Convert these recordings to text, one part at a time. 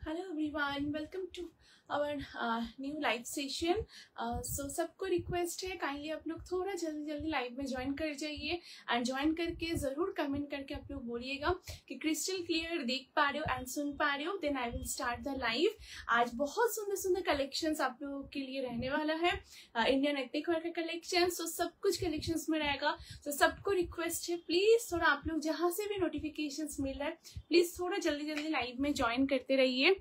Hello everyone, welcome to our new live session. So सबको request है kindly आप लोग थोड़ा जल्दी जल्दी लाइव में ज्वाइन कर जाइए एंड ज्वाइन करके ज़रूर कमेंट करके आप लोग बोलिएगा कि क्रिस्टल क्लियर देख पा रहे हो एंड सुन पा रहे हो. Then I will start the live. आज बहुत सुंदर सुंदर कलेक्शंस आप लोगों के लिए रहने वाला है. इंडियन एथनिक वेयर का कलेक्शन, तो सब कुछ कलेक्शंस में रहेगा. तो सबको रिक्वेस्ट है प्लीज़ थोड़ा आप लोग जहाँ से भी नोटिफिकेशंस मिल रहा है प्लीज़ थोड़ा जल्दी जल्दी लाइव में ज्वाइन करते रहिए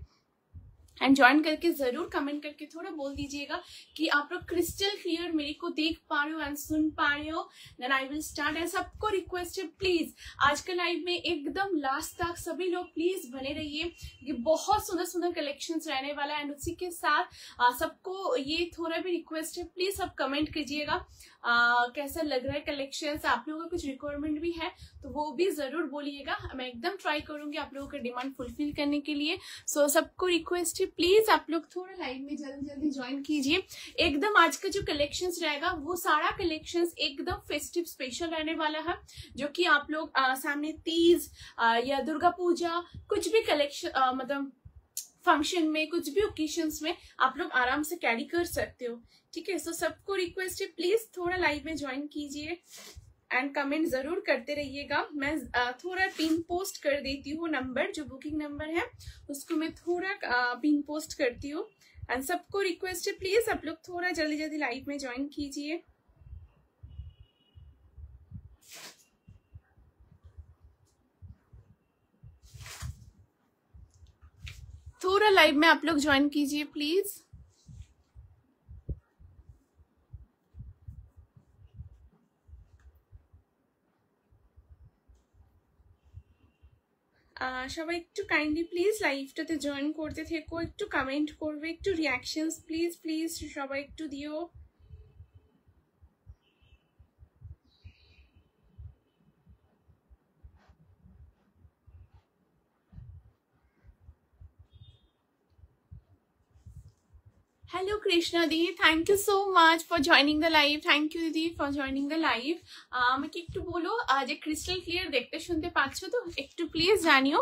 एंड ज्वाइन करके जरूर कमेंट करके थोड़ा बोल दीजिएगा कि आप लोग क्रिस्टल क्लियर मेरे को देख पा रहे हो एंड सुन पा रहे हो. Then I will start. And सबको रिक्वेस्ट है प्लीज आज का लाइव में एकदम लास्ट तक सभी लोग प्लीज बने रहिए. ये बहुत सुंदर सुंदर कलेक्शंस रहने वाला है एंड उसी के साथ सबको ये थोड़ा भी रिक्वेस्ट है प्लीज सब कमेंट कीजिएगा कैसा लग रहा है कलेक्शंस. आप लोगों का कुछ रिक्वायरमेंट भी है तो वो भी जरूर बोलिएगा. मैं एकदम ट्राई करूंगी आप लोगों का डिमांड फुलफिल करने के लिए. सो सबको रिक्वेस्ट है प्लीज आप लोग थोड़ा लाइव में जल्दी जल्दी ज्वाइन कीजिए. एकदम आज का जो कलेक्शंस रहेगा वो सारा कलेक्शंस एकदम फेस्टिव स्पेशल रहने वाला है जो कि आप लोग सामने तीज या दुर्गा पूजा कुछ भी कलेक्शन मतलब फंक्शन में कुछ भी ओकेशंस में आप लोग आराम से कैरी कर सकते हो. ठीक है. सो सबको रिक्वेस्ट है प्लीज थोड़ा लाइव में ज्वाइन कीजिए एंड कमेंट जरूर करते रहिएगा. मैं थोड़ा पिन पोस्ट कर देती हूँ नंबर जो बुकिंग नंबर है उसको मैं थोड़ा पिन पोस्ट करती हूँ. एंड सबको रिक्वेस्ट है प्लीज आप लोग थोड़ा जल्दी जल्दी लाइव में ज्वाइन कीजिए. थोड़ा लाइव में आप लोग ज्वाइन कीजिए प्लीज. সবাই একটু কাইন্ডলি প্লিজ লাইভটাতে জয়েন করতে থেকো, একটু কমেন্ট করবে, একটু রিয়াকশনস প্লিজ প্লিজ সবাই একটু দিও. Hello Krishna Di, thank you so much for joining the live. Thank you Didi for joining the live. আমাকে একটু বলো যে ক্রিস্টাল ক্লিয়ার দেখতে শুনতে পাচ্ছ তো একটু প্লিজ জানিও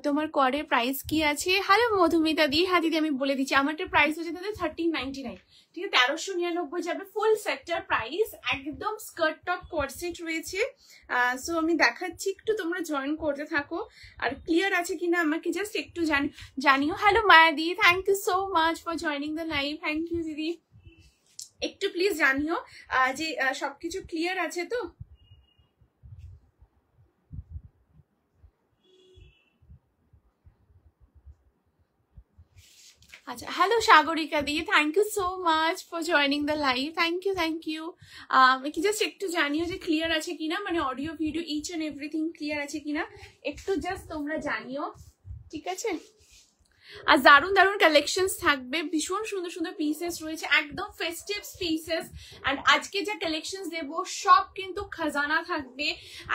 তোমার কোয়ারের প্রাইস কি আছে. হ্যালো মধুমিতা দি. হ্যাঁ দিদি আমি বলে দিচ্ছি আমারটা প্রাইস হচ্ছে তাদের 1399. ঠিক আছে 1399 যাবে ফুল সেটটার প্রাইস. একদম স্কার্ট টপ কোয়ারসেট রয়েছে. সো আমি দেখাচ্ছি একটু তোমরা জয়েন করতে থাকো আর ক্লিয়ার আছে কিনা আমাকে জাস্ট একটু জানিও. Hello Maya di, thank you so much for joining the live. Thank you দিদি. একটু প্লিজ জানিও যে সবকিছু ক্লিয়ার আছে তো. আচ্ছা hello Sagarika di, thank you so much for joining the live. Thank you. কি জাস্ট একটু জানিও যে ক্লিয়ার আছে কিনা, মানে audio video each and everything clear আছে কিনা একটু জাস্ট তোমরা জানিও. ঠিক আছে. আর দারুণ দারুণ কালেকশনস থাকবে, ভীষণ সুন্দর সুন্দর পিসেস রয়েছে, একদম ফেস্টিভ পিসেস. অ্যান্ড আজকে যে কালেকশনস দেবো সব কিন্তু খাজানা থাকবে,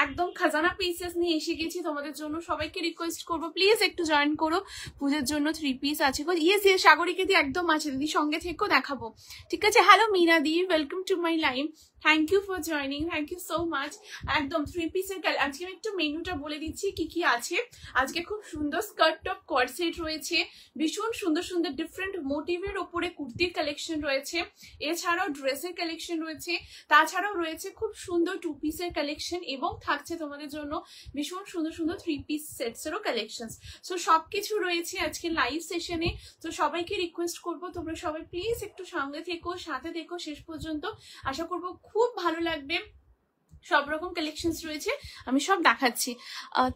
একদম খাজানা পিসেস নিয়ে এসে গেছি তোমাদের জন্য. সবাইকে রিকোয়েস্ট করবো প্লিজ একটু জয়েন করো. পুজোর জন্য 3 পিস আছে. ইয়েস সাগরিকা দি একদম আছে দিদি, সঙ্গে থেকেও দেখাবো. ঠিক আছে. Hello Mina di, welcome to my live. Thank you for joining. Thank you so much. একদম 3 পিসের আজকে আমি একটু মেনুটা বলে দিচ্ছি কি কি আছে. আজকে খুব সুন্দর স্কার্ট টপ কোয়ারসেট রয়েছে, ভীষণ সুন্দর সুন্দর ডিফারেন্ট মোটিভের ওপরে কুর্তির কালেকশন রয়েছে, এছাড়াও ড্রেসের কালেকশন রয়েছে, তাছাড়াও রয়েছে খুব সুন্দর 2 পিসের কালেকশন এবং থাকছে তোমাদের জন্য ভীষণ সুন্দর সুন্দর 3 পিস সেটসেরও কালেকশন. সো সবকিছু রয়েছে আজকে লাইভ সেশনে. তো সবাইকে রিকোয়েস্ট করবো তোমরা সবাই প্লিজ একটু সঙ্গে থেকো, সাথে থেকো শেষ পর্যন্ত. আশা করবো খুব ভালো লাগবে. সব রকম কালেকশনস রয়েছে, আমি সব দেখাচ্ছি.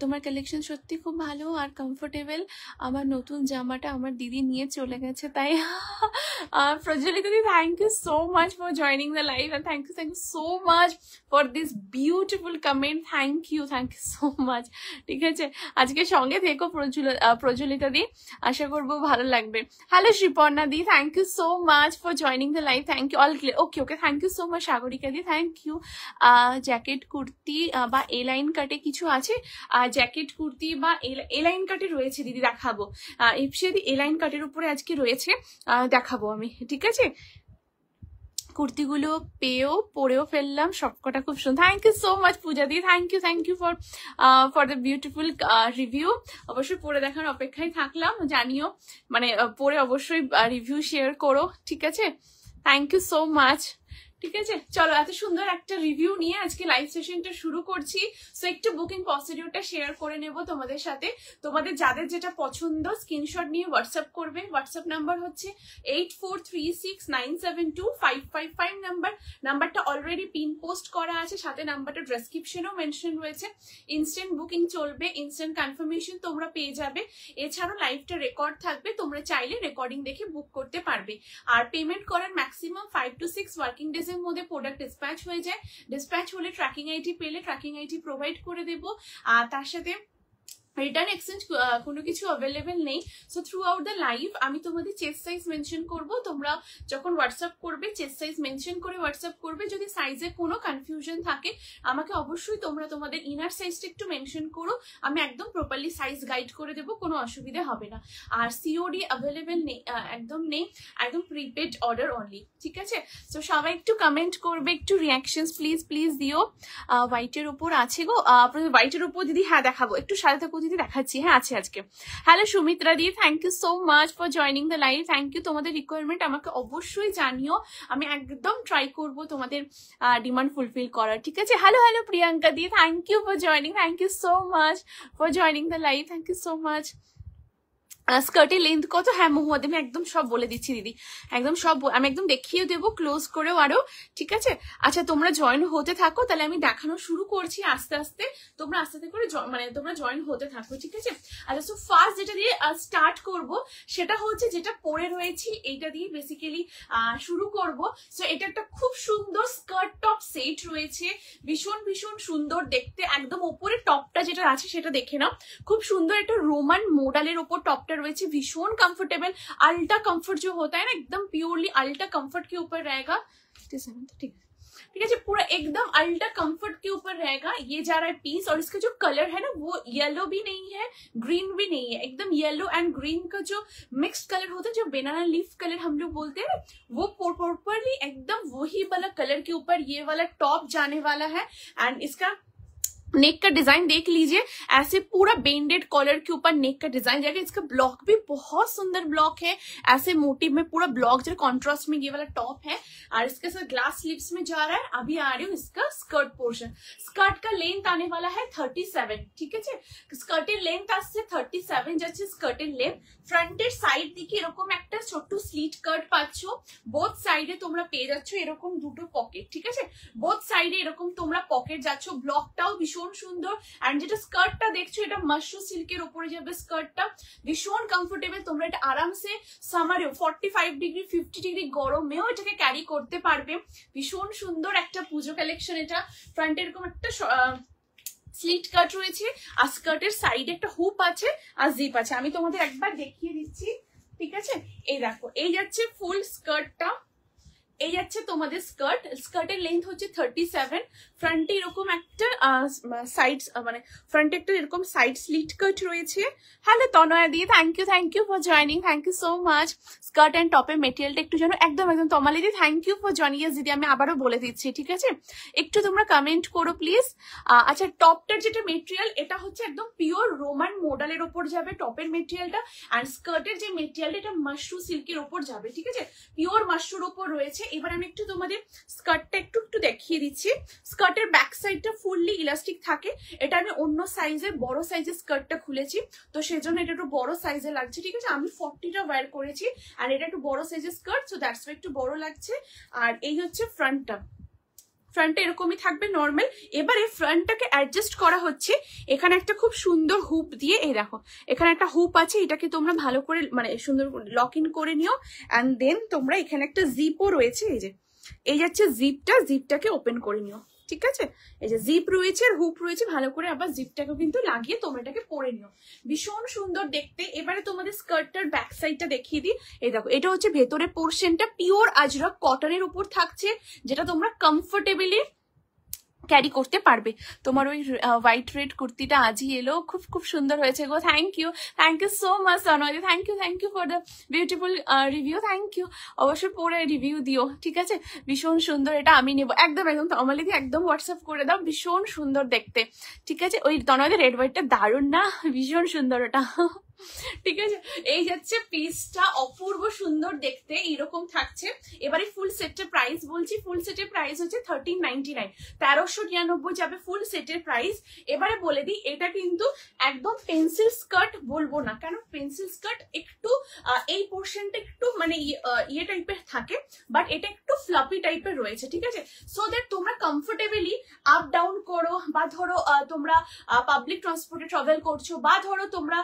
তোমার কালেকশন সত্যি খুব ভালো আর কমফোর্টেবল. আমার নতুন জামাটা আমার দিদি নিয়ে চলে গেছে তাই. প্রজ্বলিতা দি, thank you so much for joining the live and thank you so much for this beautiful comment. Thank you so much. ঠিক আছে. আজকে সঙ্গে থেকো প্রজ্বলিতা দি, আশা করবো ভালো লাগবে. Hello Sriparna di, thank you so much for joining the live. Thank you all clear. Okay thank you so much Sagarika di, thank you. Jacket kurti বা A line কাটে কিছু আছে, জ্যাকেট কুর্তি বা এ লাইন কাটে রয়েছে দিদি, দেখাবো. এফসিদি এ লাইন কাটের উপরে আজকে রয়েছে, দেখাবো আমি. ঠিক আছে. কুর্তিগুলো পেয়েও পরেও ফেললাম, সবকটা খুব সুন্দর। Thank you so much Puja di, thank you for the beautiful review. অবশ্যই পরে দেখার অপেক্ষায় থাকলাম, জানিও মানে পরে অবশ্যই রিভিউ শেয়ার করো, ঠিক আছে? Thank you so much. ঠিক আছে, চলো এত সুন্দর একটা রিভিউ নিয়ে আজকে লাইভ সেশনটা শুরু করছি। সো একটু বুকিং প্রসিডিউরটা শেয়ার করে নেব তোমাদের সাথে। তোমাদের যাদের যেটা পছন্দ স্ক্রিনশট নিয়ে হোয়াটসঅ্যাপ করবে। হোয়াটসঅ্যাপ নাম্বার হচ্ছে 8436972555 নাম্বারটা অলরেডি পিন পোস্ট করা আছে, সাথে নাম্বারটা ডেসক্রিপশনেও মেনশন রয়েছে। ইনস্ট্যান্ট বুকিং চলবে, ইনস্ট্যান্ট কনফার্মেশন তোমরা পেয়ে যাবে। এছাড়াও লাইভটা রেকর্ড থাকবে, তোমরা চাইলে রেকর্ডিং দেখে বুক করতে পারবে। আর পেমেন্ট করার ম্যাক্সিমাম 5 to 6 ওয়ার্কিং ডেজ এর মধ্যে প্রোডাক্ট ডিসপ্যাচ হয়ে যায়। ডিসপ্যাচ হলে ট্র্যাকিং আইডি পেলে ট্র্যাকিং আইডি প্রোভাইড করে দেবো। আর তার সাথে রিটার্ন এক্সচেঞ্জ কোনো কিছু অ্যাভেলেবেল নেই। So through out the live আমি তোমাদের চেস্ট সাইজ মেনশন করব। তোমরা যখন হোয়াটসঅ্যাপ করবে চেস্ট সাইজ মেনশন করে হোয়াটসঅ্যাপ করবে। যদি সাইজে কোনো কনফিউশন থাকে আমাকে অবশ্যই তোমরা তোমাদের ইনার সাইজটা একটু মেনশন করো, আমি একদম প্রপারলি সাইজ গাইড করে দেবো, কোনো অসুবিধা হবে না। আর সিওডি অ্যাভেলেবেল নেই, একদম নেই, একদম প্রিপেড অর্ডার অনলি, ঠিক আছে? সো সবাই একটু কমেন্ট করবে, একটু রিয়াকশনস প্লিজ দিও। হোয়াইটের উপর আছে গো, হোয়াইটের উপর দিদি হ্যাঁ দেখাবো, একটু সাথে থাকো দিদি, দেখাচ্ছি। হ্যাঁ আছে আজকে। Hello Sumitra di, thank you so much for joining the live. Thank you. তোমাদের রিকোয়ারমেন্ট আমাকে অবশ্যই জানিও, আমি একদম ট্রাই করবো তোমাদের ডিমান্ড ফুলফিল করার, ঠিক আছে? হ্যালো প্রিয়াঙ্কা দি, thank you for joining, thank you so much for joining the live, thank you so much. স্কার্টের লেন্থ কত? হ্যাঁ মহুয়াদ, আমি একদম সব বলে দিচ্ছি দিদি, একদম সব আমি একদম দেখিয়ে দেবো ক্লোজ করেও আরো, ঠিক আছে? আচ্ছা তোমরা জয়েন হতে থাকো, তাহলে আমি দেখানো শুরু করছি আস্তে আস্তে। তোমরা আস্তে আস্তে করে মানে তোমরা জয়েন হতে থাকো, ঠিক আছে? আচ্ছা সো ফার্স্ট যেটা দিয়ে স্টার্ট করব সেটা হচ্ছে যেটা পরে রয়েছি, এইটা দিয়ে বেসিক্যালি শুরু করব। সো এটা একটা খুব সুন্দর স্কার্ট টপ সেট রয়েছে, ভীষণ সুন্দর দেখতে। একদম ওপরে টপটা যেটা আছে সেটা দেখে নাও, খুব সুন্দর একটা রোমান মডেলের ওপর টপটা রয়েছে, भीषण कंफर्टेबल, अल्ट्रा कंफर्ट जो होता है ना एकदम प्योरली अल्ट्रा कंफर्ट के ऊपर रहेगा। ठीक है, पूरा एकदम अल्ट्रा कंफर्ट के ऊपर रहेगा। ये जा रहा है पीस, और इसका जो कलर है ना वो येलो भी नहीं है, ग्रीन भी नहीं है, एकदम येलो एंड ग्रीन का जो मिक्स्ड कलर होता है, जो बनाना लीफ कलर हम लोग बोलते हैं ना, वो प्रॉपरली एकदम वही वाला कलर के ऊपर ये वाला टॉप जाने वाला है। एंड इसका नेक का डिजाइन देख लीजिए, ऐसे पूरा बेंडेड कॉलर के ऊपर नेक का डिजाइन जाएगा। इसका ब्लॉक भी बहुत सुंदर ब्लॉक है, ऐसे मोटिव में पूरा ब्लॉक जो कॉन्ट्रास्ट में ये वाला टॉप है। और इसके साथ ग्लास स्लीव्स में जा रहा है। अभी आ रही हूँ इसका स्कर्ट पोर्शन। स्कर्ट का लेंथ आने वाला है 37, ठीक है? स्कर्टेर लेंथ आसছে 37 যাচ্ছে স্কার্টের লেন্থ। ফ্রন্টের সাইড দিকে এরকম একটা ছোট্ট স্লিট কাট পাচ্ছো, বোথ সাইডে তোমরা পেয়ে যাচ্ছ এরকম দুটো পকেট, ঠিক আছে? বোথ সাইডে এরকম তোমরা পকেট যাচ্ছ, ব্লকটাও ভীষণ সুন্দর। এন্ড যেটা স্কার্টটা দেখছো এটা মাশরু সিল্কের উপরে যাবে স্কার্টটা, ভীষণ কমফোর্টেবল। তোমরা এটা আরামসে সামারেও 45 ডিগ্রি 50 ডিগ্রি গরমেও এটাকে ক্যারি করতে পারবে। ভীষণ সুন্দর একটা পুজো কালেকশন এটা। ফ্রন্টে এরকম একটা স্লিট কাট রয়েছে, আর স্কার্টের সাইডে একটা হুপ আছে আর জিপ আছে। আমি তোমাদের একবার দেখিয়ে দিচ্ছি, ঠিক আছে? এই দেখো, এই যাচ্ছে ফুল স্কার্টটা, এই যাচ্ছে তোমাদের স্কার্ট। স্কার্টের লেন্থ হচ্ছে 37, ফ্রন্টে এরকম একটা সাইড মানে ফ্রন্টে একটা এরকম সাইড স্লিট কাট রয়েছে। হ্যালো তনয়া দি, thank you for joining, thank you so much. Skirt and টপের মেটেরিয়ালটা একটু জানো, একদম তমালি দি থ্যাংক ইউ ফর জয়নিং এস দিদি, আমি আবারও বলে দিচ্ছি, ঠিক আছে? একটু তোমরা কমেন্ট করো প্লিজ। আচ্ছা টপটার যেটা মেটেরিয়াল এটা হচ্ছে একদম পিওর রোমান মডেলের ওপর যাবে টপের মেটেরিয়ালটা। আর স্কার্টের যে মেটেরিয়ালটা এটা মাশরু সিল্কের ওপর যাবে, ঠিক আছে? পিওর মাশরুর ওপর রয়েছে। এবার আমি একটু তোমাদের স্কার্টটা একটু দেখিয়ে দিচ্ছি। স্কার্টের ব্যাক সাইডটা ফুললি ইলাস্টিক থাকে। এটা আমি অন্য সাইজে বড় সাইজের স্কার্টটা খুলেছি, তো সেজন্য এটা একটু বড় সাইজে লাগছে, ঠিক আছে? আমি 40টা ওয়্যার করেছি, আর এটা একটু বড় সাইজের স্কার্ট, সো দ্যাটস ওয়াই একটু বড় লাগছে। আর এই হচ্ছে ফ্রন্টটা, ফ্রন্টে এরকমই থাকবে নর্মাল। এবারে ফ্রন্টটাকে অ্যাডজাস্ট করা হচ্ছে, এখানে একটা খুব সুন্দর হুপ দিয়ে, এই দেখো এখানে একটা হুপ আছে, এটাকে তোমরা ভালো করে মানে সুন্দর লক ইন করে নিও। অ্যান্ড দেন তোমরা এখানে একটা জিপও রয়েছে, এই যাচ্ছে জিপটা, জিপটাকে ওপেন করে নিও, ঠিক আছে? এই যে জিপ রয়েছে আর হুপ রয়েছে, ভালো করে আবার জিপটাকে কিন্তু লাগিয়ে তোমরা এটাকে পরে নিও, ভীষণ সুন্দর দেখতে। এবারে তোমাদের স্কার্টটার ব্যাক সাইডটা দেখিয়ে দিই। এই দেখো, এটা হচ্ছে ভেতরের পোর্শনটা পিওর আজরক কটনের উপর থাকছে, যেটা তোমরা ক্যারি করতে পারবে। তোমার ওই হোয়াইট রেড কুর্তিটা আজই এলো, খুব খুব সুন্দর হয়েছে গো। থ্যাংক ইউ সো মাচ তনয়দি, thank you for the beautiful review. Thank you, অবশ্যই পরে রিভিউ দিও, ঠিক আছে? ভীষণ সুন্দর, এটা আমি নেবো একদম একদম। তমালিদি একদম হোয়াটসঅ্যাপ করে দাও, ভীষণ সুন্দর দেখতে, ঠিক আছে? ওই তনয়দি রেড হোয়াইটটা দারুণ না, ভীষণ সুন্দর ওটা। ঠিক আছে, এই যাচ্ছে পিসটা, অপূর্ব সুন্দর দেখতে, এইরকম থাকছে। এবারে ফুল সেটের প্রাইস বলছি, ফুল সেটের প্রাইস হচ্ছে 1399, 1399 যাবে ফুল সেটের প্রাইস। এবারে বলে দিই, এটা কিন্তু একদম পেন্সিল স্কার্ট বলবো না, কারণ পেন্সিল স্কার্ট একটু এই পোর্শনটা একটু মানে ইয়ে টাইপের থাকে, বাট এটা একটু ফ্লাপি টাইপের রয়েছে, ঠিক আছে? সো দ্যাট তোমরা কমফোর্টেবলি আপ ডাউন করো, বা ধরো তোমরা পাবলিক ট্রান্সপোর্টে ট্রাভেল করছো, বা ধরো তোমরা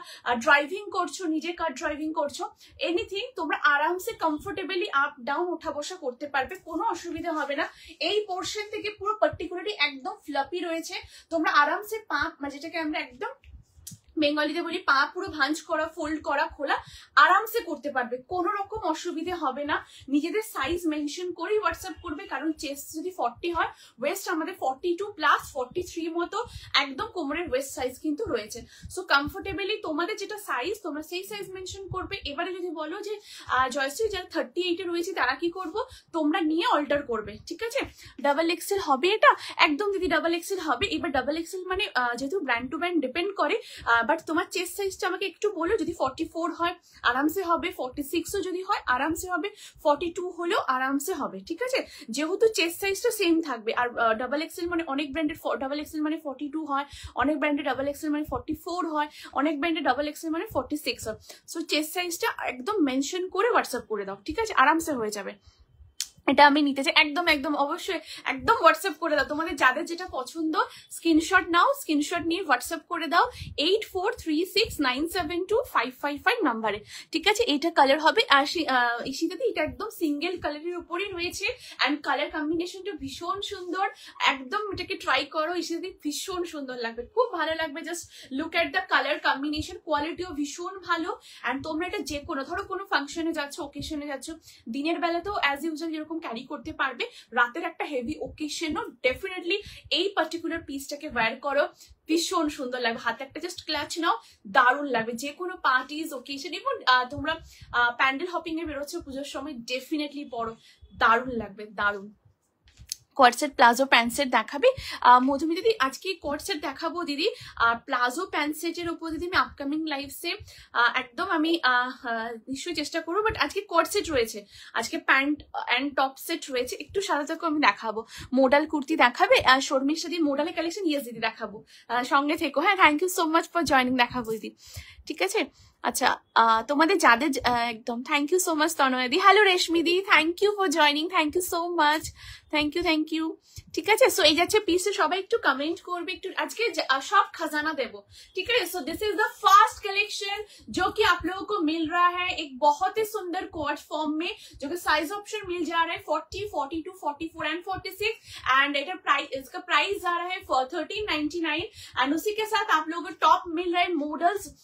ড্রাইভিং করছো, নিজে কার ড্রাইভিং করছো, এনিথিং তোমরা আরামসে কমফোর্টেবলি আপ ডাউন ওঠা বসা করতে পারবে, কোনো অসুবিধা হবে না। এই পোর্শন থেকে পুরো পার্টিকুলারলি একদম ফ্লাপি রয়েছে, তোমরা আরামসে পা মানে যেটাকে আমরা একদম বেঙ্গলিতে বলি পা পুরো ভাঁজ করা, ফোল্ড করা, খোলা আরামসে করতে পারবে, কোনো রকম অসুবিধে হবে না। নিজেদের সাইজ মেনশন করেই হোয়াটসঅ্যাপ করবে, কারণ চেস্ট যদি 40 হয়, ওয়েস্ট আমাদের 42 প্লাস 43 মতো একদম কোমরের ওয়েস্ট সাইজ কিন্তু রয়েছে। সো কমফোর্টেবলি তোমাদের যেটা সাইজ, তোমরা সেই সাইজ মেনশন করবে। এবারে যদি বলো যে জয়শ্রী যারা 38 রয়েছে তারা কি করবো, তোমরা নিয়ে অল্টার করবে, ঠিক আছে? ডাবল এক্সেল হবে এটা, একদম দিদি ডাবল এক্সেল হবে। এবার ডাবল এক্সেল মানে যেহেতু ব্র্যান্ড টু ব্র্যান্ড ডিপেন্ড করে, বাট তোমার চেস্ট সাইজটা আমাকে একটু বলো, যদি 44 হয় আরামসে হবে, 46ও যদি হয় আরামসে হবে, 42 হলেও আরামসে হবে, ঠিক আছে? যেহেতু চেস্ট সাইজটা সেম থাকবে। আর ডাবল এক্সেল মানে অনেক ব্র্যান্ডের ডাবল এক্সেল মানে 42 হয়, অনেক ব্র্যান্ডের ডাবল এক্সেল মানে 44 হয়, অনেক ব্র্যান্ডের ডাবল এক্সেল মানে 46 হয়। সো চেস্ট সাইজটা একদম মেনশন করে হোয়াটসঅ্যাপ করে দাও, ঠিক আছে? আরামসে হয়ে যাবে। এটা আমি নিতে চাই, একদম একদম অবশ্যই একদম হোয়াটসঅ্যাপ করে দাও। তোমাদের যাদের যেটা পছন্দ স্ক্রিনশট নাও, স্ক্রিনশট নিয়ে হোয়াটসঅ্যাপ করে দাও 8436972555 নাম্বারে, ঠিক আছে? এইটা কালার হবে। আর ইশিতাতে এটা একদম সিঙ্গেল কালারের উপরই রয়েছে, অ্যান্ড কালার কম্বিনেশনটা ভীষণ সুন্দর, একদম এটাকে ট্রাই করো ইশিতাতে, ভীষণ সুন্দর লাগবে, খুব ভালো লাগবে। Just look at the colour combination, কোয়ালিটিও ভীষণ ভালো। অ্যান্ড তোমরা এটা যে কোনো ধরো কোনো ফাংশনে যাচ্ছ, ওকেশনে যাচ্ছ, দিনের বেলাতেও অ্যাজ ইউজুয়াল যেরকম ক্যারি করতে পারবে, রাতের একটা হেভি ওকেশনও ডেফিনেটলি এই পার্টিকুলার পিসটাকে ওয়্যার করো, ভীষণ সুন্দর লাগবে। হাতে একটা জাস্ট ক্লাচ নাও, দারুণ লাগবে। যে কোনো পার্টিজ ওকেশন, এবং তোমরা প্যান্ডেল হপিং এ বেরোচ্ছ পুজোর সময়, ডেফিনেটলি পরো, দারুণ লাগবে, দারুণ। কোয়ার্টসেট প্লাজো প্যান্ট সেট দেখাবে মধুমি দিদি? আজকে কোয়ার্টসেট দেখাবো দিদি, আর প্লাজো প্যান্ট সেটের উপর দিদি আমি আপকামিং লাইভসে একদম আমি নিশ্চয়ই চেষ্টা করবো, বাট আজকে কোয়ার্টসেট রয়েছে, আজকে প্যান্ট অ্যান্ড টপ সেট রয়েছে, একটু সাদা থেকে আমি দেখাবো। মোডাল কুর্তি দেখাবে শর্মির সাথে, মোডালের কালেকশন ইয়েস দিদি দেখাবো, সঙ্গে থেকো। হ্যাঁ, thank you so much for joining, দেখাবো দিদি, ঠিক আছে? আচ্ছা, তোমাদের যাদের একদম থ্যাংক ইউ সো মাচ তনয়াদি। হ্যালো রেশমি দি, thank you for joining, thank you so much, thank you, ঠিক আছে? সো এই যাচ্ছে পিসে, সবাই একটু কমেন্ট করবে, একটু আজকে সব खजाना देवो, ठीक है? So this is the first collection जो कि आप लोगों को मिल रहा है एक बहुत ही सुंदर कोट फॉर्म में, जो कि साइज ऑप्शन मिल जा रहा है 40, 42, 44 एंड 46, एंड इसका प्राइस जा रहा है 1399, एंड उसी के साथ आप लोगों को टॉप मिल रहा है मॉडल्स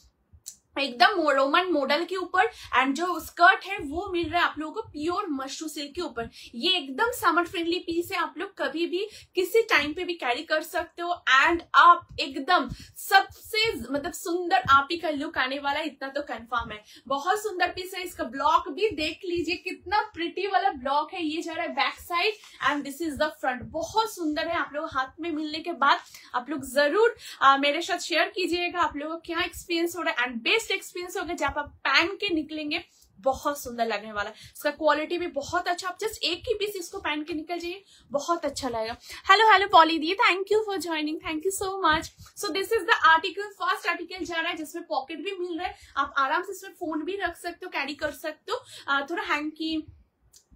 एकदम रोमन मॉडल के ऊपर, एंड जो स्कर्ट है वो मिल रहा है आप लोगों को प्योर मशरू सिल्क के ऊपर। ये एकदम समर फ्रेंडली पीस है, आप लोग कभी भी किसी टाइम पे भी कैरी कर सकते हो, एंड आप एकदम सबसे मतलब सुंदर आप ही का लुक आने वाला है, इतना तो कंफर्म है। बहुत सुंदर पीस है, इसका ब्लॉक भी देख लीजिए, कितना प्रिटी वाला ब्लॉक है। ये जा रहा है back side, and this is the front, बहुत सुंदर है। आप लोग हाथ में मिलने के बाद आप लोग जरूर मेरे साथ शेयर कीजिएगा आप लोगों को क्या एक्सपीरियंस हो रहा है, एंड बेस्ट एक्सपीरियंस होगा जब आप पहन के निकलेंगे, बहुत सुंदर लगने वाला है। इसका क्वालिटी भी बहुत अच्छा, आप जस्ट एक ही पीस इसको पहन के निकल जाइए, बहुत अच्छा लगेगा। Hello poly the, thank you for joining, thank you so much. So this is the article, first article जा रहा है जिसमें पॉकेट भी मिल रहा है, आप आराम से इसमें फोन भी रख सकते हो, कैरी कर सकते हो, थोड़ा हैंकी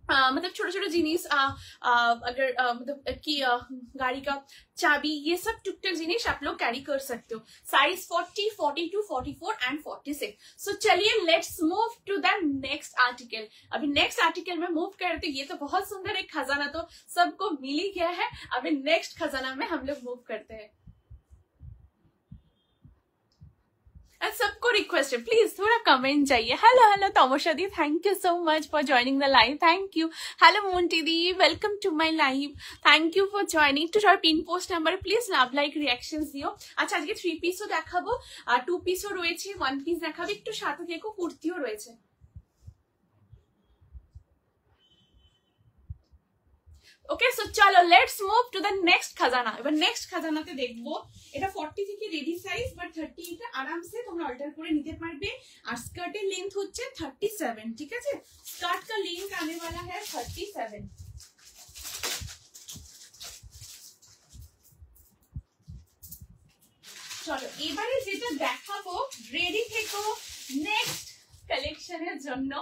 मतलब छोटे छोटे जिनिस अगर मतलब की गाड़ी का चाबी, ये सब टुकटक जिनिस आप लोग कैरी कर सकते हो। Size 40, 42, 44 and 46। सो चलिए let's move to the next article. अभी नेक्स्ट आर्टिकल में मूव करते, ये तो बहुत सुंदर एक खजाना तो सबको मिल ही गया है, अभी नेक्स्ट खजाना में हम लोग मूव करते हैं। सबको रिक्वेस्ट है प्लीज थोड़ा कमेंट चाहिए। हेलो हेलो तमोशा दी, thank you so much for joining the live, thank you. Hello Monti दी, welcome to my live, thank you for joining. একটু সবাই পিন পোস্ট নাম্বারে প্লিজ লাভ লাইক রিঅ্যাকশনস দিও। আচ্ছা আজকে 3 পিসও দেখাবো আর 2 পিসও রয়েছে, 1 পিস দেখাবো, একটু সাথে দেখো কুর্তিও রয়েছে। ওকে সো চলো let's move to the next খাজানা। এবার নেক্সট খাজানাতে দেখবো, এটা 40 থেকে রেডি সাইজ, বাট 30 এটা আরামসে তোমরা অল্টার করে নিতে পারবে। আর স্কার্টের লেন্থ হচ্ছে 37, ঠিক আছে? স্কার্ট का लेंथ आने वाला है 37। চলো এবারে যেটা দেখাবো, রেডি থেকো नेक्स्ट कलेक्शन है जन्नो।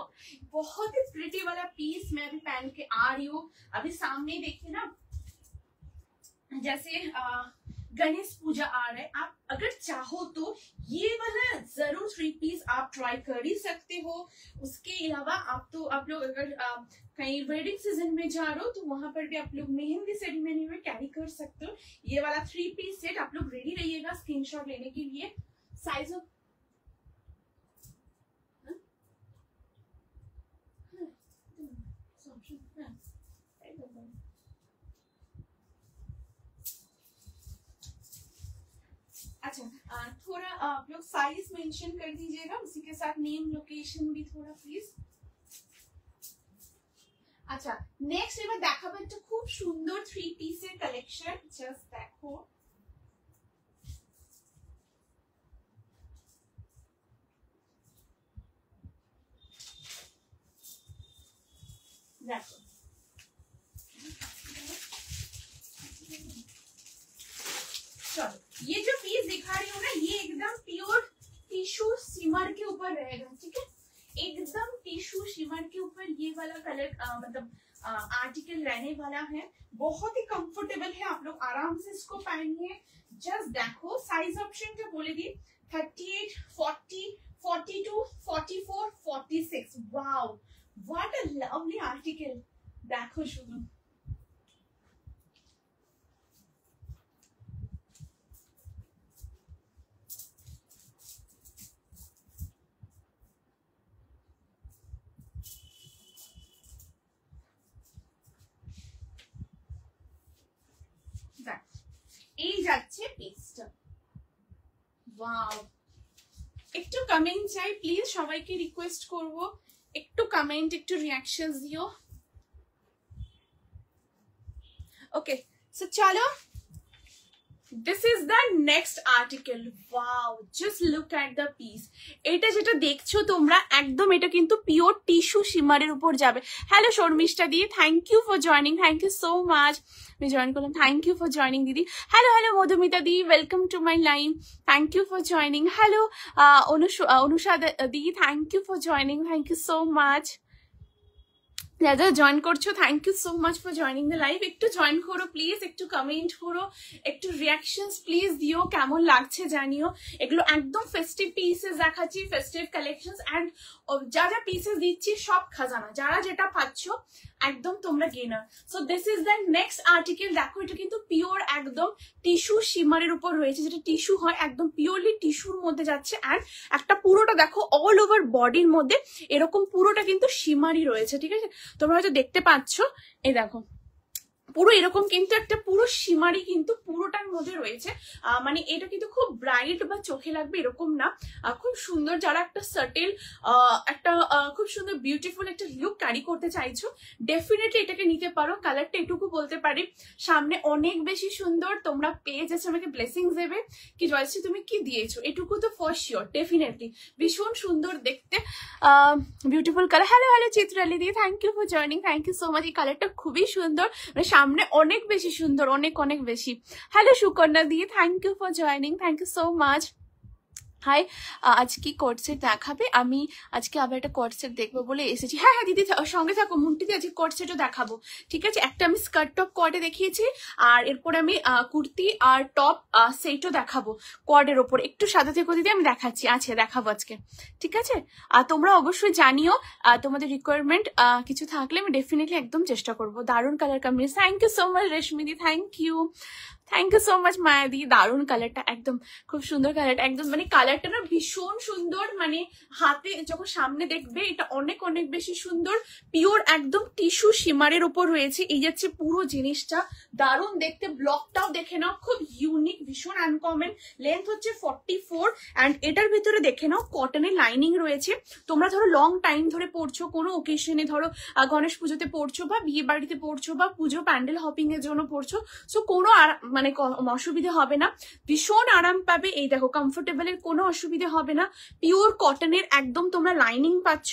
बहुत ही प्रिटी वाला पीस मैं अभी पहन के आ रही हूँ। अभी सामने देखिए ना, जैसे गणेश पूजा आ रहा है, आप अगर चाहो तो ये वाला जरूर 3 पीस आप ट्राई कर ही सकते हो। उसके अलावा आप लोग अगर कहीं वेडिंग सीजन में जा रहे हो तो वहां पर भी आप लोग मेहंदी सेरेमनी में कैरी कर सकते हो। ये वाला 3 पीस सेट आप लोग रेडी रहिएगा स्क्रीनशॉट लेने के लिए। साइज ऑफ अच्छा थोड़ा आप लोग साइज मेंशन कर दीजिएगा, उसी के साथ नेम लोकेशन भी थोड़ा प्लीज। अच्छा नेक्स्ट এবার দেখাবো একটা খুব সুন্দর 3 পিসের কালেকশন, জাস্ট দেখো। দেখো चलो ये जो पीस दिखा रही हूँ ना, ये एकदम प्योर टिश्यू शिमर के ऊपर रहेगा, ठीक है? एकदम टिश्यू शिमर के ऊपर ये वाला कलर मतलब आर्टिकल रहने वाला है। बहुत ही कंफर्टेबल है, आप लोग आराम से इसको पहनिए। जस्ट देखो साइज ऑप्शन जो बोले दी 38, 40, 42, 44, 46। Wow what a lovely article. देखो शुरू এই যাচ্ছে পিসটা। ওয়াও একটু কমেন্ট চাই প্লিজ, সবাইকে রিকোয়েস্ট করব একটু কমেন্ট, একটু রিঅ্যাকশনস দিও। ওকে সো চলো this is the next article. Wow just look at the piece. এটা যেটা দেখছো তোমরা একদম এটা কিন্তু পিওর টিস্যু শিমারের উপর যাবে। Hello Sharmistha di, thank you for joining, thank you so much. আমি জয়েন করলাম, থ্যাংক ইউ ফর জয়নিং দিদি। Hello hello Madhumita di, welcome to my live, thank you for joining. Hello Anusha di, thank you for joining, thank you so much. যারা join করছো thank you so much for joining the live. একটু join করো please, একটু comment করো, একটু reactions please দিও, কেমন লাগছে জানিও। এগুলো একদম ফেস্টিভ পিসেস দেখাচ্ছি, ফেস্টিভ কালেকশনস অ্যান্ড যা যা পিসেস দিচ্ছি সব খাজানা, যারা যেটা পাচ্ছ একদম তোমরা gainer. So this is the next article. দেখো এটা কিন্তু পিওর একদম টিস্যু শিমারের উপর রয়েছে, যেটা টিস্যু হয় একদম পিওরলি টিস্যুর মধ্যে যাচ্ছে। অ্যান্ড একটা পুরোটা দেখো অল ওভার বডির মধ্যে এরকম পুরোটা কিন্তু শিমারই রয়েছে, ঠিক আছে? তোমরা হয়তো দেখতে পাচ্ছ, এই দেখো পুরো এরকম কিন্তু একটা পুরো শিমারি কিন্তু পুরোটার মধ্যে রয়েছে। মানে এটা কিন্তু খুব ব্রাইট বা চোখে লাগবে এরকম না, খুব সুন্দর। যারা একটা সাটেল একটা খুব সুন্দর বিউটিফুল একটা লুক ক্যারি করতে চাইছো ডেফিনেটলি এটাকে নিতে পারো। কালারটা এটুকু বলতে পারি সামনে অনেক বেশি সুন্দর। তোমরা পেয়ে যাচ্ছ আমাকে ব্লেসিংস দেবে কি জয়শ্রী তুমি কি দিয়েছো, এটুকু তো ফর শিওর ডেফিনেটলি ভীষণ সুন্দর দেখতে, beautiful colour. Hello hello Chitrali দি, thank you for joining, thank you so much. এই কালারটা খুবই সুন্দর, মানে সামনে অনেক বেশি সুন্দর, অনেক অনেক বেশি। Hello Sukanya di, thank you for joining, thank you so much. Hi আজ কি কোর্সেট দেখাবে? আমি আজকে আবার একটা কোর্সেট দেখবো বলে এসেছি। হ্যাঁ হ্যাঁ দিদি সঙ্গে থাকো, মুন্টিতে আজকে কোর্সেটও দেখাবো, ঠিক আছে? একটা আমি স্কার্ট টপ কোয়ার্ডে দেখিয়েছি, আর এরপর আমি কুর্তি আর টপ সেটও দেখাবো কোয়ার্ডের ওপর। একটু সাদা থেকে দিদি আমি দেখাচ্ছি, আছে দেখাবো আজকে, ঠিক আছে? আর তোমরা অবশ্যই জানিও তোমাদের রিকোয়ারমেন্ট কিছু থাকলে আমি ডেফিনেটলি একদম চেষ্টা করবো। দারুণ colour combination, thank you so much Reshmi দি, thank you thank you so much মায়াদি। দারুণ কালারটা, একদম খুব সুন্দর কালারটা, একদম মানে কালারটা না ভীষণ সুন্দর, মানে হাতে যখন সামনে দেখবে এটা অনেক অনেক বেশি সুন্দর। পিওর একদম টিস্যু শিমারের উপর রয়েছে, এই যাচ্ছে পুরো জিনিসটা, দারুণ দেখতে। ব্লকটাও দেখে নাও, খুব ইউনিক, ভীষণ আনকমন। লেন্থ হচ্ছে 44 অ্যান্ড এটার ভিতরে দেখে নাও কটনের লাইনিং রয়েছে। তোমরা ধরো লং টাইম ধরে পড়ছো, কোনো ওকেশনে ধরো গণেশ পুজোতে পড়ছো বা বিয়ে বাড়িতে পড়ছো বা পুজো প্যান্ডেল হপিং এর জন্য পড়ছো, সো কোনো মানে অসুবিধা হবে না, ভীষণ আরাম পাবে। এই দেখো কমফোর্টেবলের কোনো অসুবিধা হবে না, পিওর কটনের একদম তোমরা লাইনিং পাচ্ছ।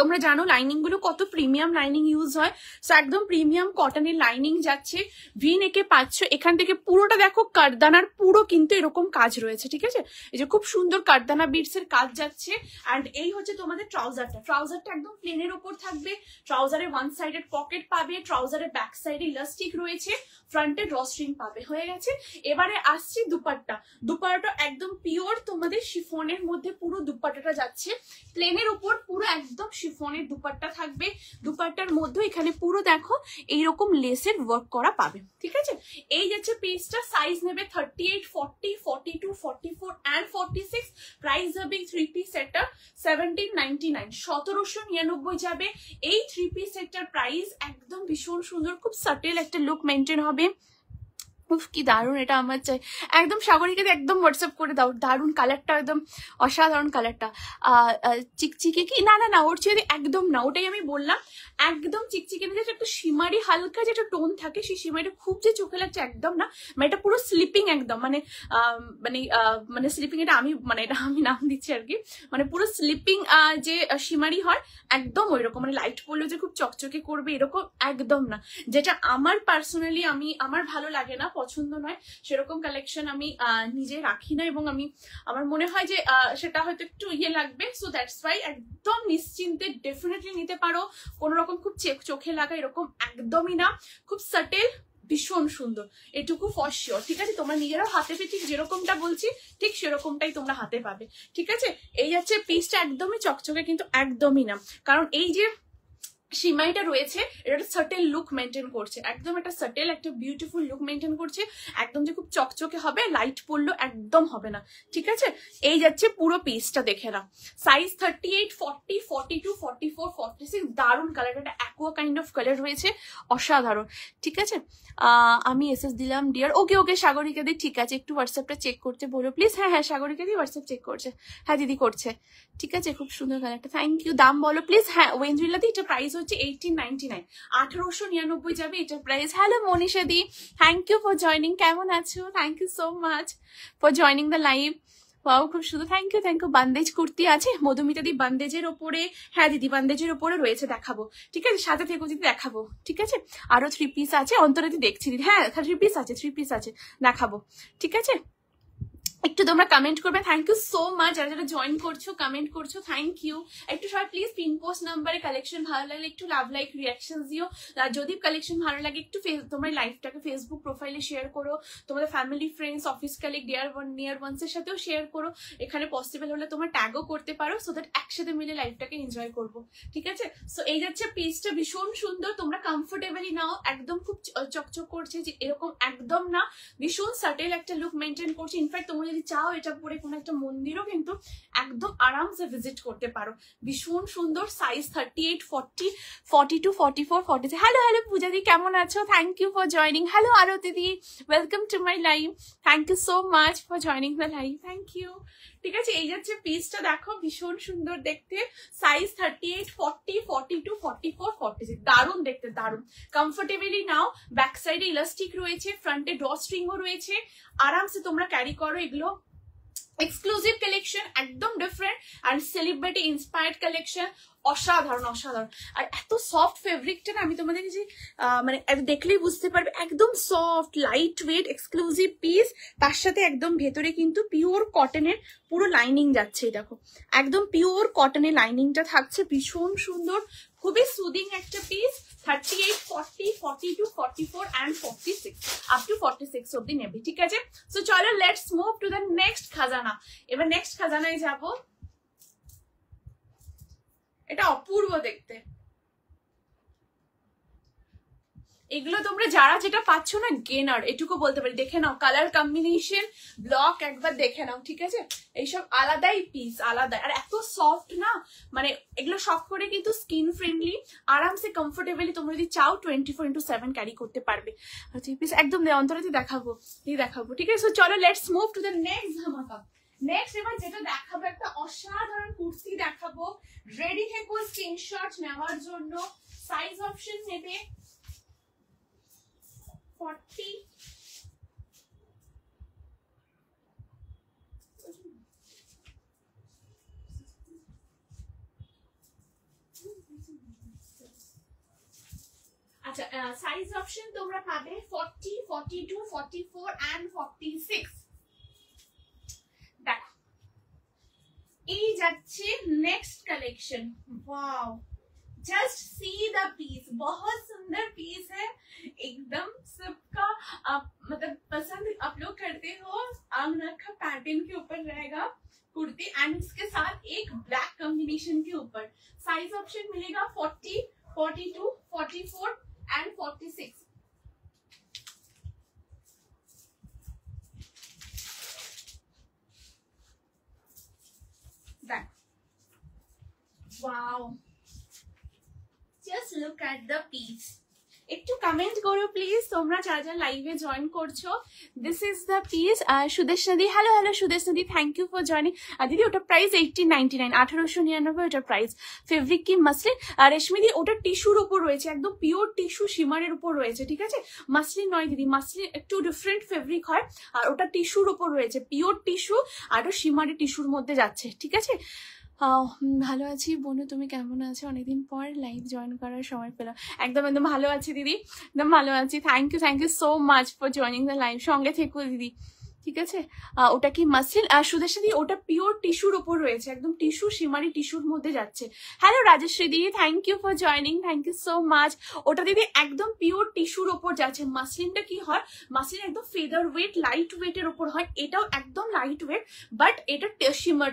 তোমরা জানো লাইনিং গুলো কত প্রিমিয়াম লাইনিং ইউজ হয়, সো একদম প্রিমিয়াম কটনের লাইনিং যাচ্ছে। ভি নেকে পাচ্ছ, এখান থেকে পুরোটা দেখো কারদানার পুরো কিন্তু এরকম কাজ রয়েছে, ঠিক আছে, এই যে খুব সুন্দর কারদানা বিটস এর কাজ যাচ্ছে। অ্যান্ড এই হচ্ছে তোমাদের ট্রাউজারটা একদম প্লেনের ওপর থাকবে। ট্রাউজারে ওয়ান সাইডেড পকেট পাবে, ট্রাউজারের ব্যাক সাইডে ইলাস্টিক রয়েছে, ফ্রন্টে ড্রস্ট্রিং পাবে। হয়ে গেছে, এবারে আসছে দুপাট্টা একদম পিওর তোমাদের শিফনের মধ্যে পুরো দুপাট্টাটা যাচ্ছে, প্লেনের উপর পুরো একদম শিফনের দুপাট্টা থাকবে। দুপাট্টার মধ্যে এখানে পুরো দেখো এইরকম লেসের ওয়ার্ক করা পাবে, ঠিক আছে। এই যাচ্ছে পিসটা, সাইজ নেবে 38, 40, 42, 44 অ্যান্ড 46। প্রাইস হবে 3 পিস সেটটা 1799, 1799 যাবে এই 3 পিস সেটটার প্রাইস। একদম ভীষণ সুন্দর, খুব সাটেল একটা লুক মেনটেন হবে। উফ কি দারুণ, এটা আমার চাই। একদম সাগরিকাতে একদম হোয়াটসঅ্যাপ করে দাও, দারুণ কালারটা, একদম অসাধারণ কালারটা। চিকচিকে কি, না না না ওর চেয়ে একদম না, ওটাই আমি বললাম, একদম চিকচিকে না, যেটা একটু শিমারি হালকা যেটা টোন থাকে, সেই শিমারিটা খুব যে চোখে লাগছে একদম না, মানে এটা পুরো স্লিপিং একদম, মানে মানে স্লিপিং, এটা আমি মানে এটা আমি নাম দিচ্ছি আর কি, মানে পুরো স্লিপিং যে শিমারি হয় একদম ওই রকম, মানে লাইট পড়লে যে খুব চকচকে করবে এরকম একদম না, যেটা আমার পার্সোনালি আমার ভালো লাগে না, পছন্দ নয়, সেরকম কালেকশন আমি নিজে রাখি না, এবং আমার মনে হয় যে সেটা হয়তো একটু ইয়ে লাগবে, সো দ্যাটস ওয়াই একদম নিশ্চিন্তে ডেফিনেটলি নিতে পারো। কোনো রকম খুব চোখে লাগা এরকম একদমই না, খুব সাটেল, ভীষণ সুন্দর, এটুকু ফর শিওর, ঠিক আছে। তোমরা নিজেরাও হাতে পেয়ে ঠিক যেরকমটা বলছি ঠিক সেরকমটাই তোমরা হাতে পাবে, ঠিক আছে। এই যাচ্ছে পিসটা, একদমই চকচকে কিন্তু একদমই না, কারণ এই যে সিমাইটা রয়েছে এটা একটা সাটেল লুক মেনটেন করছে, একদম একটা সাটেল একটা বিউটিফুল লুক মেনটেন করছে, একদম যে খুব চকচকে হবে, লাইট পড়লো একদম হবে না, ঠিক আছে। এই যাচ্ছে পুরো পিসটা, দেখে নাও, সাইজ 38, 40, 42, 44, 46, দারুণ কালার, একটা অ্যাকোয়া কাইন্ড অফ কালার রয়েছে, অসাধারণ, ঠিক আছে। আমি এসএস দিলাম ডিয়ার, ওকে সাগরিকা দি, ঠিক আছে, একটু হোয়াটসঅ্যাপটা চেক করতে বলো প্লিজ। হ্যাঁ সাগরিকা দি হোয়াটসঅ্যাপ চেক করছে, হ্যাঁ দিদি করছে, ঠিক আছে, খুব সুন্দর কালারটা, থ্যাংক ইউ। দাম বলো প্লিজ। হ্যাঁ ওয়েন্দ্রিলা দি, এটা প্রাইস হচ্ছে 1899, 1899 যাবে এটার price. Hello Manisha di, thank you for joining, কেমন আছো? Thank you so much for joining the live. Wow খুব সুন্দর, থ্যাংক ইউ। বান্দেজ কুর্তি আছে মধুমিতা দি, বান্দেজের ওপরে, হ্যাঁ দিদি বান্দেজের ওপরে রয়েছে, দেখাবো, ঠিক আছে, সাথে থেকে দিদি দেখাবো, ঠিক আছে। আরো 3 পিস আছে, অন্তরাদি দেখছি দিদি, হ্যাঁ 3 পিস আছে দেখাবো, ঠিক আছে। একটু তোমরা কমেন্ট করবে, থ্যাংক ইউ সো মাচ যারা যারা জয়েন করছো, কমেন্ট করছো, থ্যাংক ইউ। একটু সবাই প্লিজ পিন পোস্ট নাম্বারে কালেকশন ভালো লাগলে একটু লাভ লাইক রিয়াকশন দিও, যদি কালেকশন ভালো লাগে একটু তোমার লাইফটাকে ফেসবুক প্রোফাইলে শেয়ার করো, তোমাদের family friends office colleague near ওয়ান্সের সাথেও শেয়ার করো, এখানে পসিবল হলে তোমার ট্যাগও করতে পারো, সো দ্যাট একসাথে মিলে লাইফটাকে এনজয় করবো, ঠিক আছে। সো এই যাচ্ছে পিসটা, ভীষণ সুন্দর, তোমরা কমফোর্টেবলি নাও, একদম খুব চকচক করছে যে এরকম একদম না, ভীষণ সাটেল একটা লুক মেনটেন করছে। ইনফ্যাক্ট তোমরা যদি চাও এটা পরে কোনো একটা মন্দিরও কিন্তু একদম আরামসে ভিজিট করতে পারো, ভীষণ সুন্দর। সাইজ 38, 40, 42, 44, 46। হ্যালো পূজা দি, কেমন আছো? Thank you for joining. Hello Arati di, welcome to my live, thank you so much for joining the live, thank you, ঠিক আছে। এই যাচ্ছে পিসটা, দেখো ভীষণ সুন্দর দেখতে, সাইজ 38, 40, 42, 44, 46, দারুণ দেখতে, দারুণ কমফোর্টেবলি নাও। ব্যাক সাইডে ইলাস্টিক রয়েছে, ফ্রন্টে ড্রস্ট্রিংও রয়েছে, আরামসে তোমরা ক্যারি করো। এগুলো এক্সক্লুসিভ কালেকশন, একদম ডিফারেন্ট আর সেলিব্রিটি ইন্সপায়ার্ড কালেকশন, অসাধারণ অসাধারণ। আর এত সফট ফেব্রিকটা না, আমি তোমাদের যে মানে দেখলেই বুঝতে পারবে, একদম soft light weight exclusive piece, তার সাথে একদম ভেতরে কিন্তু পিওর কটনের পুরো লাইনিং যাচ্ছে, দেখো একদম পিওর কটনের লাইনিংটা থাকছে, ভীষণ সুন্দর, খুবই সুদিং একটা পিস। 38, 40, 42, 44 and 46 up to 46 অব্দি নেবে, ঠিক আছে। সো চলো let's move to the next খাজানা। এবার নেক্সট খাজানায় যাব, এটা অপূর্ব দেখতে, এগুলো তোমরা যারা যেটা পাচ্ছ না গেনার, এটুকু বলতে পারি। দেখে নাও কালার কম্বিনেশন, ব্লক একবার দেখে নাও, ঠিক আছে? এইসব আলাদাই পিস, আলাদা। আর এত সফট না, মানে এগুলো শখ করে কিন্তু স্কিন ফ্রেন্ডলি, আরামসে কমফোর্টেবলি তোমরা যদি চাও 24/7 ক্যারি করতে পারবে। আর থ্রি পিস একদম অন্তরাতে দেখাবো, ঠিক আছে? চলো let's move to the next ধামাকা। নেক্সট এবার যেটা দেখাবো, একটা অসাধারণ কুর্তি দেখাবো। রেডি থেকো স্ক্রিনশট নেওয়ার জন্য। সাইজ অপশন নেবে 40, আচ্ছা সাইজ অপশন তোমরা পাবে 40, 42, 44 and 46। দেখো এই যাচ্ছে next collection. Wow, just see the piece, बहुत सुंदर पीस है एकदम। सबका मतलब पसंद आप लोग करते हो। अंगरखा पैटर्न के ऊपर रहेगा कुर्ती एंड उसके साथ एक ब्लैक कॉम्बिनेशन के ऊपर। साइज ऑप्शन मिलेगा 40, 42, 44 and 46। That wow, just look at the piece। একটু কমেন্ট করো প্লিজ তোমরা যারা যারা লাইভে জয়েন করছো। This is the piece. Sudesh নদী, হ্যালো হ্যালো সুদেশ নদী, থ্যাংক ইউ ফর জয়নিং। দিদি ওটা প্রাইস 1899, 1899 ওটার প্রাইস। ফেব্রিক কি মাসলিন? আর রেশমিদি ওটা টিস্যুর উপর রয়েছে, একদম পিওর টিস্যু শিমারের উপর রয়েছে, ঠিক আছে? মাসলিন নয় দিদি, মাসলিন একটু ডিফারেন্ট ফেব্রিক হয়, আর ওটা টিস্যুর উপর রয়েছে, পিওর টিস্যু, আর ওটা শিমারি টিস্যুর মধ্যে যাচ্ছে, ঠিক আছে? ভালো আছি বনু, তুমি কেমন আছো? অনেকদিন পর লাইভ জয়েন করার সময় পেলাম। একদম একদম ভালো আছি দিদি, একদম ভালো আছি। Thank you so much for joining the live. সঙ্গে থেকো দিদি, ঠিক আছে? ওটা কি মাসলিন? সুদেশা দি ওটা পিওর টিস্যুর উপর রয়েছে, একদম টিস্যু শিমারি টিস্যুর মধ্যে যাচ্ছে। Hello Rajashree di, thank you for joining, thank you so much. ওটা দিদি একদম পিওর টিস্যুর উপর যাচ্ছে। মাসলিনটা কি হয়, মাসলিন একদম ফেদার ওয়েট, লাইট ওয়েটের উপর হয়, এটাও একদম লাইট ওয়েট, বাট এটা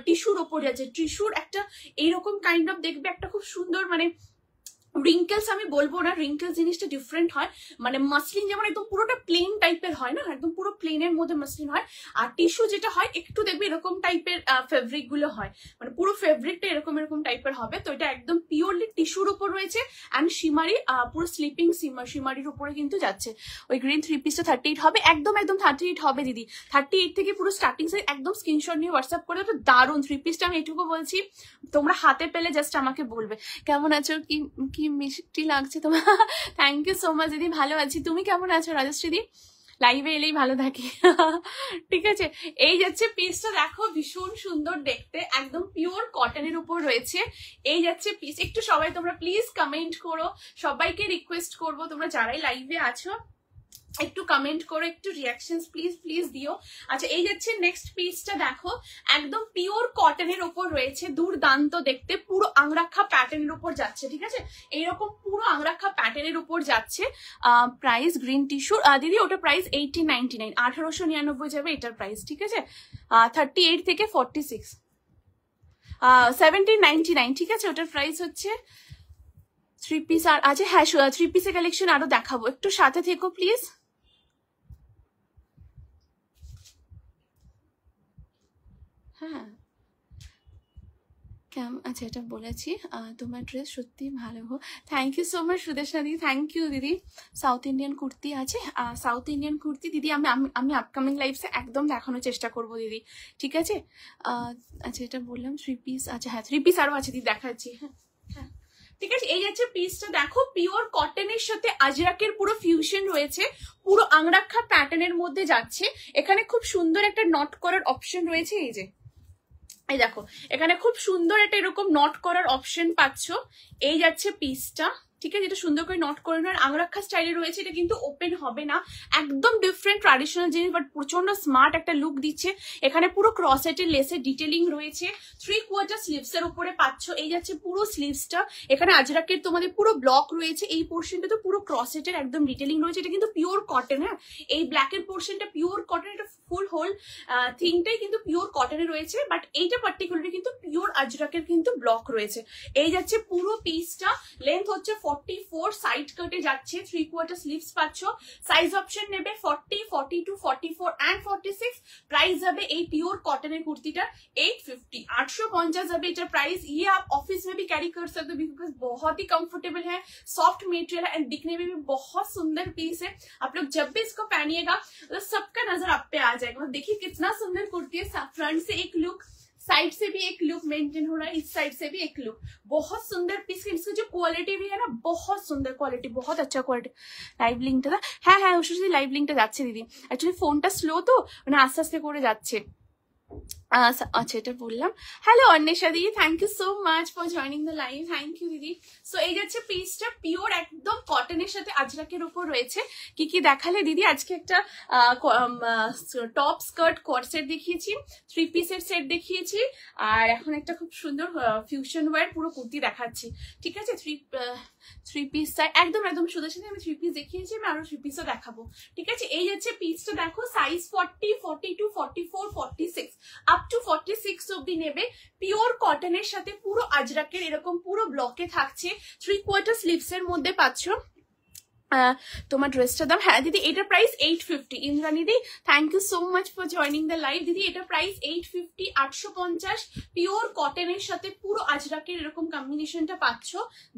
টিস্যুর উপর যাচ্ছে। টিস্যুর একটা এইরকম কাইন্ড অফ দেখবে, একটা খুব সুন্দর মানে রিঙ্কেলস আমি বলবো না, রিঙ্কেলস জিনিসটা ডিফারেন্ট হয়। মানে মাসলিন যেমন একদম পুরোটা প্লেন টাইপের হয় না, একদম পুরো প্লেনের মধ্যে মাসলিন হয়, আর টিস্যু যেটা হয় একটু দেখবে এরকম টাইপের ফেব্রিক গুলো হয়, মানে পুরো ফেব্রিকটা এরকম এরকম টাইপের হবে। তো এটা একদম পিওরলি টিস্যুর উপর রয়েছে অ্যান্ড শিমারি, পুরো স্লিপিং শিমারির উপরে কিন্তু যাচ্ছে। ওই গ্রিন থ্রি পিসটা 38 হবে, একদম একদম 38 হবে দিদি। 38 থেকে পুরো স্টার্টিং সাইজ একদম স্ক্রিনশট নিয়ে হোয়াটসঅ্যাপ করে। তো দারুণ থ্রি পিসটা, আমি এটুকু বলছি, তোমরা হাতে পেলে জাস্ট আমাকে বলবে কেমন আছো, কি কি মিষ্টি লাগছে তোমার। থ্যাংক ইউ সো মাচ দিদি, ভালো আছি। তুমি কেমন আছো রাজশ্রী দি? লাইভে এলেই ভালো থাকি, ঠিক আছে? এই যাচ্ছে পিসটা, দেখো ভীষণ সুন্দর দেখতে, একদম পিওর কটনের উপর রয়েছে। এই যাচ্ছে পিস। একটু সবাই তোমরা প্লিজ কমেন্ট করো, সবাইকে রিকোয়েস্ট করবো তোমরা যারাই লাইভে আছো একটু কমেন্ট করো, একটু রিয়াকশনস প্লিজ প্লিজ দিও। আচ্ছা এই যাচ্ছে নেক্সট পিসটা, দেখো একদম পিওর কটনের উপর রয়েছে, দুর্দান্ত দেখতে, পুরো আংরাখা প্যাটার্নের উপর যাচ্ছে, ঠিক আছে? এইরকম পুরো আংরাখা প্যাটার্নের উপর যাচ্ছে। প্রাইস গ্রিন টিস্যুর দিদি, ওটা প্রাইস 1899, 1899 যাবে এটার প্রাইস, ঠিক আছে? 38 থেকে 46, 1799, ঠিক আছে? ওটার প্রাইস হচ্ছে। থ্রি পিস আর আছে, হ্যাঁ থ্রি পিসের কালেকশন আরো দেখাবো, একটু সাথে থেকো প্লিজ। হ্যাঁ কেমন আচ্ছা, এটা বলেছি। তোমার ড্রেস সত্যি ভালো হো, থ্যাংক ইউ সো মাচ সুদেশা দিদি, থ্যাংক ইউ দিদি। সাউথ ইন্ডিয়ান কুর্তি আছে, সাউথ ইন্ডিয়ান কুর্তি দিদি আমি আপকামিং লাইভসে একদম দেখানোর চেষ্টা করবো দিদি, ঠিক আছে? আচ্ছা এটা বললাম থ্রি পিস, আচ্ছা হ্যাঁ থ্রি পিস আরও আছে দিদি, দেখাচ্ছি। হ্যাঁ হ্যাঁ ঠিক আছে। এই যাচ্ছে পিসটা, দেখো পিওর কটনের সাথে আজরাকের পুরো ফিউশন রয়েছে, পুরো আংরাখা প্যাটার্নের মধ্যে যাচ্ছে। এখানে খুব সুন্দর একটা নট করার অপশন রয়েছে, এই যে এই দেখো এখানে খুব সুন্দর একটা এরকম নট করার অপশন পাচ্ছ। এই যাচ্ছে পিসটা, ঠিক আছে? এটা সুন্দর করে নট করে নেওয়ার আংরাখা স্টাইলে রয়েছে, এটা কিন্তু ওপেন হবে না, একদম ডিফারেন্ট ট্র্যাডিশনাল জিনিস, বাট প্রচন্ড স্মার্ট একটা লুক দিচ্ছে। এখানে পুরো ক্রসেটের লেসের ডিটেলিং রয়েছে, 3/4 স্লিভস এর উপরে পাচ্ছ। এই যাচ্ছে পুরো স্লিভসটা, এখানে আজরাকের তোমাদের পুরো ব্লক রয়েছে, এই পোর্শনটা তো পুরো ক্রসেটের একদম ডিটেলিং রয়েছে। এটা কিন্তু পিওর কটন, হ্যাঁ এই ব্ল্যাকের পোর্শনটা পিওর কটন, এটা ফুল হোল থিংটাই কিন্তু পিওর কটনে রয়েছে, বাট এইটা পার্টিকুলারলি কিন্তু পিওর আজরাকের কিন্তু ব্লক রয়েছে। এই যাচ্ছে পুরো পিসটা, লেন্থ হচ্ছে 44 সাইড কাটে যাচ্ছে, 3/4 স্লিভস পাচ্ছ। সাইজ অপশন নেবে 40, 42, 44 এন্ড 46। প্রাইস যাবে এই পিওর কটনের কুर्तीটা 850, 850 যাবে এটার प्राइस। ये आप ऑफिस में भी कैरी कर सकते हो बिकॉज बहुत ही कंफर्टेबल है, सॉफ्ट मटेरियल है एंड दिखने में भी बहुत सुंदर पीस है। आप लोग जब भी इसको पहनिएगा तो सबका नजर आप पे आ जाएगा। देखिए कितना सुंदर कुर्ती है, फ्रंट से एक लुक, साइड से भी एक लुक मेंटेन हो रहा है, इस साइड से भी एक लुक, बहुत सुंदर पीस। इसकी जो क्वालिटी भी है ना, बहुत सुंदर क्वालिटी, बहुत अच्छा क्वालिटी। लाइव लिंकটা হ্যাঁ হ্যাঁ অবশ্যই লাইভ লিংকটা যাচ্ছে দিদি, অ্যাকচুয়ালি ফোনটা স্লো তো মানে আস্তে আস্তে করে যাচ্ছে। আচ্ছা এটা বললাম। হ্যালো অন্বেষা দিদি, thank you so much for joining the live, thank you দিদি। সো এই যাচ্ছে পিসটা পিওর একদম কটনের সাথে আজরাকের উপর রয়েছে। কি কি দেখালে দিদি? আজকে একটা টপ স্কার্ট কোয়ার সেট দেখিয়েছি, 3 পিসের সেট দেখিয়েছি, আর এখন একটা খুব সুন্দর ফিউশন ওয়্যার পুরো কুর্তি দেখাচ্ছি। ঠিক আছে, 3 পিস একদম একদম সুন্দর সাথে আমি 3 পিস দেখিয়েছি, আমি আরো 3 পিসও দেখাবো। ঠিক আছে, এই যাচ্ছে পিসটা দেখো, সাইজ 40, 42, 44, 46 আপ টু 46 অব্দি নেবে। পিওর কটনের সাথে পুরো আজরাকের এরকম পুরো ব্লকে থাকছে, 3/4 স্লিভস এর মধ্যে পাচ্ছ। তোমার ড্রেসটার দাম, হ্যাঁ দিদি এটার price 850। Indrani di thank you so much for joining the live. দিদি এটার প্রাইস 850, 850 পিওর কটনের সাথে পুরো আজরাকের এরকম কম্বিনেশনটা পাচ্ছ।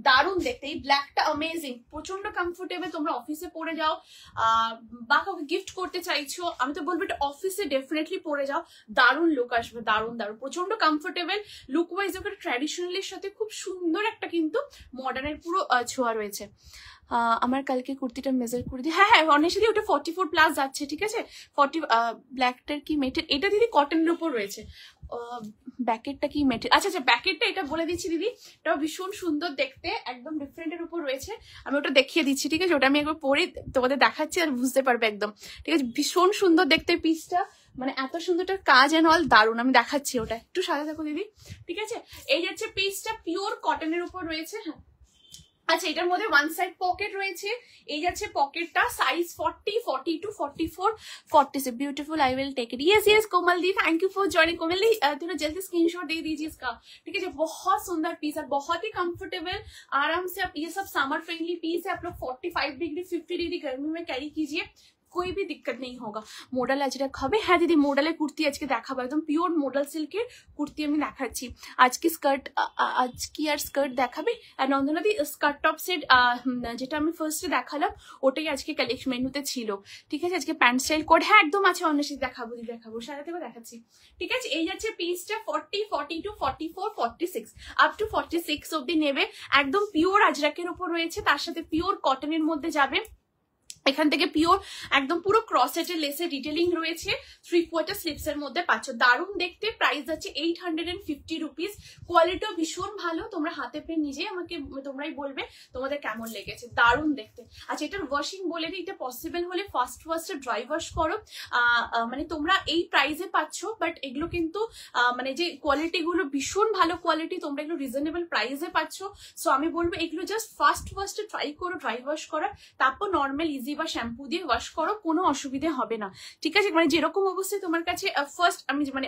দারুণ দেখতে, এই ব্ল্যাকটা অ্যামেজিং, প্রচন্ড কমফোর্টেবল। তোমরা অফিসে পরে যাও বা কাউকে গিফট করতে চাইছো, আমি তো বলবো এটা অফিসে ডেফিনেটলি পরে যাও, দারুণ লুক আসবে, দারুণ দারুণ, প্রচন্ড কমফোর্টেবল লুক ওয়াইজ। ওখানে ট্র্যাডিশনালের সাথে খুব সুন্দর একটা কিন্তু মডার্নের পুরো ছোঁয়া রয়েছে। আমার কালকে কুর্তিটা মেজার করে দিই। হ্যাঁ হ্যাঁ অনেকটা ওটা 44 প্লাস যাচ্ছে। ঠিক আছে, 40 ব্ল্যাকটার কি মেটেরিয়াল? এটা দিদি কটনের উপর রয়েছে। ব্যাকেটটা কি মেটেরিয়াল? আচ্ছা আচ্ছা ব্যাকেটটা এটা বলে দিচ্ছি দিদি, এটাও ভীষণ সুন্দর দেখতে, একদম ডিফারেন্টের উপর রয়েছে। আমি ওটা দেখিয়ে দিচ্ছি। ঠিক আছে, ওটা আমি একবার পরে তোমাদের দেখাচ্ছি আর বুঝতে পারবে একদম। ঠিক আছে, ভীষণ সুন্দর দেখতে পিসটা, মানে এত সুন্দরটা কাজ এন্ড অল দারুণ। আমি দেখাচ্ছি, ওটা একটু সাদা থাকো দিদি। ঠিক আছে, এই যাচ্ছে পিসটা পিওর কটনের উপর রয়েছে। হ্যাঁ আচ্ছা, এটার মধ্যে ওয়ান সাইড পকেট রয়েছে। এই যাচ্ছে পকেটটা, size 40, 42, 44, 46। Beautiful, I will take it. Yes yes Komal दी, thank you for joining. Komal दी थोड़ा जल्दी स्क्रीनशॉट दे दीजिए इसका। ठीक है, बहुत सुंदर पीस है, बहुत ही कंफर्टेबल, आराम से आप ये सब समर फ्रेंडली पीस है। आप लोग 45 डिग्री 50 डिग्री गर्मी में कैरी कीजिए, कोई भी दिक्कत नहीं होगा। মডাল আজরাক হবে। হ্যাঁ দিদি মোডালের কুর্তি আজকে দেখাবো, একদম পিওর মোডাল সিল্কের কুর্তি আমি দেখাচ্ছি আজকে। স্কার্ট আজকে আর স্কার্ট দেখাবে আর নন্দনাদি স্কার্ট টপ সেট যেটা আমি ফার্স্টে দেখালাম ওটাই আজকে কালেকশন মেনুতে ছিল। ঠিক আছে, আজকে প্যান্ট স্টাইল কোড হ্যাঁ একদম আছে, অন্বেষা দেখাবো দিদি, দেখাবো সারা থেকে দেখাচ্ছি। ঠিক আছে, এই যাচ্ছে পিসটা 40, 42, 44, 46 আপ টু 46 অব্দি নেবে। একদম পিওর আজরাকের উপর রয়েছে, তার সাথে পিওর কটনের মধ্যে যাবে। এখান থেকে পিওর একদম পুরো ক্রসেটের লেসে ডিটেলিং রয়েছে, 3/4 স্লিভস এর মধ্যে পাচ্ছ, দারুণ দেখতে। প্রাইস আছে 850 রুপিস। কোয়ালিটিও ভীষণ ভালো, তোমরা হাতে পেয়ে নিজেই আমাকে তোমরাই বলবে তোমাদের কেমন লেগেছে, দারুণ দেখতে। আচ্ছা এটার ওয়াশিং বলে দিই, এটা পসিবল হলে ফার্স্টে ড্রাই ওয়াশ করো। মানে তোমরা এই প্রাইসে পাচ্ছ, বাট এগুলো কিন্তু মানে যে কোয়ালিটি গুলো ভীষণ ভালো কোয়ালিটি, তোমরা এগুলো রিজনেবল প্রাইসে পাচ্ছ। সো আমি বলবো এগুলো জাস্ট ফার্স্টে ট্রাই করো ড্রাই ওয়াশ করার, তারপর নর্মাল ইজি বা শ্যাম্পু দিয়ে ওয়াশ করো, কোনো অসুবিধা হবে না। ঠিক আছে, মানে যেরকম অবস্থায় তোমার কাছে ফার্স্ট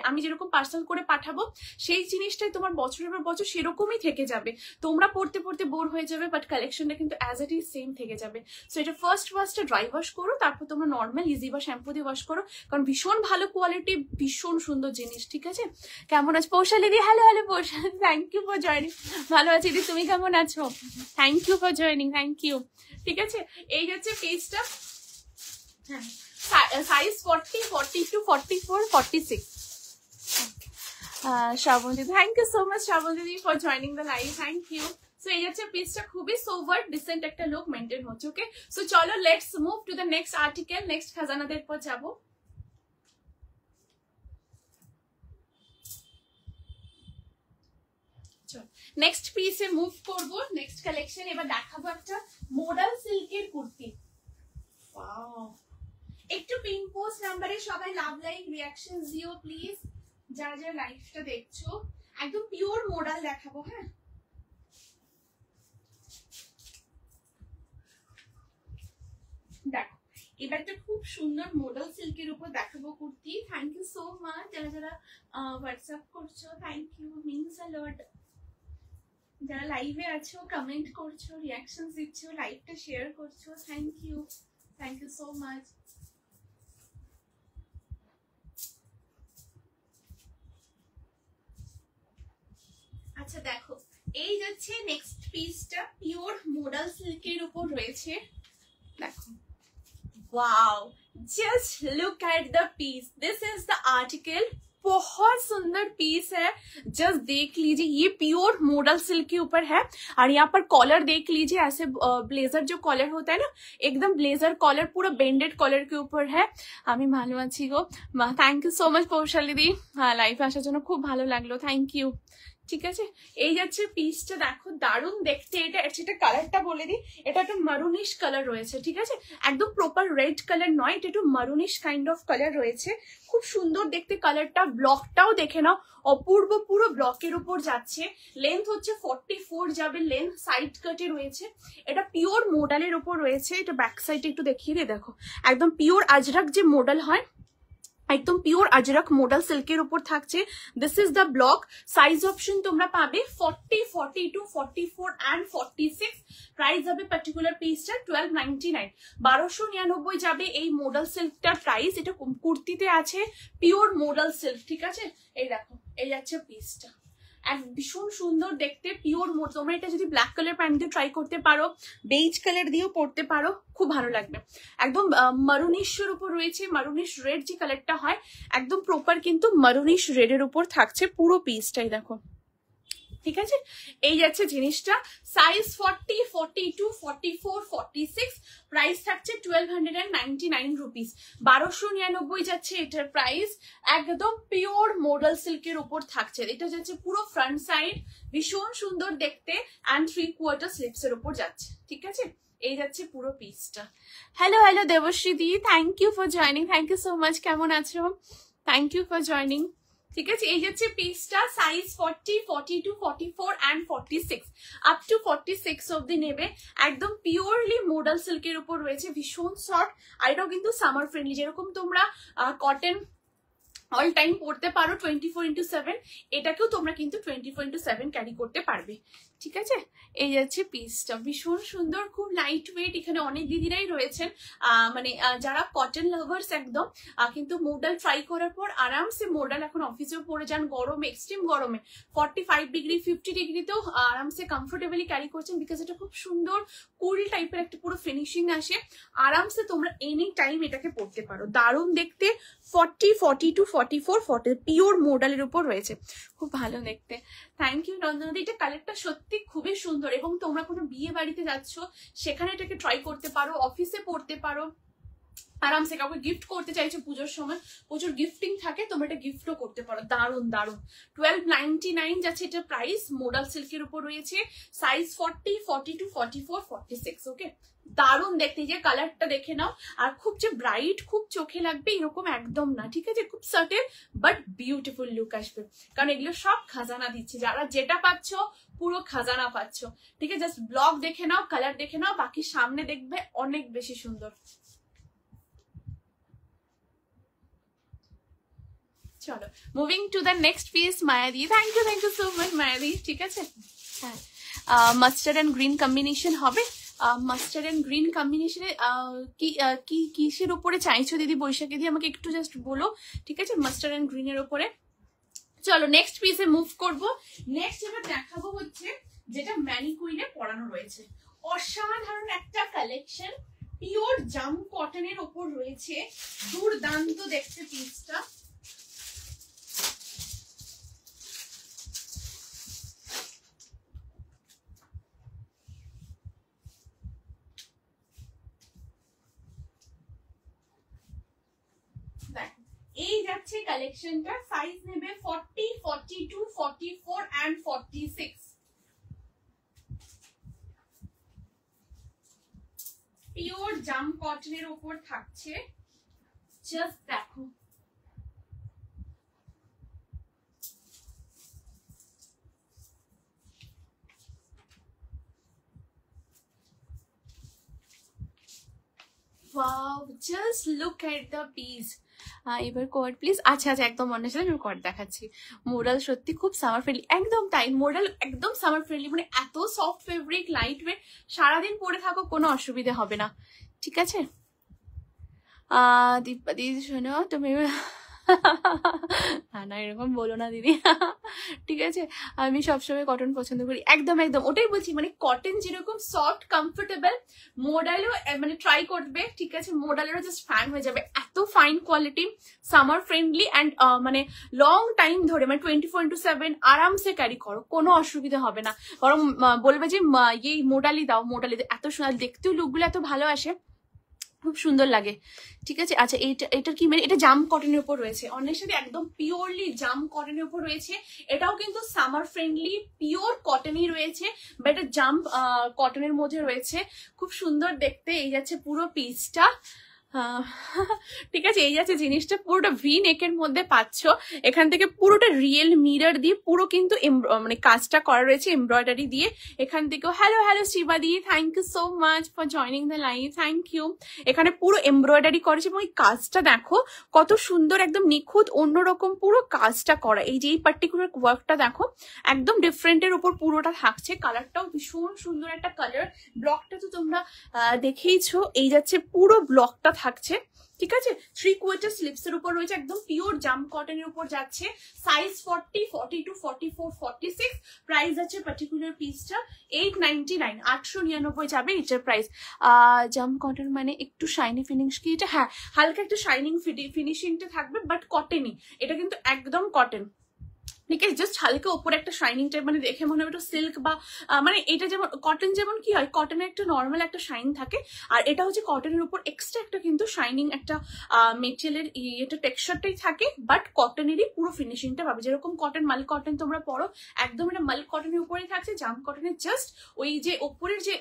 আমি যেরকম পার্সেল করে পাঠাবো সেই জিনিসটাই তোমার বছরের পর বছর সেরকমই থেকে যাবে। তোমরা পড়তে পড়তে বোর হয়ে যাবে, বাট কালেকশনটা কিন্তু অ্যাজ ইট ইজ সেম থেকে যাবে। সো এটা ফার্স্টে ড্রাই ওয়াশ করো, তারপর তোমরা নর্মাল ইজি বা শ্যাম্পু দিয়ে ওয়াশ করো, কারণ ভীষণ ভালো কোয়ালিটি, ভীষণ সুন্দর জিনিস। ঠিক আছে, কেমন আছো পৌশালী দি? Hello hello Poushali, thank you for joining. ভালো আছি দি, তুমি কেমন আছো? Thank you for joining, thank you. ঠিক আছে, এই যাচ্ছে পেজটা, সাইজ 40, 42, 44, 46। শ্রাবণ দিদি, thank you so much Shraban দিদি for joining the live, thank you. So এই যাচ্ছে পিসটা, খুবই সোভার ডিসেন্ট একটা লুক মেনটেন হচ্ছে। ওকে, সো চলো let's move to the next article, next খাজানাদের পর যাবো। নেক্সট পিসে মুভ করব, নেক্সট কালেকশন এবার দেখাবো একটা মডাল সিল্কের কুর্তি। ওয়াও, একটু পিন পোস্ট নাম্বারে সবাই লাভ লাইক রিঅ্যাকশন দিও প্লিজ, যারা যারা লাইভটা দেখছো। একদম পিওর মডাল দেখাবো। হ্যাঁ দেখো, এবার একটা খুব সুন্দর মডাল সিল্কের উপর দেখাবো কুর্তি। থ্যাংক ইউ সো মাচ যারা যারা হোয়াটসঅ্যাপ করছো, thank you, means a lot. যারা লাইভে আছো, কমেন্ট করছো, রিয়াকশনস দিচ্ছ, লাইভটা শেয়ার করছো, থ্যাংক ইউ সো মাচ। আচ্ছা দেখো, এই যাচ্ছে নেক্সট পিসটা, পিওর মোডাল সিল্কের উপর রয়েছে। দেখো, wow, just look at the piece, this is the article, बहुत सुंदर पीस है। जस्ट देख लीजिए, ये प्योर मोडल सिल्क के ऊपर है और यहाँ पर कॉलर देख लीजिए, ऐसे ब्लेजर जो कॉलर होता है ना, एकदम ब्लेजर कॉलर, पूरा बेंडेड कॉलर के ऊपर है। আমি ভালো আছি গো, thank you so much Poushali দি, লাইফে আসার জন্য খুব ভালো লাগলো, থ্যাংক ইউ। ঠিক আছে, এই যাচ্ছে পিসটা, দেখো দারুণ দেখতে। এটা কালারটা বলে দিই, এটা একটা মারুনিশ কালার রয়েছে, ঠিক আছে, একদম প্রপার রেড কালার নয়, এটা একটু মারুনিশ কাইন্ড অফ কালার রয়েছে, খুব সুন্দর দেখতে কালারটা। ব্লকটাও দেখে নাও, অপূর্ব, পুরো ব্লকের উপর যাচ্ছে। লেন্থ হচ্ছে 44 যাবে, লেন্থ সাইড কাটে রয়েছে। এটা পিওর মোডালের উপর রয়েছে। এটা ব্যাক সাইডে একটু দেখিয়ে দিয়ে দেখো, একদম পিওর আজরাক যে মোডাল হয়, একদম পিওর আজরাক মোডাল সিল্কের উপর থাকছে। This is the block. Size option তোমরা পাবে 40, 42, 44 অ্যান্ড 46। প্রাইস যাবে পার্টিকুলার পিসটা 1299, 1299 যাবে এই মোডাল সিল্কটার প্রাইস। এটা কুর্তিতে আছে, পিওর মোডাল সিল্ক, ঠিক আছে। এই দেখো, এই যাচ্ছে পিসটা, এক ভীষণ সুন্দর দেখতে, পিওর মোড। তোমরা এটা যদি ব্ল্যাক কালার প্যান্ট দিয়ে ট্রাই করতে পারো, বেজ কালার দিয়েও পরতে পারো, খুব ভালো লাগবে। একদম মারুনিশের উপর রয়েছে, মারুনিশ রেড যে কালারটা হয়, একদম প্রপার কিন্তু মারুনিশ রেডের উপর থাকছে পুরো পিসটাই, দেখো, ঠিক আছে। এই যাচ্ছে জিনিসটা, সাইজ 40, 42, 44, 46, প্রাইস থাকছে 1299 রুপিস, 1299 যাচ্ছে এটার প্রাইস। একদম পিওর মোডাল সিল্কের উপর থাকছে। এটা যাচ্ছে পুরো ফ্রন্ট সাইড, ভীষণ সুন্দর দেখতে, অ্যান্ড 3/4 স্লিপস এর উপর যাচ্ছে, ঠিক আছে। এই যাচ্ছে পুরো পিসটা। হ্যালো হ্যালো দেবশ্রী দি, thank you for joining, thank you so much, কেমন আছো, থ্যাংক ইউ ফর জয়নিং, ঠিক আছে। এই যাচ্ছে পিসটা, সাইজ 40, 42, 44 অ্যান্ড 46, আপ টু 46 অব্দি নেবে। একদম পিওরলি মোডাল সিল্কের উপর রয়েছে, ভীষণ সফট, আর এটাও কিন্তু সামার ফ্রেন্ডলি। যেরকম তোমরা কটন অল টাইম পড়তে পারো 24/7, এটাকেও তোমরা কিন্তু 24/7 ক্যারি করতে পারবে, ঠিক আছে। এই যাচ্ছে পিসটা, ভীষণ সুন্দর, খুব লাইট ওয়েট। এখানে অনেক দিদিরাই রয়েছেন, মানে যারা কটন লাভার্স একদম, কিন্তু মোডাল ট্রাই করার পর আরামসে মোডাল এখন অফিসেও পরে যান, গরমে, এক্সট্রিম গরমে 45 ডিগ্রি 50 ডিগ্রিতেও আরামসে কমফোর্টেবলি ক্যারি করছেন, বিকজ এটা খুব সুন্দর কুল টাইপের একটা পুরো ফিনিশিং আসে। আরামসে তোমরা এনি টাইম এটাকে পরতে পারো, দারুণ দেখতে। 40, 42, 44, 40 পিওর মোডালের উপর রয়েছে, খুব ভালো দেখতে। থ্যাংক ইউ রঞ্জনাদি, এটা কালারটা সত্যি খুবই সুন্দর, এবং তোমরা কোনো বিয়ে বাড়িতে যাচ্ছ সেখানে এটাকে ট্রাই করতে পারো, অফিসে পড়তে পারো, আরামসে কাউকে গিফট করতে চাইছো পুজোর সময়, প্রচুর গিফটিং থাকে, তোমরা এটা গিফটও করতে পারো, দারুণ দারুণ। 1299 যাচ্ছে এটা প্রাইস, মোডাল সিল্কের উপর রয়েছে, সাইজ 40, 42, 44, 46, ওকে। দারুণ দেখতে, যে কালারটা দেখে নাও। আর খুব যে ব্রাইট, খুব চোখে লাগবে এরকম একদম না, ঠিক আছে, খুব সাটেল বাট বিউটিফুল লুক আসবে, কারণ এগুলো সব খাজানা দিচ্ছে। যারা যেটা পাচ্ছ পুরো খাজানা পাচ্ছ, ঠিক আছে। জাস্ট ব্লক দেখে নাও, কালার দেখে নাও, বাকি সামনে দেখবে অনেক বেশি সুন্দর। চলো, moving to the next piece, মায়াদি, থ্যাংক ইউ সো মাচ মায়াদি, ঠিক আছে। হ্যাঁ, মাস্টার্ড অ্যান্ড গ্রিন কম্বিনেশন হবে। মাস্টার্ড অ্যান্ড গ্রিন কম্বিনেশনে কি কিসের উপরে চাইছো দিদি বৈশাখী দিয়ে, আমাকে একটু জাস্ট বলো, ঠিক আছে। মাস্টার্ড অ্যান্ড গ্রিনের উপরে। চলো নেক্সট পিসে মুভ করব। নেক্সট এবার দেখাবো হচ্ছে যেটা ম্যানিকুইনে পরানো রয়েছে, অসাধারণ একটা কালেকশন, পিওর জাম কটনের উপর রয়েছে, দুর্দান্ত দেখতে পিসটা। এই যাচ্ছে কালেকশনটা, সাইজ নেবে 40, 42, 44 and 46। পিওর জাম কটনের উপর থাকছে, জাস্ট দেখো, wow, just look at the piece, এবার কোয়ার্ড প্লিজ। আচ্ছা আচ্ছা, একদম মনে ছিল, আমি কোয়ার্ড দেখাচ্ছি। মোডাল সত্যি খুব সামার ফ্রেন্ডলি, একদম তাই, মোডাল একদম সামার ফ্রেন্ডলি, মানে এত সফট ফেব্রিক, লাইট ওয়েট, সারাদিন পরে থাকো কোনো অসুবিধা হবে না, ঠিক আছে। দীপা দিদি শোনো তুমি, না না এরকম বলো না দিদি, ঠিক আছে। আমি সবসময় কটন পছন্দ করি, একদম একদম ওটাই বলছি, মানে কটন যেরকম সফট কমফোর্টেবল, মোডালও মানে ট্রাই করবে, ঠিক আছে। মোডালেরও জাস্ট ফ্যান হয়ে যাবে, এত fine quality, summer friendly and মানে লং টাইম ধরে, মানে 24/7 আরামসে ক্যারি করো, কোনো অসুবিধা হবে না। বরং বলবে যে এই মোডালি দাও, মোডালি দাও, এত সুন্দর দেখতেও, লুকগুলো এত ভালো আসে, খুব সুন্দর লাগে, ঠিক আছে। আচ্ছা এটার কি মানে, এটা জাম কটনের উপর রয়েছে, অনেক সাথে একদম পিওরলি জাম কটনের উপর রয়েছে। এটাও কিন্তু সামার ফ্রেন্ডলি পিওর কটনই রয়েছে, বা এটা জাম কটনের মধ্যে রয়েছে, খুব সুন্দর দেখতে। এই যাচ্ছে পুরো পিসটা, ঠিক আছে। এই যাচ্ছে জিনিসটা, পুরোটা ভি নেকের মধ্যে পাচ্ছ, এখান থেকে পুরোটা রিয়েল মিরর দিয়ে পুরো কিন্তু মানে কাজটা করা রয়েছে এমব্রয়ডারি দিয়ে। এখান থেকেও হ্যালো হ্যালো শিবাদি, thank you so much for joining the live, thank you. এখানে পুরো এমব্রয়ডারি করেছে, এবং এই কাজটা দেখো কত সুন্দর, একদম নিখুঁত, অন্যরকম পুরো কাজটা করা। এই যে এই পার্টিকুলার ওয়ার্কটা দেখো, একদম ডিফারেন্টের উপর পুরোটা থাকছে, কালারটাও ভীষণ সুন্দর একটা কালার। ব্লকটা তো তোমরা দেখেইছো, এই যাচ্ছে পুরো ব্লকটা থাকছে, ঠিক আছে। 3/4 স্লিপস এর উপর রয়েছে, একদম পিওর জাম কটনের উপর যাচ্ছে। সাইজ 40, 42, 44, 46। প্রাইস আছে পার্টিকুলার পিসটা 899, 899 যাবে এটার প্রাইস। জাম কটন মানে একটু শাইনি ফিনিশ কি এটা, হ্যাঁ হালকা একটু শাইনিং ফিনিশিংটা থাকবে, বাট কটনই, এটা কিন্তু একদম কটন, ঠিক আছে। জাস্ট হালকা ওপরে একটা শাইনিং টাইপ, মানে দেখে মনে হবে একটু সিল্ক, বা মানে এটা যেমন কটন, যেমন কি হয় কটনের একটা নর্মাল একটা শাইন থাকে, আর এটা হচ্ছে কটনের উপর এক্সট্রা একটা কিন্তু শাইনিং একটা মেটেরিয়ালের এটা টেক্সচারটাই থাকে, বাট কটনেরই পুরো ফিনিশিংটা পাবে। যেরকম কটন, মাল কটন তোমরা পরো, একদম এটা মাল কটনের উপরেই থাকছে। জাম কটনের জাস্ট ওই যে ওপরের যে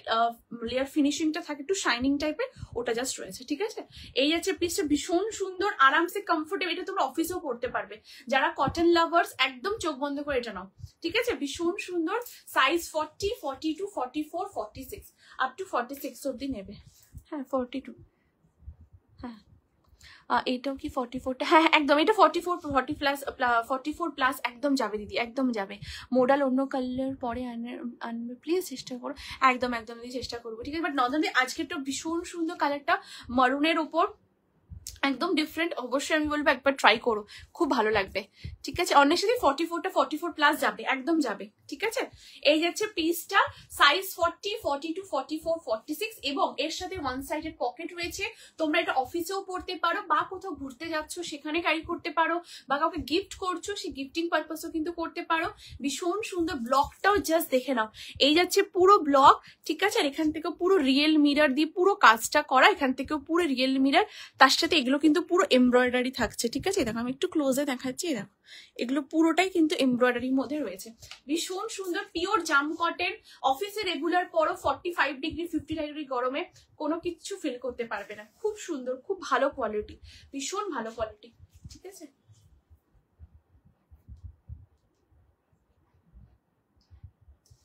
লেয়ার ফিনিশিংটা থাকে একটু শাইনিং টাইপের, ওটা জাস্ট রয়েছে, ঠিক আছে। এই আছে পিসটা, ভীষণ সুন্দর, আরামসে কমফোর্টেবল, এটা তোমরা অফিসেও পড়তে পারবে। যারা কটন লাভার্স একদম চোখ বন্ধ করে এটা নাও, ঠিক আছে। ভীষণ সুন্দর, সাইজ 40, 42, 44, 46, আপ টু 46 অব্দি নেবে, হ্যাঁ 42, হ্যাঁ এটাও কি 44টা, হ্যাঁ একদম এটা 44 প্লাস একদম যাবে দিদি, একদম যাবে। মোডাল অন্য কালার পরে আনবে প্লিজ, চেষ্টা করো, একদম একদম দিদি চেষ্টা করবো, ঠিক আছে। বাট নজনদি আজকেরটা ভীষণ সুন্দর কালারটা, মারুনের উপর একদম ডিফারেন্ট, অবশ্যই আমি বলবো একবার ট্রাই করো, খুব ভালো লাগবে, ঠিক আছে। অনেক সাথে 44টা 44 প্লাস যাবে, একদম যাবে, ঠিক আছে। এই যাচ্ছে পিসটা, সাইজ 40, 42, 44, 46, এবং এর সাথে ওয়ান সাইডের পকেট রয়েছে। তোমরা এটা অফিসেও পড়তে পারো, বা কোথাও ঘুরতে যাচ্ছ সেখানে ক্যারি করতে পারো, বা কাউকে গিফট করছো সেই গিফটিং পারপাসও কিন্তু করতে পারো। ভীষণ সুন্দর, ব্লকটাও জাস্ট দেখে নাও, এই যাচ্ছে পুরো ব্লক, ঠিক আছে। আর এখান থেকে পুরো রিয়েল মিরর দিয়ে পুরো কাজটা করা, এখান থেকেও পুরো রিয়েল মিরর, তার সাথে এগুলো কিন্তু পুরো এমব্রয়ডারি থাকছে, ঠিক আছে। দেখো আমি একটু ক্লোজে দেখাচ্ছি, দেখো এগুলো পুরোটাই কিন্তু এমব্রয়ডারির মধ্যে রয়েছে। ভীষণ সুন্দর পিওর জাম কটন, অফিসে রেগুলার পরো, 45 ডিগ্রি 50 ডিগ্রি গরমে কোনো কিছু ফিল করতে পারবে না। খুব সুন্দর, খুব ভালো কোয়ালিটি, ভীষণ ভালো কোয়ালিটি, ঠিক আছে।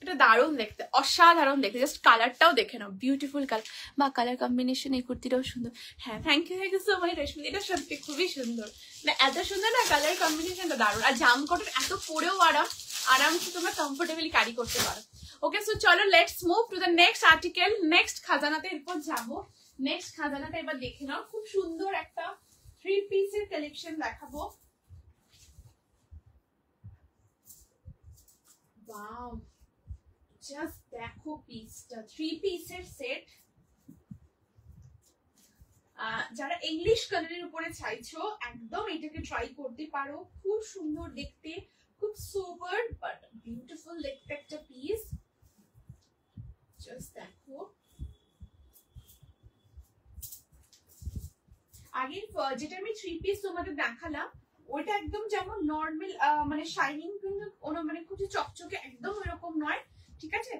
এটা দারুণ দেখতে, অসাধারণ দেখতে, জাস্ট কালারটাও দেখে নাও, বিউটিফুল কালার, বা কালার কম্বিনেশন, এই কুর্তিটাও সুন্দর, হ্যাঁ থ্যাংক ইউ সো মাচ রেশমি, এটা সত্যি খুবই সুন্দর, না এত সুন্দর না, কালার কম্বিনেশনটা দারুণ। আর জাম কটন এত পরেও আরামসে তোমরা কমফোর্টেবলি ক্যারি করতে পারো। ওকে সো চলো let's move to the next article, next খাজানাতে এরপর যাবো। নেক্সট খাজানাটা এবার দেখে নাও, খুব সুন্দর একটা 3 পিসের কালেকশন দেখাবো। ওয়াও, জাস্ট দেখো পিসটা, 3 পিসের সেট। যারা ইংলিশ কালারের উপরে চাইছো একদম এটাকে ট্রাই করতে পারো, খুব সুন্দর দেখতে, খুব সুপার বাট বিউটিফুল দেখতে একটা পিস, জাস্ট দেখো। আগে যেটা আমি 3 পিস তোমাদের দেখালাম ওইটা একদম যেমন নর্মাল, মানে শাইনিং কিন্তু মানে খুব চকচকে একদম এরকম নয়, ঠিক আছে।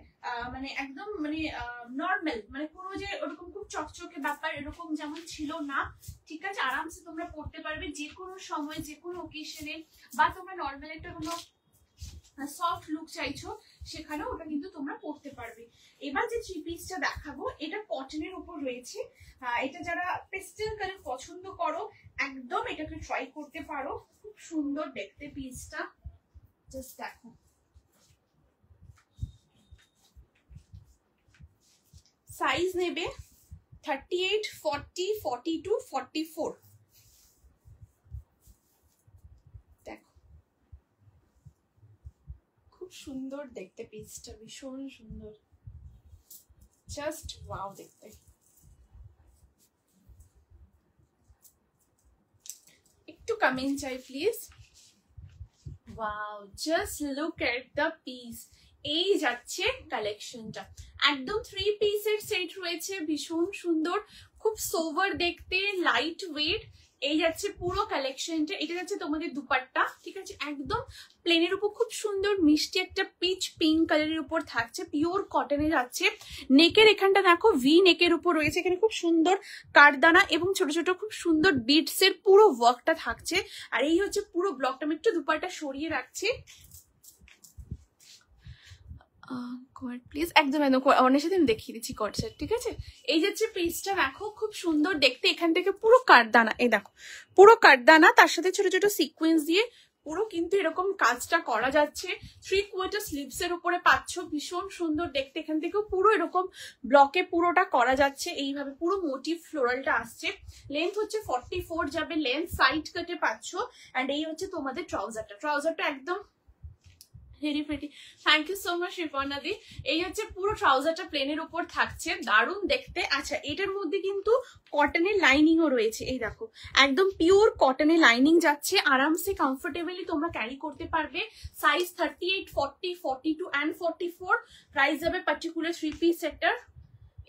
মানে একদম মানে নর্মাল, মানে পুরো যে ওরকম খুব চকচকে ব্যাপার এরকম যেমন ছিল না, ঠিক আছে। আরামসে তোমরা পড়তে পারবে যে কোনো সময়, যে কোনো ওকেশনে, বা তোমরা নর্মাল একটা কোনো সফট লুক চাইছো সেখানেও ওটা কিন্তু তোমরা পরতে পারবে। এবার যে থ্রি পিসটা দেখাবো এটা কটনের উপর রয়েছে। এটা যারা পেস্টেল কালার পছন্দ করো একদম এটাকে ট্রাই করতে পারো, খুব সুন্দর দেখতে পিসটা। জাস্ট দেখো, সাইজ নেবে 38, 40, 42, 44। দেখো খুব সুন্দর দেখতে পিসটা, ভীষণ সুন্দর, জাস্ট ওয়াও দেখতে। একটু কমেন্ট চাই please. Wow, just look at the piece. এই যাচ্ছে কালেকশনটা, একদম থ্রি পিসের সেট রয়েছে, ভীষণ সুন্দর, খুব সোভার দেখতে, লাইট ওয়েট। এই যাচ্ছে পুরো কালেকশনটা। এটা যাচ্ছে তোমাদের দুপাট্টা, ঠিক আছে, একদম প্লেনের উপর খুব সুন্দর মিষ্টি একটা পিচ পিঙ্ক কালারের উপর থাকছে, পিওর কটনে যাচ্ছে। নেকের এখানটা দেখো ভি নেকের উপর রয়েছে, এখানে খুব সুন্দর কাঠদানা এবং ছোট ছোট খুব সুন্দর বিটস এর পুরো ওয়ার্কটা থাকছে। আর এই হচ্ছে পুরো ব্লকটা। আমি একটু দুপাট্টা সরিয়ে রাখছি প্লিজ, একদম একদম অনেক সাথে আমি দেখিয়ে দিচ্ছি কট সেট, ঠিক আছে। এই যাচ্ছে পিসটা, দেখো খুব সুন্দর দেখতে, এখান থেকে পুরো কাঠদানা, এই দেখো পুরো কাঠদানা, তার সাথে ছোট ছোট সিকোয়েন্স দিয়ে পুরো কিন্তু এরকম কাজটা করা যাচ্ছে। 3/4 স্লিভস এর উপরে পাচ্ছ, ভীষণ সুন্দর দেখতে। এখান থেকেও পুরো এরকম ব্লকে পুরোটা করা যাচ্ছে, এইভাবে পুরো মোটিভ ফ্লোরালটা আসছে। লেন্থ হচ্ছে 44 যাবে লেন্থ, সাইড কাটে পাচ্ছ। অ্যান্ড এই হচ্ছে তোমাদের ট্রাউজারটা, ট্রাউজারটা একদম very pretty. Thank you so much Riparna di. এই হচ্ছে পুরো ট্রাউজারটা প্লেনের উপর থাকছে, দারুণ দেখতে। আচ্ছা, এটার মধ্যে কিন্তু কটনের লাইনিংও রয়েছে, এই দেখো একদম পিওর কটনের লাইনিং যাচ্ছে, আরামসে কমফোর্টেবলি তোমরা ক্যারি করতে পারবে। Size 38, 40, 42 and 44। প্রাইস যাবে পার্টিকুলার থ্রি পিস সেটটার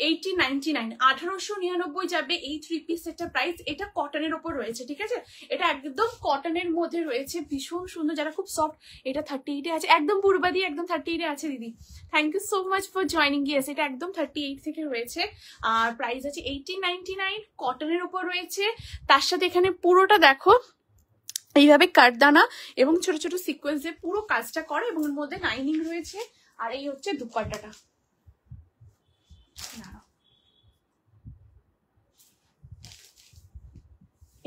1899, 1899 যাবে এই থ্রি পিস সেটটার প্রাইস। এটা কটনের ওপর রয়েছে, ঠিক আছে, এটা একদম কটনের মধ্যে রয়েছে, ভীষণ সুন্দর, যারা খুব সফট। এটা 38 আছে, একদম পূর্বাদি একদম 38 আছে দিদি। Thank you so much for joining. Yes, এটা একদম 38 থেকে রয়েছে। আর প্রাইস আছে 1899, কটনের ওপর রয়েছে। তার সাথে এখানে পুরোটা দেখো এইভাবে কাঠদানা এবং ছোট ছোট সিকোয়েন্স দিয়ে পুরো কাজটা করে, এবং এর মধ্যে লাইনিং রয়েছে। আর এই হচ্ছে দুপাট্টাটা,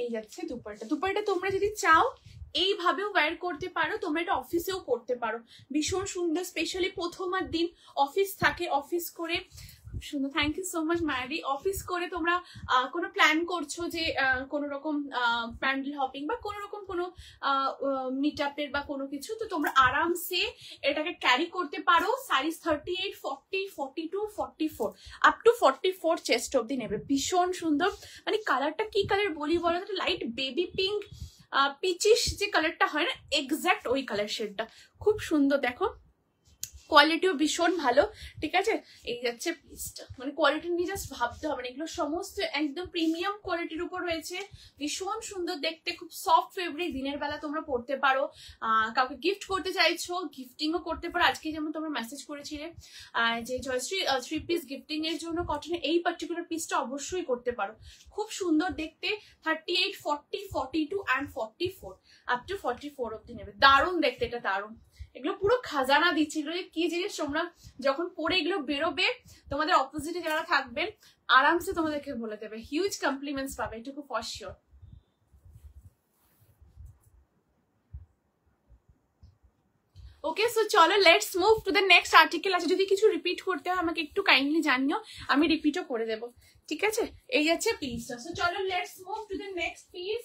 এই যাচ্ছে দুপাট্টা। দুপাট্টা তোমরা যদি চাও এইভাবেও ওয়্যার করতে পারো, তোমরা এটা অফিসেও করতে পারো, ভীষণ সুন্দর। স্পেশালি প্রথমার দিন অফিস থাকে, অফিস করে সুন্দর। থ্যাংক ইউ সো মাচ মায়াদি। অফিস করে তোমরা কোনো প্ল্যান করছো যে কোনো রকম প্যান্ডেল হপিং বা কোনো রকম কোনো মিট আপের বা কোনো কিছু, তো তোমরা আরামসে এটাকে ক্যারি করতে পারো। সাইজ 38, 40, 42, 44 আপ টু 44 চেস্ট অব্দি নেবে, ভীষণ সুন্দর। মানে কালারটা কি কালার বলি বলো, লাইট বেবি পিঙ্ক পিচিশ যে কালারটা হয় না, এক্স্যাক্ট ওই কালার শেডটা, খুব সুন্দর। দেখো কোয়ালিটিও ভীষণ ভালো, ঠিক আছে। এই যাচ্ছে পিসটা, মানে কোয়ালিটি নিয়ে জাস্ট ভাবতে হবে না, এগুলো সমস্ত একদম প্রিমিয়াম কোয়ালিটির উপর রয়েছে, ভীষণ সুন্দর দেখতে, খুব সফট ফেব্রিক। দিনের বেলা তোমরা পরতে পারো, কাউকে গিফট করতে চাইছো গিফটিংও করতে পারো। আজকে যেমন তোমরা মেসেজ করেছিলে যে জয়শ্রী থ্রি পিস গিফটিং এর জন্য কটনের এই পার্টিকুলার পিসটা অবশ্যই করতে পারো, খুব সুন্দর দেখতে। 38, 40, 42 অ্যান্ড 44 আপ টু 44 অব্দি নেবে, দারুণ দেখতে, এটা দারুণ। এগুলো পুরো খাজানা দিচ্ছিল, কি জিনিস তোমরা যখন পরে এগুলো বেরোবে তোমাদের অপোজিটে যারা থাকবেন আরামসে তোমাদেরকে বলে দেবে, হিউজ কমপ্লিমেন্টস পাবে, এটুকু ফর শিওর। ওকে, সো চলো let's move to the next article. আছে যদি কিছু রিপিট করতে হয় আমাকে একটু কাইন্ডলি জানিও, আমি রিপিটও করে দেবো, ঠিক আছে। এই যাচ্ছে পিসটা, সো চলো let's move to the next piece.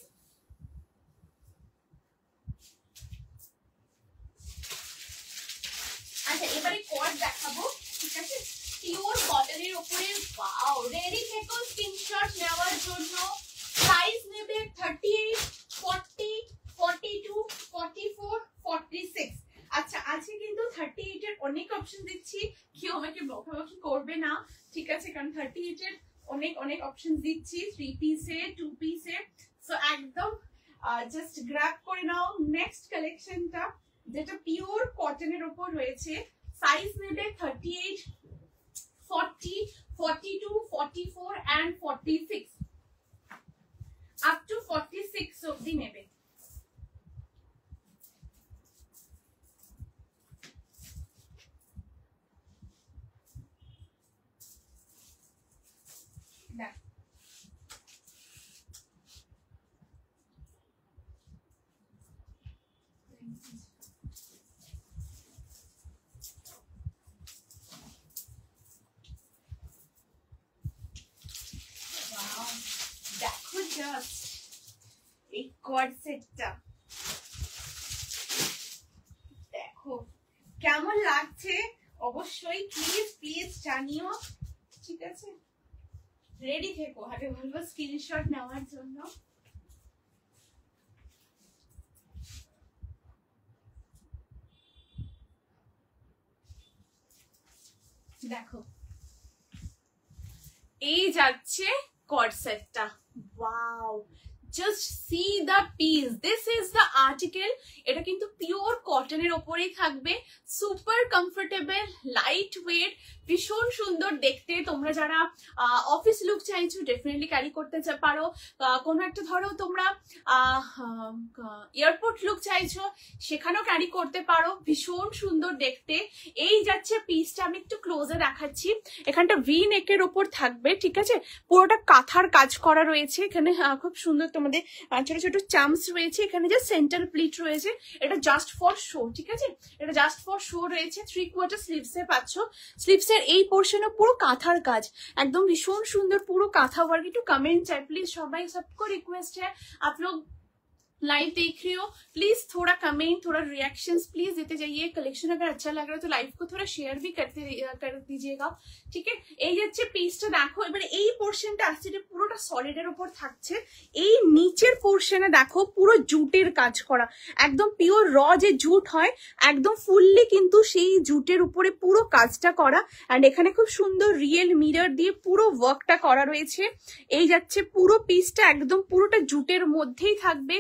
আচ্ছা, এবারে কট দেখাবো, ঠিক আছে, পিওর কটনের উপরে। ওয়াও, রেডি থেকো স্ক্রিনশট নেওয়ার জন্য। সাইজ নেবে 38, 40, 42, 44, 46। আচ্ছা, আজকে কিন্তু 38 এর অনেক অপশন দিচ্ছি, কেউ আমাকে বকাবকি করবে না, ঠিক আছে, কারণ 38 এর অনেক অনেক অপশন দিচ্ছি, 3 পিসে 2 পিসে। সো একদম জাস্ট গ্র্যাব করে নাও নেক্সট কালেকশনটা, যেটা পিওর কটনের উপর রয়েছে। সাইজ নেবে 38, 40, 42, 44 and 46 আপ টু 46 অবধি নেবে। দেখো জাস্ট এই কর্ড সেটটা দেখো কেমন লাগছে, অবশ্যই প্লিজ প্লিজ জানিও, ঠিক আছে? রেডি থেকো, আগে বলবো স্ক্রিনশট নেওয়ার জন্য। দেখো এই যাচ্ছে কর্ড সেটটা, wow, just see the piece, this is the article. এটা কিন্তু পিওর কটনের ওপরেই থাকবে, সুপার কমফোর্টেবল, লাইট ওয়েট, ভীষণ সুন্দর দেখতে। তোমরা যারা অফিস লুক চাইছো ডেফিনেটলি ক্যারি করতে পারো, কোনো একটা ধরো তোমরা এয়ারপোর্ট লুক চাইছো সেখানেও ক্যারি করতে পারো, ভীষণ সুন্দর দেখতে। এই যাচ্ছে পিসটা, আমি একটু ক্লোজে দেখাচ্ছি। এখানটা ভি নেকের ওপর থাকবে, ঠিক আছে? পুরোটা কাঁথার কাজ করা রয়েছে, এখানে খুব সুন্দর তোমাদের ছোট ছোট চাম্পস রয়েছে, এখানে যে সেন্টার প্লিট রয়েছে, এটা জাস্ট ফর শো, ঠিক আছে? এটা জাস্ট ফর শো রয়েছে। 3/4 স্লিভসে পাচ্ছ, স্লিভসের এই পোর্শনে পুরো কাঁথার কাজ, একদম ভীষণ সুন্দর পুরো কাঁথা ওয়ার্ক। একটু कमेंट चाहे प्लीज, সবাই सबको रिक्वेस्ट है, आप लोग लाइव देख रहे हो प्लीज थोड़ा कमेंट, थोड़ा रिएक्शंस प्लीज देते जाइए। कलेक्शन अगर अच्छा लग रहा है तो लाइव को थोड़ा शेयर भी कर दीजिएगा, ঠিক আছে? এই হচ্ছে পিসটা দেখো। এবারে এই পোরশনটা আসছে, এটা পুরোটা সলিডের উপর থাকছে। এই নিচের পোরশনে দেখো পুরো জুটের কাজ করা, একদম পিওর র যে জুট হয় একদম ফুললি কিন্তু সেই জুটের উপরে পুরো কাজটা করা। এন্ড এখানে খুব সুন্দর রিয়েল মিরর দিয়ে পুরো ওয়ার্কটা করা রয়েছে। এই যাচ্ছে পুরো পিসটা একদম পুরোটা জুটের মধ্যেই থাকবে।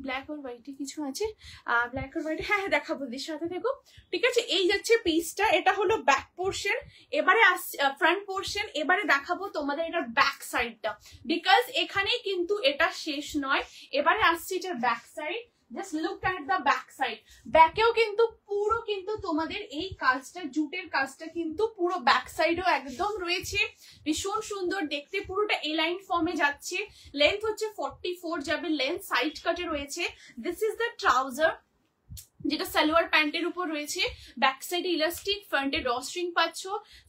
ব্ল্যাক আর হোয়াইটে কিছু আছে, ব্ল্যাক আর হোয়াইট, হ্যাঁ দেখাবো, দিদির সাথে দেখো, ঠিক আছে? এই যাচ্ছে পিসটা, এটা হলো ব্যাক পোর্শন। এবারে ফ্রন্ট পোর্শন, এবারে দেখাবো তোমাদের এটার ব্যাক সাইডটা, বিকজ এখানে কিন্তু এটা শেষ নয়। এবারে আসছে এটার back side, just look at the back side. ব্যাকেও কিন্তু পুরো কিন্তু তোমাদের এই কাজটা, জুটের কাজটা কিন্তু পুরো ব্যাক সাইডও একদম রয়েছে, ভীষণ সুন্দর দেখতে। পুরোটা এ লাইন ফর্মে যাচ্ছে, লেন্থ হচ্ছে 44 যাবে, লেন্থ সাইড কাটে রয়েছে। দিস ইজ দ্য ট্রাউজার, যেটা সালোয়ার প্যান্টের উপর রয়েছে। ব্যাক সাইডে ইলাস্টিক, ফ্রন্টে ড্র স্ট্রিং পাচ্ছ।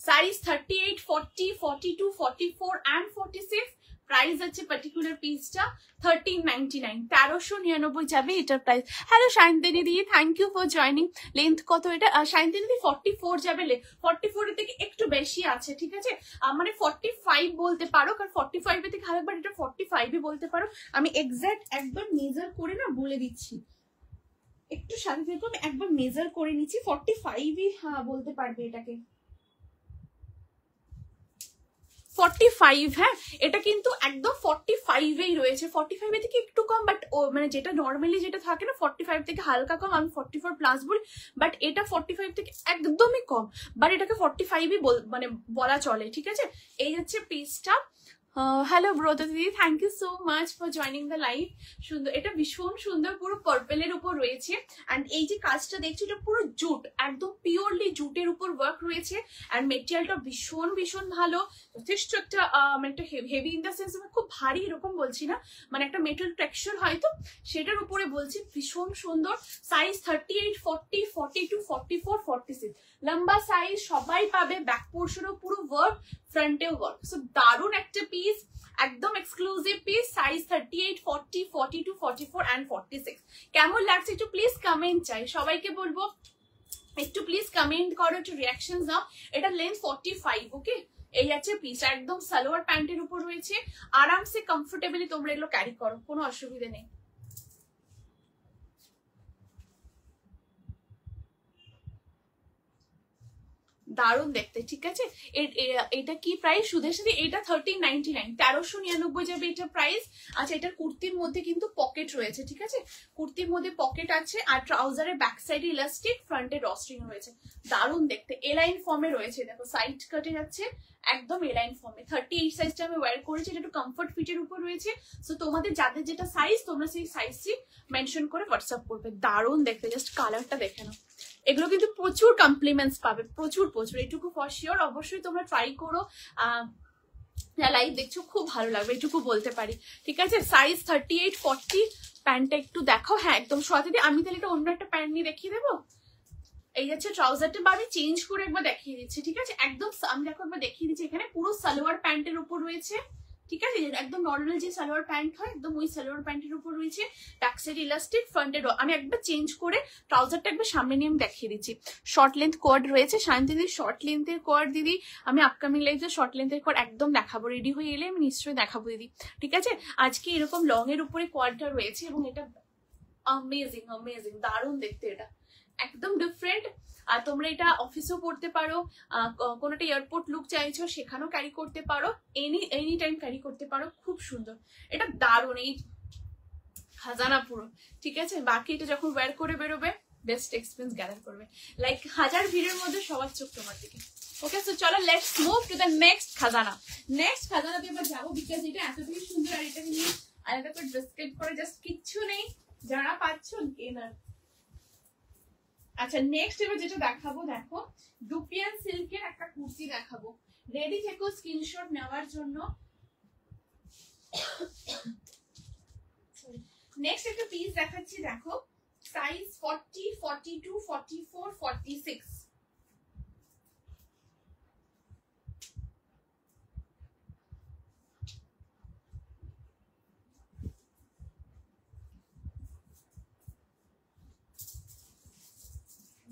Size 38, 40, 42, 44 and 46। প্রাইস আছে পার্টিকুলার পিসটা 1399, 1399 যাবে এটার price. Hello Shayantini di, thank you for joining. Length কত এটা? শায়ন্তিনী দি 44 যাবে, 44 এর থেকে একটু বেশি আছে, ঠিক আছে? মানে 45 বলতে পারো, কারণ 45 এর থেকে আরেকবার এটা 45ই বলতে পারো। আমি এক্সাক্ট একবার মেজার করে না বলে দিচ্ছি, একটু সাথে দেখো, আমি একবার মেজার করে নিচ্ছি। 45ই বলতে পারবে এটাকে, 45। হ্যাঁ, এটা কিন্তু একদম 45এই রয়েছে, 45 এর থেকে একটু কম, বাট মানে যেটা নর্মালি যেটা থাকে না 45 থেকে হালকা কম, আমি 44 প্লাস বলি, বাট এটা 45 থেকে একদমই কম, বাট এটাকে 45ই মানে বলা চলে, ঠিক আছে? এই হচ্ছে পিসটা। হ্যালো ব্রত দিদি, thank you so much for joining the live. সুন্দর, এটা ভীষণ সুন্দর, পুরো পার্পেলের উপর রয়েছে। অ্যান্ড এই যে কাজটা দেখছো এটা পুরো জুট, একদম পিওরলি জুটের উপর ওয়ার্ক রয়েছে। অ্যান্ড মেটেরিয়ালটা ভীষণ ভীষণ ভালো, যথেষ্ট একটা মানে একটা হেভি ইন দ্য সেন্স, মানে খুব ভারী এরকম বলছি না, মানে একটা মেটাল টেক্সচার হয়তো সেটার উপরে বলছি, ভীষণ সুন্দর। সাইজ 38, 40, 42, 44, 46 লম্বা সাইজ সবাই পাবে। ব্যাক পোর্শনও পুরো ওয়ার্ক, ফ্রন্টেও ওয়ার্ক, সো দারুণ একটা পিস, একদম এক্সক্লুসিভ পিস। Size 38, 40, 42, 44 and 46। কেমন লাগছে একটু প্লিজ কমেন্ট চাই, সবাইকে বলবো একটু প্লিজ কমেন্ট করো, একটু রিয়াকশন দাও। এটা লেন্থ 45, ওকে? এই আছে পিস, একদম সালোয়ার প্যান্টের উপর রয়েছে, আরামসে কমফোর্টেবলি তোমরা এগুলো ক্যারি করো, কোনো অসুবিধা নেই। দারুণ দেখতে, ঠিক আছে? এটা কি প্রাইস সুদের সাথে? এটা 1399, 1399 যাবে এটা প্রাইস। আচ্ছা, এটার কুর্তির মধ্যে কিন্তু পকেট রয়েছে, ঠিক আছে? কুর্তির মধ্যে পকেট আছে, আর ট্রাউজারের ব্যাক সাইডে ইলাস্টিক, ফ্রন্টে ড্রস্ট্রিং রয়েছে, দারুণ দেখতে। এ লাইন ফর্মে রয়েছে, দেখো সাইড কাটে যাচ্ছে, একদম এ লাইন ফর্মে। 38 সাইজটা আমি ওয়্যার করেছি, এটা একটু কমফর্ট ফিটের উপর রয়েছে। সো তোমাদের যাদের যেটা সাইজ, তোমরা সেই সাইজটি মেনশন করে হোয়াটসঅ্যাপ করবে। দারুণ দেখতে, জাস্ট কালারটা দেখে নাও। এগুলো কিন্তু প্রচুর কমপ্লিমেন্টস পাবে, প্রচুর প্রচুর, এটুকু ফর শিওর। অবশ্যই তোমরা ট্রাই করো, লাইভ দেখছো খুব ভালো লাগবে, এটুকু বলতে পারি, ঠিক আছে? সাইজ 38, 40, প্যান্টটা একটু দেখাও। হ্যাঁ একদম সতেদি, আমি তাহলে এটা অন্য একটা প্যান্ট নিয়ে দেখিয়ে দেবো। এই যাচ্ছে ট্রাউজারটা, বা আমি চেঞ্জ করে একবার দেখিয়ে দিচ্ছি, ঠিক আছে? একদম আমি দেখো একবার দেখিয়ে দিচ্ছি, এখানে পুরো সালোয়ার প্যান্টের উপর রয়েছে, ঠিক আছে? একদম নর্মাল যে সালোয়ার প্যান্ট হয় একদম ওই সালোয়ার প্যান্টের উপর রয়েছে, ব্যাক সাইড ইলাস্টিক, ফ্রন্টে আমি একবার চেঞ্জ করে ট্রাউজারটা একবার সামনে নিয়ে আমি দেখিয়ে দিচ্ছি। শর্ট লেন্থ কোয়ার্ড রয়েছে, শান্তি দিদি শর্ট লেন্থের কোয়ার্ড দিদি আমি আপকামিং লাইভে শর্ট লেন্থের কোয়ার্ড একদম দেখাবো, রেডি হয়ে এলে আমি নিশ্চয়ই দেখাবো দিদি, ঠিক আছে? আজকে এরকম লং এর উপরে কোয়ার্ডটা রয়েছে এবং এটা অ্যামেজিং অ্যামেজিং, দারুণ দেখতে, এটা একদম ডিফারেন্ট। আর তোমরা এটা অফিসেও পড়তে পারো, কোনো একটা এয়ারপোর্ট লুক চাইছো সেখানেও ক্যারি করতে পারো, এনি টাইম ক্যারি করতে পারো, খুব সুন্দর, এটা দারুণ, এই খাজানা পুরো, ঠিক আছে? বাকি এটা যখন ওয়্যার করে বেরোবে বেস্ট এক্সপিরিয়েন্স গ্যাদার করবে, লাইক হাজার ভিড়ের মধ্যে সবার চোখ তোমার দিকে। ওকে, সো চলো let's move to the next খাজানা। নেক্সট খাজানাতে এবার যাবো, বিকজ এটা এতটাই সুন্দর, আর এটাকে নিয়ে আলাদা করে ডিসক্রাইব করে জাস্ট কিচ্ছু নেই, যারা পাচ্ছ কেনার। আচ্ছা নেক্সট এবার যেটা দেখাবো, দেখো ডুপিয়ান সিল্কের একটা কুর্তি দেখাবো, রেডি থেকো স্ক্রিনশট নেওয়ার জন্য। নেক্সট একটা পিস দেখাচ্ছি, দেখো size 40, 42, 44, 46।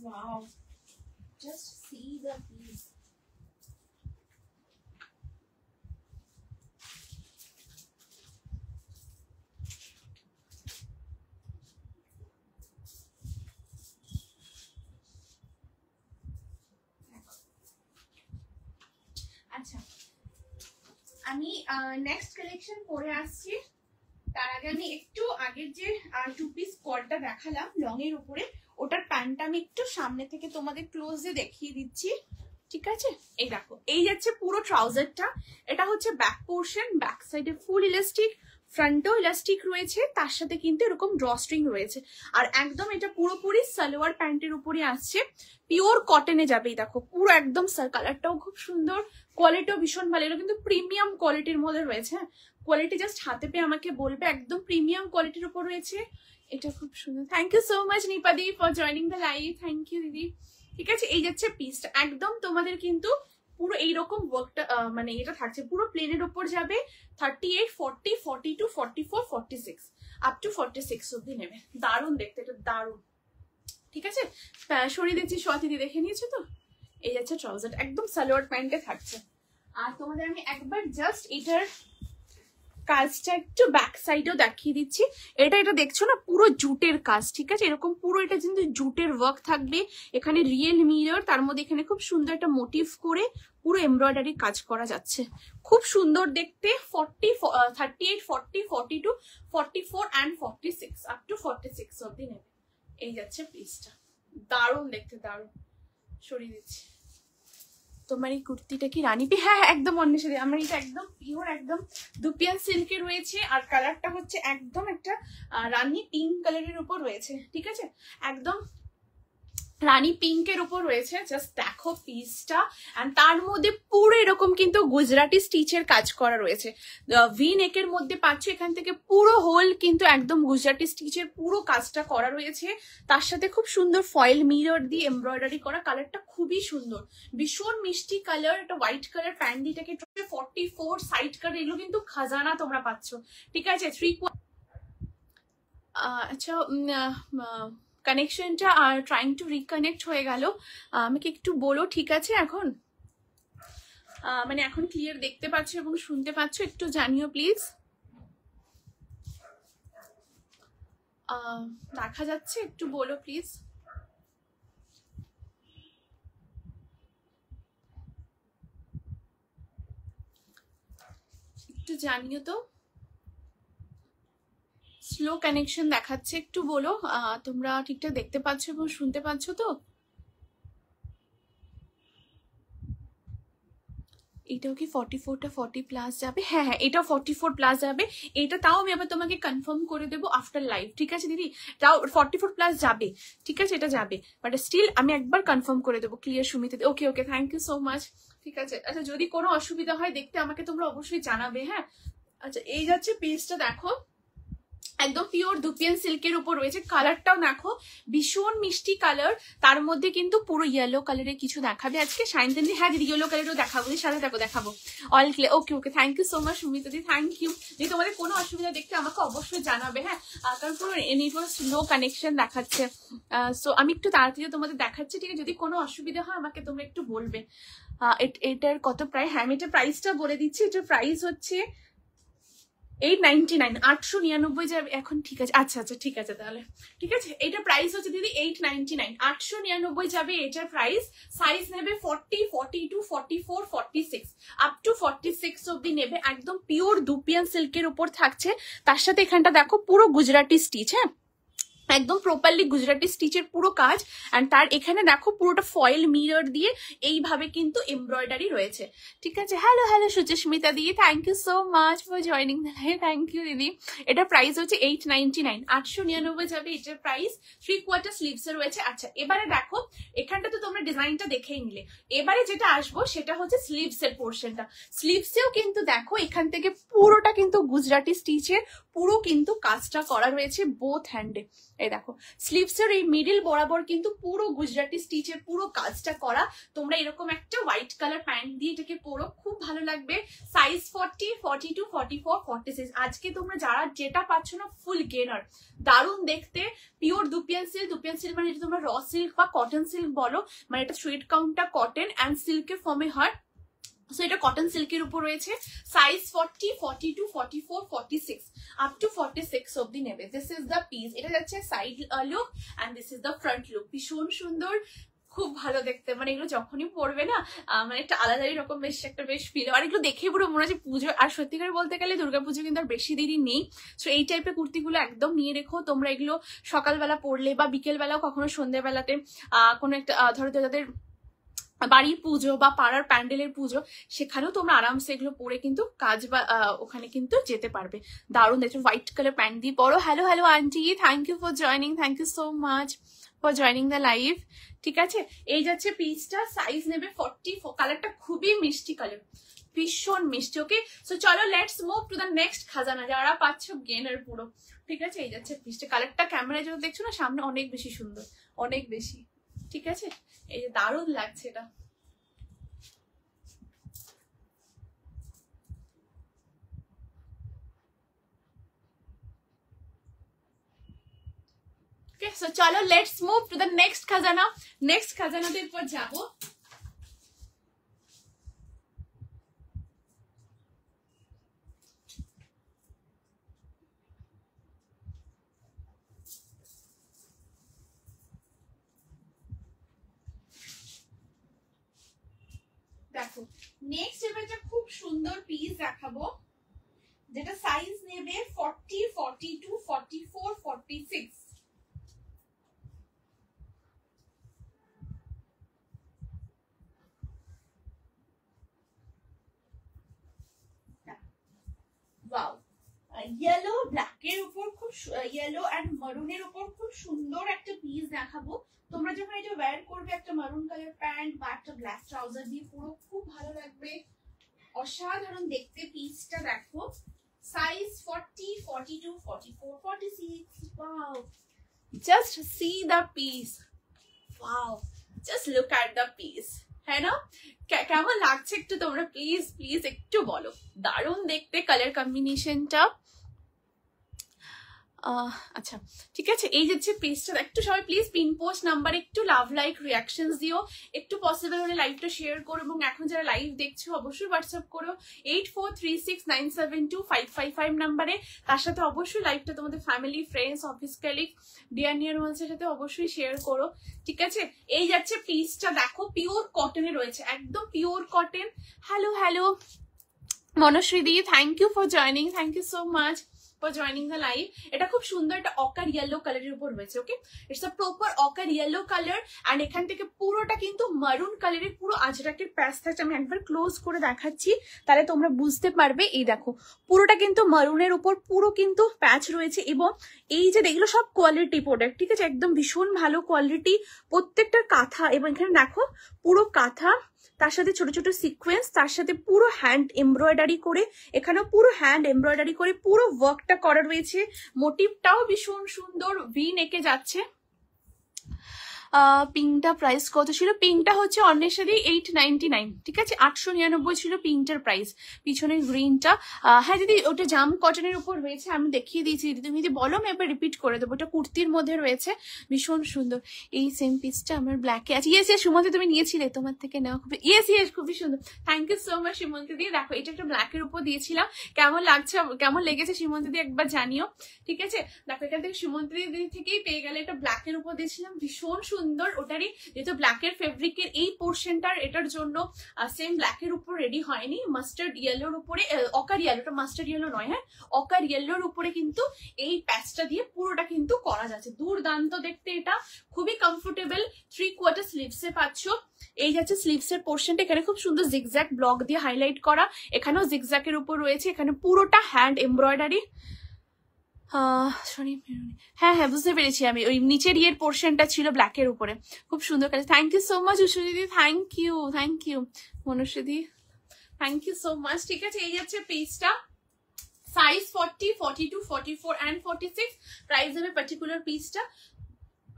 Wow, just see the piece. আচ্ছা আমি নেক্সট কালেকশন পরে আসছি, তার আগে আমি একটু আগের যে টু পিস স্কোয়াডটা দেখালাম লং এর উপরে, ওটার প্যান্টটা আমি একটু সামনে থেকে তোমাদের ক্লোজে দেখিয়ে দিচ্ছি, ঠিক আছে? এই দেখো, এই যাচ্ছে পুরো ট্রাউজারটা, এটা হচ্ছে ব্যাক পোর্শন, ব্যাক সাইডে ফুল ইলাস্টিক, ফ্রন্টেও ইলাস্টিক রয়েছে, তার সাথে কিন্তু এরকম ড্রস্ট্রিং রয়েছে, আর একদম এটা পুরোপুরি সালোয়ার প্যান্টের উপরে আসছে, পিওর কটনে যাবে। এই দেখো পুরো একদম কালারটাও খুব সুন্দর, কোয়ালিটিও ভীষণ ভালো, এটা কিন্তু প্রিমিয়াম কোয়ালিটির মধ্যে রয়েছে, কোয়ালিটি জাস্ট হাতে পেয়ে আমাকে বলবে, একদম প্রিমিয়াম কোয়ালিটির উপর রয়েছে, এটা খুব সুন্দর। থ্যাংক ইউ সো মাচ নিপাদি for joining the live, thank you দিদি, ঠিক আছে? এই যাচ্ছে পিসটা, একদম তোমাদের কিন্তু পুরো এইরকম ওয়ার্কটা মানে এটা থাকছে পুরো প্লেনের উপর যাবে, 38, 40, 42, 44, 46 আপ টু 46 অব্দি নেবে, দারুণ দেখতে, এটা দারুণ, ঠিক আছে? সরিয়ে দিচ্ছি, সতিদি দেখে নিয়েছো তো? এই যাচ্ছে ট্রাউজার, একদম সালোয়ার প্যান্টে থাকছে। আর তোমাদের আমি একবার জাস্ট এটার কাজটা একটু ব্যাক সাইডেও দেখিয়ে দিচ্ছি, এটা দেখছো না পুরো জুটের কাজ, ঠিক আছে? এরকম পুরো এটা কিন্তু জুটের ওয়ার্ক থাকবে, এখানে রিয়েল মিরর, তার মধ্যে এখানে খুব সুন্দর একটা মোটিভ করে পুরো এমব্রয়ডারি কাজ করা যাচ্ছে, খুব সুন্দর দেখতে। 38, 40, 42, 44 and 46 আপ টু 46 অব্দি নেবে। এই যাচ্ছে পিসটা, দারুণ দেখতে, দারুণ। সরিয়ে দিচ্ছি। তোমার এই কুর্তিটা কি রানী পি? হ্যাঁ একদম অন্বেষা, আমার এটা একদম পিওর একদম দুপিয়ান সিল্কে রয়েছে, আর কালারটা হচ্ছে একদম একটা রানী পিঙ্ক কালারের উপর রয়েছে, ঠিক আছে? একদম রানী পিঙ্কের উপর রয়েছে, জাস্ট দেখো পিসটা, এন্ড তার মধ্যে পুরো এরকম কিন্তু গুজরাটি স্টিচের কাজ করা রয়েছে, ভি নেকের মধ্যে পাচ্ছ, এখান থেকে পুরো হোল কিন্তু একদম গুজরাটি স্টিচের পুরো কাজটা করা রয়েছে, তার সাথে খুব সুন্দর ফয়েল মিরর দিয়ে এমব্রয়ডারি করা, কালারটা খুবই সুন্দর, ভীষণ মিষ্টি কালার, একটা হোয়াইট কালার প্যান্ডিটাকে 44 সাইড কাট, এগুলো কিন্তু খাজানা তোমরা পাচ্ছ, ঠিক আছে? 3 আচ্ছা কানেকশনটা আর ট্রাইং টু রিকানেক্ট হয়ে গেল, আমাকে একটু বলো, ঠিক আছে? এখন মানে এখন ক্লিয়ার দেখতে পাচ্ছ এবং শুনতে পাচ্ছ, একটু জানিও প্লিজ। দেখা যাচ্ছে, একটু বলো প্লিজ। একটু জানিও তো, স্লো কানেকশন দেখাচ্ছে, একটু বলো তোমরা ঠিকঠাক দেখতে পাচ্ছ এবং শুনতে পাচ্ছ তো? এটাও কি 44টা 40 প্লাস যাবে? হ্যাঁ হ্যাঁ, এটাও 44 প্লাস যাবে, এটা তাও আমি আবার তোমাকে কনফার্ম করে দেবো আফটার লাইভ, ঠিক আছে দিদি? তাও 44 প্লাস যাবে, ঠিক আছে? এটা যাবে, বাট স্টিল আমি একবার কনফার্ম করে দেবো। ক্লিয়ার সুমিতে? Okay okay, thank you so much, ঠিক আছে? আচ্ছা যদি কোনো অসুবিধা হয় দেখতে আমাকে তোমরা অবশ্যই জানাবে, হ্যাঁ? আচ্ছা এই যাচ্ছে পিসটা, দেখো একদম পিওর দুপিয়ান সিল্কের উপর রয়েছে। কালারটাও দেখো ভীষণ মিষ্টি কালার, তার মধ্যে কিন্তু পুরো ইয়েলো কালারের কিছু দেখাবে আজকে সায়ন্তনী। হ্যাঁ দিদি ইয়েলো কালারও দেখাবো, সাথে দেখো দেখাবো all clear. Okay okay, thank you so much Sumita দি, থ্যাংক ইউ। যদি তোমাদের কোনো অসুবিধা দেখতে আমাকে অবশ্যই জানাবে, হ্যাঁ কারণ পুরো নেটওয়ার্ক স্লো কানেকশন দেখাচ্ছে। সো আমি একটু তাড়াতাড়ি তোমাদের দেখাচ্ছি, ঠিক আছে? যদি কোনো অসুবিধা হয় আমাকে তোমরা একটু বলবে। এটার কত প্রাইস? হ্যাঁ আমি এটা প্রাইসটা বলে দিচ্ছি। এটার প্রাইস হচ্ছে 899, 899 যাবে এখন, ঠিক আছে? আচ্ছা আচ্ছা ঠিক আছে তাহলে, ঠিক আছে। এটা প্রাইস হচ্ছে দিদি 899, 899 যাবে এটার প্রাইস। সাইজ নেবে 40, 42, 44, 46 আপ টু 46 অব্দি নেবে। একদম পিওর দুপিয়ান সিল্কের উপর থাকছে, তার সাথে এখানটা দেখো পুরো গুজরাটি স্টিচ, হ্যাঁ একদম প্রপারলি গুজরাটি স্টিচের পুরো কাজ। অ্যান্ড তার এখানে দেখো পুরোটা ফয়েল মিরর দিয়ে এইভাবে কিন্তু এমব্রয়ডারি রয়েছে, ঠিক আছে? হ্যালো হ্যালো সুচিস্মিতা দি, thank you so much for joining the live, thank you দিদি। এটা প্রাইস হচ্ছে 899, 899 যাবে এটার প্রাইস। 3/4 স্লিভস রয়েছে। আচ্ছা এবারে দেখো এখানটা তো তোমরা ডিজাইনটা দেখেই নিলে, এবারে যেটা আসবো সেটা হচ্ছে স্লিভস এর পোর্শনটা। স্লিভসেও কিন্তু দেখো এখান থেকে পুরোটা কিন্তু গুজরাটি স্টিচের পুরো কিন্তু কাজটা করা রয়েছে বোথ হ্যান্ডে। এই দেখো স্লিভসের এই মিডিল বরাবর কিন্তু পুরো গুজরাটি স্টিচের পুরো কাজটা করা। তোমরা এরকম একটা হোয়াইট কালার প্যান্ট দিয়ে এটাকে পরো, খুব ভালো লাগবে। সাইজ 40, 42, 44, 46। আজকে তোমরা যারা যেটা পাচ্ছ না ফুল গেনার, দারুণ দেখতে। Pure dupion silk, dupion silk মানে তোমরা র সিল্ক বা কটন সিল্ক বলো, মানে এটা সুইট কাউন্টটা কটন অ্যান্ড সিল্কের ফর্মে হয়। সো এটা কটন সিল্কের উপর রয়েছে। সাইজ 40, 42, 44, 46 আপ টু 46 অব্দি নেবে। This is the piece. এটা যাচ্ছে side look and this is the front look. ভীষণ সুন্দর, খুব ভালো দেখতে। মানে এগুলো যখনই পড়বে না মানে একটা আলাদাই রকম বেশ একটা বেশ ফিল। আর এগুলো দেখে পুরো মনে হচ্ছে পুজো। আর সত্যিকার বলতে গেলে দুর্গাপুজো কিন্তু আর বেশি দেরি নেই। সো এই টাইপের কুর্তিগুলো একদম নিয়ে রেখো তোমরা। এগুলো সকালবেলা পরলে বা বিকেলবেলাও কখনো সন্ধ্যেবেলাতে কোনো একটা ধরো যাদের বাড়ির পুজো বা পাড়ার প্যান্ডেলের পুজো, সেখানেও তোমরা আরামসে এগুলো পরে কিন্তু কাজ বা ওখানে কিন্তু যেতে পারবে। দারুণ দেখছো হোয়াইট কালার প্যান্ট দিয়ে পরো। Hello hello aunty, thank you for joining, thank you so much for joining the live, ঠিক আছে? এই যাচ্ছে পিসটা, সাইজ নেবে 40। কালারটা খুবই মিষ্টি কালার, ভীষণ মিষ্টি। ওকে সো চলো let's move to the next খাজানা। যারা পাচ্ছ গেনার পুরো, ঠিক আছে? এই যাচ্ছে পিসটা। কালারটা ক্যামেরায় যখন দেখছো না সামনে অনেক বেশি সুন্দর, অনেক বেশি, ঠিক আছে? এই যে দারুণ লাগছে এটা। Okay, so chalo let's move to the next khazana. Next khazana te upor jabo। দেখো নেক্সট এবার একটা খুব সুন্দর পিস দেখাবো, যেটা সাইজ নেবে 40, 42, 44, 46। ওয়াও, ইয়েলো ব্ল্যাকের উপর খুব, ইয়েলো অ্যান্ড মারুনের উপর খুব সুন্দর একটা পিস দেখাবো। তোমরা যখন এটা ওয়্যার করবে একটা মারুন কালার প্যান্ট বা একটা ব্ল্যাক ট্রাউজার দিয়ে পুরো খুব ভালো লাগবে, অসাধারণ দেখতে। পিসটা দেখো size 40, 42, 44, 46। Wow, just see the piece, wow just look at the piece. হ্যাঁ না, কেমন লাগছে একটু তোমরা প্লিজ প্লিজ একটু বলো। দারুণ দেখতে কালার কম্বিনেশনটা। আচ্ছা ঠিক আছে, এই যে পেজটা একটু সবাই প্লিজ পিন পোস্ট নাম্বার একটু লাভ লাইক রিয়াকশনস দিও, একটু পসিবল হলে লাইভটা শেয়ার করো, এবং এখন যারা লাইভ দেখছো অবশ্যই হোয়াটসঅ্যাপ করো 8436972555 নাম্বারে। তার সাথে অবশ্যই লাইভটা তোমাদের family, friends, office colleague, dear near ওয়ান্সের সাথে অবশ্যই শেয়ার করো, ঠিক আছে? এই যাচ্ছে পিসটা দেখো পিওর কটনে রয়েছে, একদম pure cotton. Hello hello Monoshree di, thank you for joining, thank you so much for joining the live। এটা খুব সুন্দর, একটা অকার ইয়েলো কালারের উপর রয়েছে। Okay, it's a proper ochre yellow colour and এখান থেকে পুরোটা কিন্তু মারুন কালারের পুরো আজরাকের প্যাচ থাকছে। আমি একবার ক্লোজ করে দেখাচ্ছি তাহলে তোমরা বুঝতে পারবে। এই দেখো পুরোটা কিন্তু মারুনের উপর পুরো কিন্তু প্যাচ রয়েছে, এবং এই যে এগুলো সব কোয়ালিটি প্রোডাক্ট, ঠিক আছে? একদম ভীষণ ভালো কোয়ালিটি প্রত্যেকটার কাঁথা, এবং এখানে দেখো পুরো কাঁথা তার সাথে ছোট ছোট সিকোয়েন্স, তার সাথে পুরো হ্যান্ড এমব্রয়ডারি করে, এখানেও পুরো হ্যান্ড এমব্রয়ডারি করে পুরো ওয়ার্কটা করা রয়েছে। মোটিভটাও ভীষণ সুন্দর, ভি নেকে যাচ্ছে। পিঙ্কটা প্রাইস কত ছিল? পিঙ্কটা হচ্ছে অন্বেষাদি 899, ঠিক আছে, 899 ছিল পিঙ্কটার প্রাইস। পিছনের গ্রিনটা, হ্যাঁ দিদি ওটা জাম কটনের উপর রয়েছে, আমি দেখিয়ে দিয়েছি দিদি, তুমি যদি বলো আমি এবার রিপিট করে দেবো। ওটা কুর্তির মধ্যে রয়েছে, ভীষণ সুন্দর। এই সেম পিসটা আমার ব্ল্যাকে আছে। ইয়েস ইয়েস সুমন্তি তুমি নিয়েছিলে, তোমার থেকে নেওয়া খুবই, ইয়েস ইয়েস খুবই সুন্দর। Thank you so much Simanti দি। দেখো এটা একটা ব্ল্যাকের উপর দিয়েছিলাম, কেমন লাগছে, কেমন লেগেছে সীমন্তী দি একবার জানিও, ঠিক আছে। দেখো এখান থেকে সীমন্তী দিদি থেকেই পেয়ে গেলে, এটা ব্ল্যাকের উপর দিয়েছিলাম, ভীষণ সুন্দর। ওটারই যেহেতু ব্ল্যাকের ফেব্রিকের এই পোর্শনটার, এটার জন্য সেম ব্ল্যাকের উপর রেডি হয়নি, মাস্টার্ড ইয়েলোর উপরে, অকার ইয়েলোটা মাস্টার্ড ইয়েলো নয়, হ্যাঁ অকার ইয়েলোর উপরে কিন্তু এই প্যাচটা দিয়ে পুরোটা কিন্তু করা যাচ্ছে। দুর্দান্ত দেখতে, এটা খুবই কমফোর্টেবল। 3/4 স্লিভসে পাচ্ছ। এই যাচ্ছে স্লিভসের পোর্শনটা, এখানে খুব সুন্দর জিগজ্যাগ ব্লক দিয়ে হাইলাইট করা, এখানেও জিগজ্যাগের উপর রয়েছে, এখানে পুরোটা হ্যান্ড এমব্রয়ডারি। সরি হ্যাঁ হ্যাঁ বুঝতে পেরেছি আমি, ওই নিচের ইয়ের পোর্শনটা ছিল ব্ল্যাকের উপরে, খুব সুন্দর কাজ। Thank you so much Ushu দিদি, থ্যাংক ইউ মনুষ্যদি, থ্যাংক ইউ সো মাচ। ঠিক আছে, এই যাচ্ছে পিসটা, সাইজ 40, 42, 44 and 46। প্রাইস হবে পার্টিকুলার পিসটা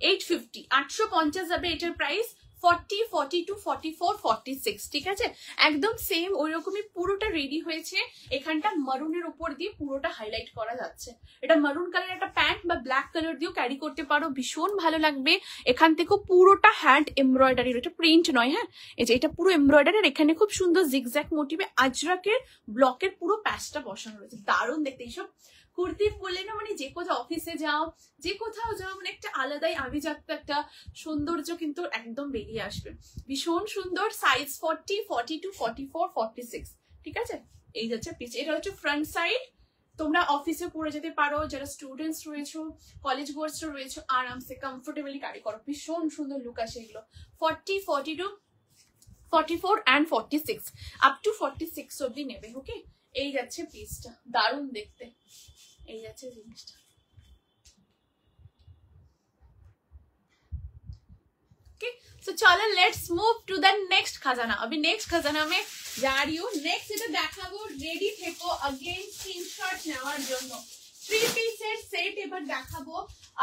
850, 850 যাবে এটার প্রাইস। 40, 42, 44, 46, ঠিক আছে, একদম সেম ওই রকমই পুরোটা রেডি হয়েছে। এখানটা মারুনের উপর দিয়ে পুরোটা হাইলাইট করা যাচ্ছে। এটা মারুন কালার একটা প্যান্ট বা ব্ল্যাক কালার দিয়েও ক্যারি করতে পারো, ভীষণ ভালো লাগবে। এখান থেকেও পুরোটা হ্যান্ড এমব্রয়ডারি, এটা প্রিন্ট নয়, হ্যাঁ এই যে এটা পুরো এমব্রয়ডারি। এখানে খুব সুন্দর জিগজ্যাগ মোটিভে আজরাকের ব্লকের পুরো প্যাচটা বসানো রয়েছে, দারুণ দেখতে। এইসব কুর্তি পরলে না মানে যে কোথাও অফিসে যাও, যে কোথাও যাও, মানে একটা আলাদাই আভিজাত্য, একটা সৌন্দর্য কিন্তু একদম বেরিয়ে আসবে, ভীষণ সুন্দর। সাইজ 40, 42, 44, 46, ঠিক আছে। এই যাচ্ছে পিস, এটা হচ্ছে ফ্রন্ট সাইড। তোমরা অফিসে পরে যেতে পারো, যারা স্টুডেন্টস রয়েছো, কলেজ গোয়ার্সরা রয়েছো, আরামসে কমফোর্টেবলি ক্যারি করো, ভীষণ সুন্দর লুক আসে এগুলো। 40, 42, 44 and 46, আপ টু 46 অব্দি নেবে, ওকে। এই যাচ্ছে পিসটা, দারুণ দেখতে, এই যাচ্ছে জিনিসটা। So चलो let's move to the next खजाना। अभी नेक्स्ट खजाना में जा रही हूँ। नेक्स्ट এটা দেখাবো, রেডি থেকো अगेन स्क्रीनशॉट নেওয়ার জন্য। 3 पीसेर सेट এবার দেখাবো।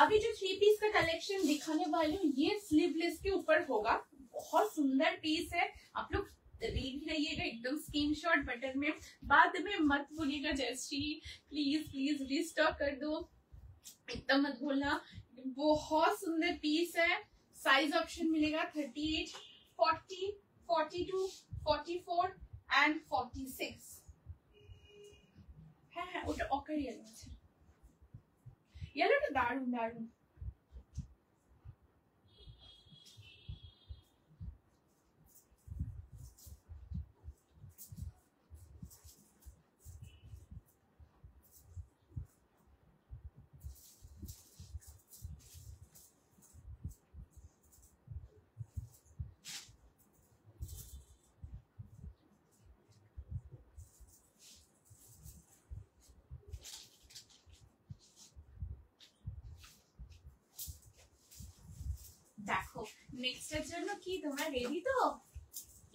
अभी जो 3 पीस का कलेक्शन दिखाने वाली हूँ, ये स्लीवलेस के ऊपर होगा, बहुत सुंदर पीस है। आप लोग रेडी रहिएगा, एकदम स्क्रीनशॉट बटन में, बाद में मत भूलिएगा जयश्री प्लीज प्लीज रिस्टॉक कर दो, एकदम मत भूलना। बहुत सुंदर पीस है। साइज ऑप्शन मिलेगा 38, 40, 42, 44 and 46। হ্যাঁ হ্যাঁ ওটা অকার ইয়েলো আছে, ইয়েলোটা দারুণ দারুণ। দেখো নেক্সট এর জন্য কি তোমরা রেডি তো?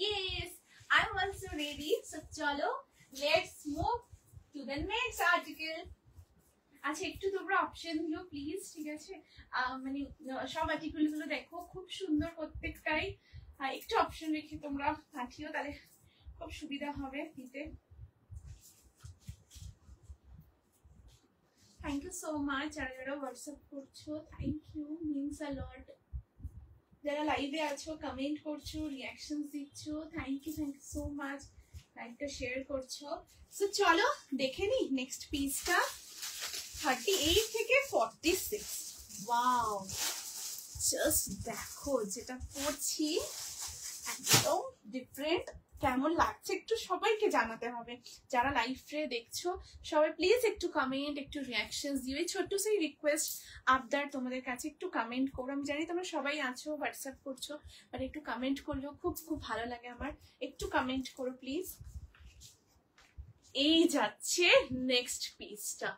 Yes I am also ready. So চলো let's move to the next article. আচ্ছা একটু তোমরা অপশন দিও প্লিজ, ঠিক আছে, মানে সব আর্টিকেল গুলো দেখো খুব সুন্দর প্রত্যেকটাই, একটু অপশন রেখে তোমরা পাঠিও, তাহলে খুব সুবিধা হবে দিতে। থ্যাংক ইউ সো মাচ, যারা যারা হোয়াটসঅ্যাপ করছো thank you, means a lot. যারা লাইভে আছো কমেন্ট করছো, রিঅ্যাকশনস দিচ্ছো, থ্যাংক ইউ সো মাচ, লাইভটা শেয়ার করছো। সো চলো দেখে নি নেক্সট পিসটা, 38 থেকে 46। ওয়াও জাস্ট দেখো যেটা পরছি একদম ডিফারেন্ট, কেমন লাগছে একটু সবাইকে জানাতে হবে। যারা লাইভে দেখছো সবাই প্লিজ একটু কমেন্ট, একটু রিঅ্যাকশনস দিও, এই ছোট্ট সেই রিকোয়েস্ট আবদার তোমাদের কাছে, একটু কমেন্ট করো। আমি জানি তোমরা সবাই আছো হোয়াটসঅ্যাপ করছো, বাট একটু কমেন্ট করলেও খুব খুব ভালো লাগে আমার, একটু কমেন্ট করো প্লিজ। এই যাচ্ছে নেক্সট পিসটা,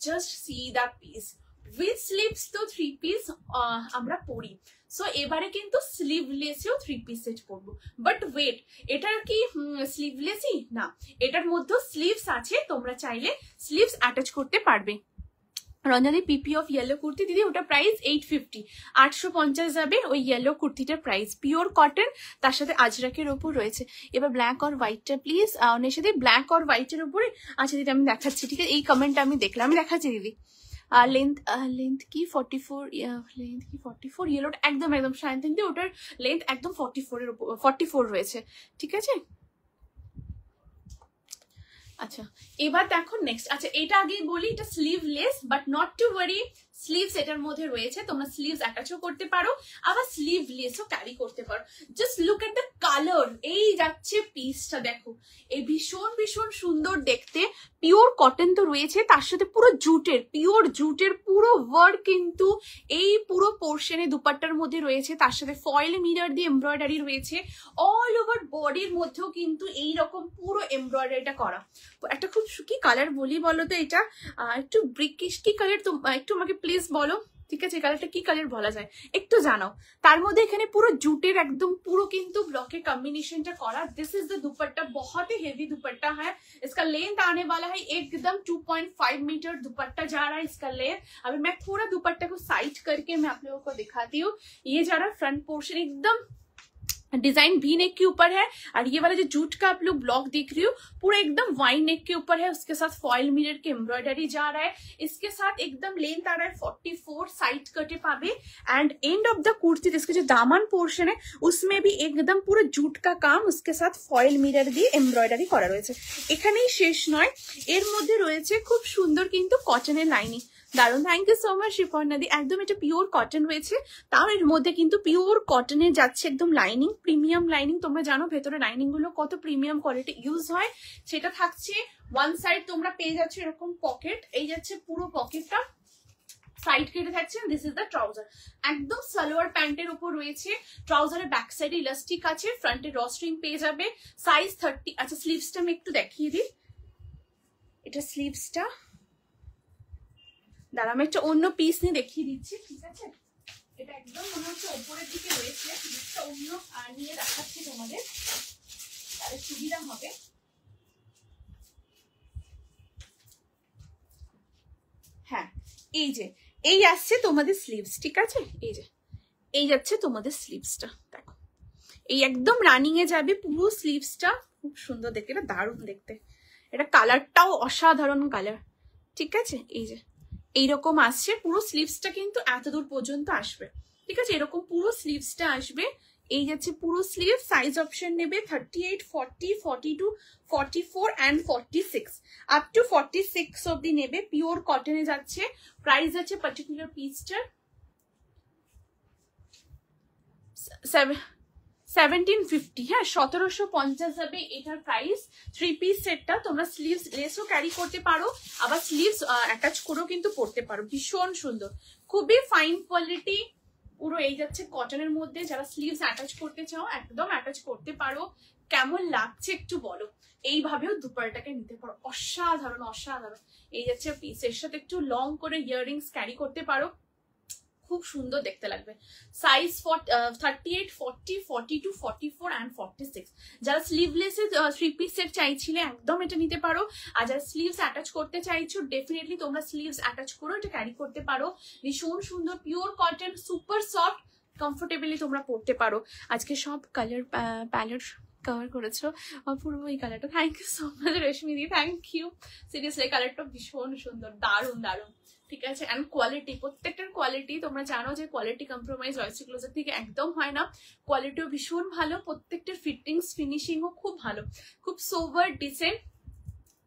just see the piece, with sleeves তো 3 পিস আমরা পরি, সো এবারে কিন্তু স্লিভলেসেও 3 পিস সেট পরবো। বাট ওয়েট, এটার কি স্লিভলেসই না, এটার মধ্যে স্লিভস আছে, তোমরা চাইলে স্লিভস অ্যাটাচ করতে পারবে। রঞ্জনী পিপি অফ ইয়েলো কুর্তি দিদি, ওটা প্রাইস 850, 850 যাবে ওই ইয়েলো কুর্তিটার প্রাইস। পিওর কটন, তার সাথে আজরাকের ওপর রয়েছে। এবার ব্ল্যাক আর হোয়াইটটা প্লিজ অনেক সাথে, ব্ল্যাক আর হোয়াইটের উপরে। আচ্ছা দিদি আমি দেখাচ্ছি, ঠিক আছে, এই কমেন্টটা আমি দেখলাম, আমি দেখাচ্ছি দিদি। লেন্থ কি 44, লেন্থ কি 44, ইয়েলোটা একদম একদম শায়নতিন দি, ওটার লেন্থ একদম 44 এর উপর, 44 রয়েছে, ঠিক আছে। আচ্ছা এবার দেখো নেক্সট। আচ্ছা এটা আগে বলি, এটা sleeveless, but not to worry, sleeves এটার মধ্যে রয়েছে, তোমরা স্লিভস অ্যাটাচও করতে পারো, আবার স্লিভলেসও ক্যারি করতে পারো। Just look at the colour, এই যাচ্ছে পিসটা দেখো, এই ভীষণ ভীষণ সুন্দর দেখতে। পিওর কটন তো রয়েছে, তার সাথে পুরো জুটের, পিওর জুটের পুরো ওয়ার্ক কিন্তু এই পুরো পোর্শনে দুপাট্টার মধ্যে রয়েছে, তার সাথে ফয়েল মিরর দিয়ে এমব্রয়ডারি রয়েছে। অল ওভার বডির মধ্যেও কিন্তু এইরকম পুরো এমব্রয়ডারিটা করা। একটা খুব কি কালার বলি বলো তো, এটা একটু ব্রিকিশ কি কালার, তো একটু আমাকে প্লিজ বলো, ঠিক আছে, কালারটা কি কালার বলা যায় একটু জানাও। তার মধ্যে এখানে পুরো জুটের একদম পুরো কিন্তু ব্লকের कॉम्बिनेशनটা করা। दिस इज द दुपट्टा, बहुत ही हेवी दुपट्टा है, इसका लेंथ आने वाला है एकदम 2.5 मीटर दुपट्टा जा रहा है इसका लेंथ। अभी मैं पूरा दुपट्टा को साइड करके मैं आप लोगों को दिखाती हूँ। ये जा रहा है फ्रंट पोर्शन, एकदम डिजाइन वी नेक के ऊपर है, और ये वाला जो जूट का आप लोग ब्लॉक देख रही हो पूरा एकदम वाइन नेक के ऊपर है, उसके साथ फॉयल मिरर के एम्ब्रॉयडरी जा रहा है, इसके साथ एकदम लेंथ आ रहा है 44, साइड कटे पावे। And end of the kurti जिसके जो दामन पोर्शन है उसमें भी एकदम पूरा जूट का काम, उसके साथ फॉयल मिरर দিয়ে এমব্রয়ডারি করা রয়েছে। এখানেই শেষ নয়, এর মধ্যে রয়েছে খুব সুন্দর কিন্তু কটনের লাইনিং। দারুন, thank you so much Shiparna di. একদম এটা পিওর কটন রয়েছে, তাও এর মধ্যে কিন্তু পিওর কটনে যাচ্ছে একদম লাইনিং, প্রিমিয়াম লাইনিং। তোমরা জানো ভেতরে লাইনিং গুলো কত প্রিমিয়াম কোয়ালিটি ইউজ হয়, সেটা থাকছে। ওয়ান সাইড তোমরা পেয়ে যাচ্ছ এরকম পকেট, এই যাচ্ছে পুরো পকেটটা, সাইড কেটে থাকছে। দিস ইজ দ্য ট্রাউজার, একদম সালোয়ার প্যান্টের উপর রয়েছে। ট্রাউজারের ব্যাক সাইডে ইলাস্টিক আছে, ফ্রন্টে র স্ট্রিং পেয়ে যাবে, সাইজ 30। আচ্ছা স্লিভসটা আমি একটু দেখিয়ে দিই, এটা স্লিভসটা, দাঁড়া আমি একটা অন্য পিস নিয়ে দেখিয়ে দিচ্ছি, ঠিক আছে। এটা একদম মনে হচ্ছে উপরের দিকে রয়েছে, পিসটা অন্য নিয়ে দেখাচ্ছি তোমাদের, তাহলে সুবিধা হবে। হ্যাঁ এই যে এই আসছে তোমাদের স্লিভস, ঠিক আছে, এই যে এই যাচ্ছে তোমাদের স্লিভসটা, দেখো এই একদম রানিং এ যাবে পুরো স্লিভসটা, খুব সুন্দর দেখতে, এটা দারুণ দেখতে, এটা কালারটাও অসাধারণ কালার, ঠিক আছে। এই যে এইরকম আসছে পুরো স্লিভসটা, কিন্তু এত দূর পর্যন্ত আসবে, ঠিক আছে, এরকম পুরো স্লিভসটা আসবে। এই যাচ্ছে পুরো স্লিভ, সাইজ অপশন নেবে 38, 40, 42, 44 and 46, আপ টু 46 অবধি নেবে। পিওর কটনে যাচ্ছে, প্রাইস আছে পার্টিকুলার পিসটার 1750, হ্যাঁ 1750 যাবে এটার প্রাইস। 3 পিস সেটটা তোমরা স্লিভস লেসও ক্যারি করতে পারো, আবার স্লিভস অ্যাটাচ করেও কিন্তু পরতে পারো, ভীষণ সুন্দর, খুবই ফাইন কোয়ালিটি। পুরো এই যাচ্ছে কটনের মধ্যে, যারা স্লিভস অ্যাটাচ করতে চাও একদম অ্যাটাচ করতে পারো। কেমন লাগছে একটু বলো, এইভাবেও দুপাট্টাটাকে নিতে পারো, অসাধারণ অসাধারণ। এই যাচ্ছে পিসের সাথে একটু লং করে ইয়াররিংস ক্যারি করতে পারো, খুব সুন্দর দেখতে লাগবে। Size 38, 40, 42, 44 and 46। যারা স্লিভলেসে 3 পিস সেট চাইছিলে একদম এটা নিতে পারো, আর যারা স্লিভস অ্যাটাচ করতে চাইছো ডেফিনেটলি তোমরা স্লিভস অ্যাটাচ করো, এটা ক্যারি করতে পারো। ভীষণ সুন্দর pure cotton, super soft, comfortably তোমরা পরতে পারো। আজকে সব কালার প্যালেট কভার করেছো, অপূর্ব এই কালারটা, thank you so much Reshmi দি, থ্যাংক ইউ। সিরিয়াসলি কালারটা ভীষণ সুন্দর, দারুণ দারুণ, ঠিক আছে। এন্ড কোয়ালিটি, প্রত্যেকটার কোয়ালিটি তোমরা জানো যে কোয়ালিটি কম্প্রোমাইজ জয়শ্রী ক্লোজার থেকে একদম হয় না, কোয়ালিটিও ভীষণ ভালো, প্রত্যেকটার ফিটিংস ফিনিশিংও খুব ভালো, খুব সোভার ডিসেন্ট,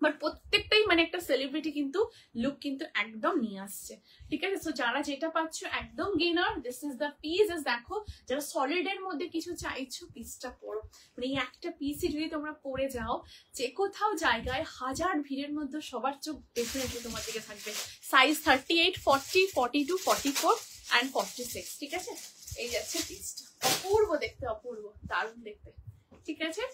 বাট প্রত্যেকটাই মানে একটা সেলিব্রিটি কিন্তু লুক কিন্তু একদম নিয়ে আসছে, ঠিক আছে। সো যারা যেটা পাচ্ছ একদম gainer, this is the piece. দেখো যারা সলিড এর মধ্যে কিছু চাইছো পিসটা পরো, মানে এই একটা পিসই যদি তোমরা পরে যাও, যে কোথাও জায়গায় হাজার ভিড়ের মধ্যে সবার চোখ ডেফিনেটলি তোমার দিকে থাকবে। সাইজ 38, 40, 42, 44 and 46, ঠিক আছে। এই যাচ্ছে পিসটা, অপূর্ব দেখতে, অপূর্ব দারুণ দেখতে, ঠিক আছে।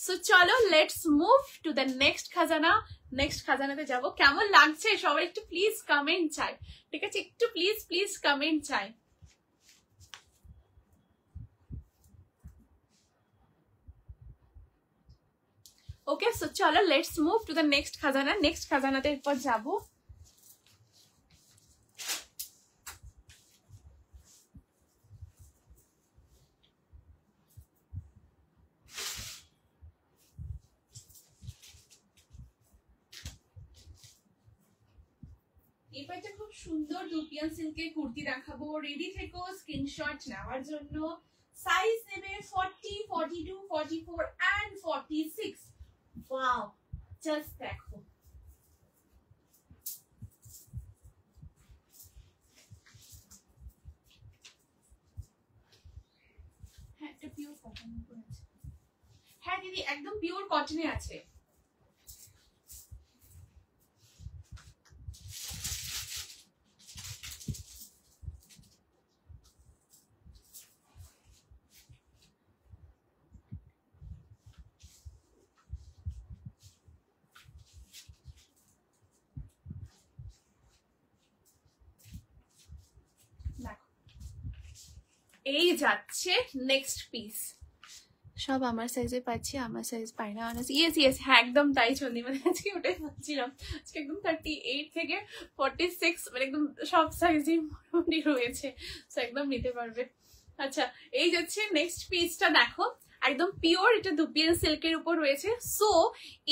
সো চলো let's move to the next খাজানা। নেক্সট খাজানাতে যাব। কেমন লাগছে সবাই একটু প্লিজ কমেন্ট চাই, ঠিক আছে? একটু প্লিজ প্লিজ কমেন্ট চাই। ওকে, সো চলো let's move to the next খাজানা। নেক্সট খাজানাতে এরপর যাবো। এবার একটা খুব সুন্দর লুপিয়ান সিল্কের কুর্তি দেখাবো, রেডি থেকো স্ক্রিনশট নেওয়ার জন্য। সাইজ নেবে 40, 42, 44 and 46। ওয়াও, জাস্ট দেখো। হ্যাঁ, এটা পিওর কটন আছে। হ্যাঁ দিদি, একদম পিওর কটনে আছে। এই যাচ্ছে নেক্সট পিস। সব আমার সাইজে পাচ্ছি, আমার সাইজ পাই না। ইয়েস ইয়েস, হ্যাঁ একদম তাই চন্দিমা, আজকে ওটাই ভাবছিলাম। আজকে একদম 38 থেকে 46 মানে একদম সব সাইজই মোটামুটি রয়েছে, তো একদম নিতে পারবে। আচ্ছা, এই যাচ্ছে নেক্সট পিসটা দেখো, একদম পিওর, এটা দুপিয়ান সিল্কের উপর রয়েছে। সো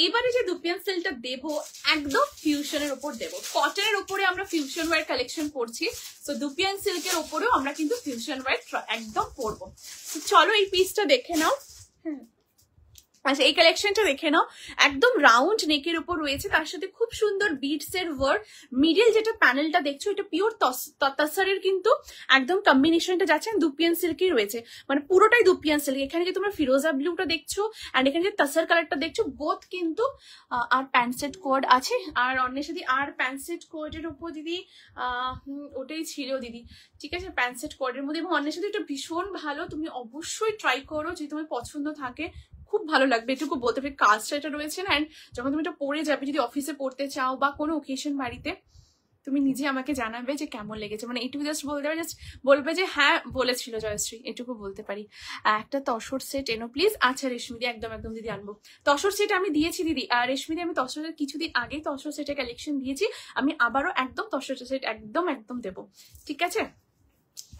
এবারে যে দুপিয়ান সিল্কটা দেবো একদম ফিউশনের উপর দেবো। কটনের উপরে আমরা ফিউশন ওয়্যার কালেকশন করছি, তো দুপিয়ান সিল্কের উপরেও আমরা কিন্তু ফিউশন ওয়্যার একদম করবো। তো চলো এই পিসটা দেখে নাও। আচ্ছা, এই কালেকশনটা দেখে নাও, একদম রাউন্ড নেকের উপর রয়েছে, তার সাথে খুব সুন্দর বিটস এর ওয়ার্ক। মিডিল যেটা প্যানেলটা দেখছো এটা পিওর তসরের কিন্তু একদম কম্বিনেশনটা যাচ্ছে, দুপিয়ান সিল্কই রয়েছে, মানে পুরোটাই দুপিয়ান সিল্ক। এখানে যে তোমরা ফিরোজা ব্লুটা দেখছো এন্ড এখানে যে তসর কালারটা দেখছো, বোথ কিন্তু আর প্যান্ট সেট কোড আছে। আর অন্যের সাথে আর প্যান্ট সেট কোডের উপর দিদি ওটাই ছিল দিদি, ঠিক আছে, প্যান্ট সেট কোডের মধ্যে। এবং অন্যের সাথে এটা ভীষণ ভালো, তুমি অবশ্যই ট্রাই করো, যদি তোমার পছন্দ থাকে খুব ভালো লাগবে। এটুকু বলতে পারি, কাজটা এটা রয়েছে না, যখন তুমি এটা পরে যাবে, যদি অফিসে পড়তে চাও বা কোনো ওকেশন বাড়িতে, তুমি নিজে আমাকে জানাবে যে কেমন লেগেছে, মানে এইটুকু জাস্ট বলতে পারি, জাস্ট বলবে যে হ্যাঁ বলেছিল জয়শ্রী, এটুকু বলতে পারি। একটা তসর সেট এনো প্লিজ। আচ্ছা রেশমিদি, একদম একদম দিদি আনবো। তসর সেট আমি দিয়েছি দিদি, রেশমিদি আমি তসরের কিছুদিন আগেই তসর সেটের কালেকশন দিয়েছি, আমি আবারও একদম তসর সেট একদম একদম দেবো, ঠিক আছে?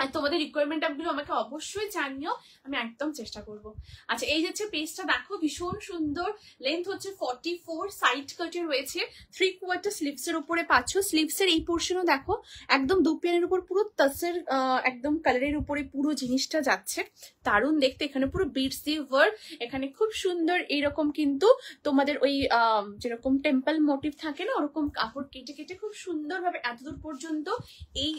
আর তোমাদের রিকোয়ারমেন্ট গুলো আমাকে অবশ্যই জানিও, আমি একদম চেষ্টা করব। আচ্ছা, এই যাচ্ছে পেজটা দেখো, ভীষণ সুন্দর, লেন্থ হচ্ছে 44, সাইড কাটে রয়েছে, 3/4 স্লিভস এর উপরে পাচ্ছ। স্লিভস এর এই পোর্শনও দেখো একদম দুপিয়ানের উপর পুরো তসের একদম কালারের উপরে পুরো জিনিসটা যাচ্ছে, দারুণ দেখতে। এখানে পুরো বিটস দিয়ে ওয়ার্ক, এখানে খুব সুন্দর এইরকম কিন্তু তোমাদের ওই যেরকম টেম্পল মোটিভ থাকে না, ওরকম কাপড় কেটে কেটে খুব সুন্দরভাবে এতদূর পর্যন্ত এই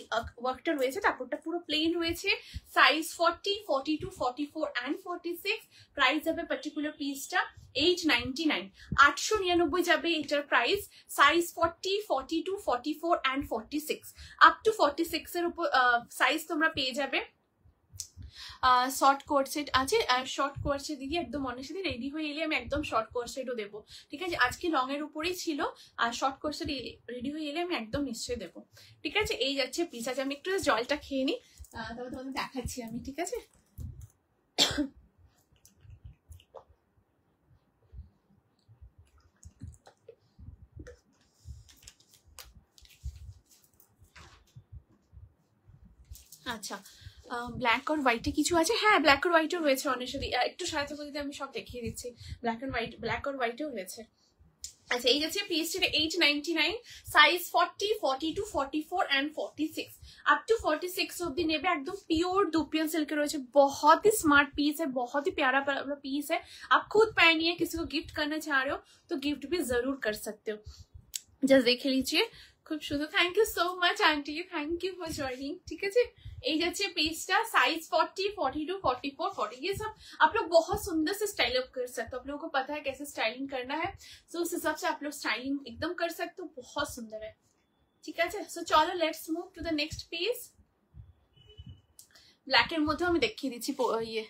ওয়ার্কটা রয়েছে। কাপড়টা পুরো প্লেন রয়েছে। Size 40, 42, 44 and 46। প্রাইস যাবে পার্টিকুলার পিসটা 899, 899 যাবে এটার price. Size 40, 42, 44 and 46, up to 46 এর উপর সাইজ তোমরা পেয়ে যাবে। শর্ট কোট সেট আছে, শর্ট কোট সেট দিদি একদম অনেক সাথে রেডি হয়ে এলে আমি একদম শর্ট কোট সেটও দেবো, ঠিক আছে? আজকে লং এর উপরেই ছিল, আর শর্ট কোট সেট রেডি হয়ে এলে আমি একদম নিশ্চয়ই দেবো, ঠিক আছে? এই যাচ্ছে পিস। আছে, আমি একটু জলটা খেয়ে নিই, তবে তোমাদের দেখাচ্ছি আমি, ঠিক আছে? আচ্ছা, ব্ল্যাক আর হোয়াইটে কিছু আছে, হ্যাঁ ব্ল্যাক আর হোয়াইটও রয়েছে অনেশ্বরী, একটু সাহায্য করে দিতে আমি সব দেখিয়ে দিচ্ছি। ব্ল্যাক আর হোয়াইটও রয়েছে। আচ্ছা, এই যাচ্ছে পিসটা 899, সাইজ 40, 42, 44 and 46, अप टू 46 অব্দি নেবে। একদম পিওর दुपियन सिल्क রয়েছে, बहुत ही स्मार्ट पीस है, बहुत ही प्यारा पीस है। आप खुद पहनिए, किसी को गिफ्ट करना चाह रहे हो तो गिफ्ट भी जरूर कर सकते हो। जस्ट देख लीजिए, खूब सुंदर। Thank you so much aunty, thank you for joining, ठीक है जी? এই যাচ্ছে পিসটা, साइज 40, 42, 44, 40, ये सब आप लोग बहुत सुंदर से स्टाइल अप कर सकते हो। आप लोगों को पता है कैसे स्टाइलिंग करना है, तो उस हिसाब से आप लोग स्टाइलिंग एकदम कर सकते हो, बहुत सुंदर है, ठीक है? सो चलो let's move to the next piece. ব্ল্যাকের মধ্যেও আমি দেখিয়ে দিচ্ছি ইয়ে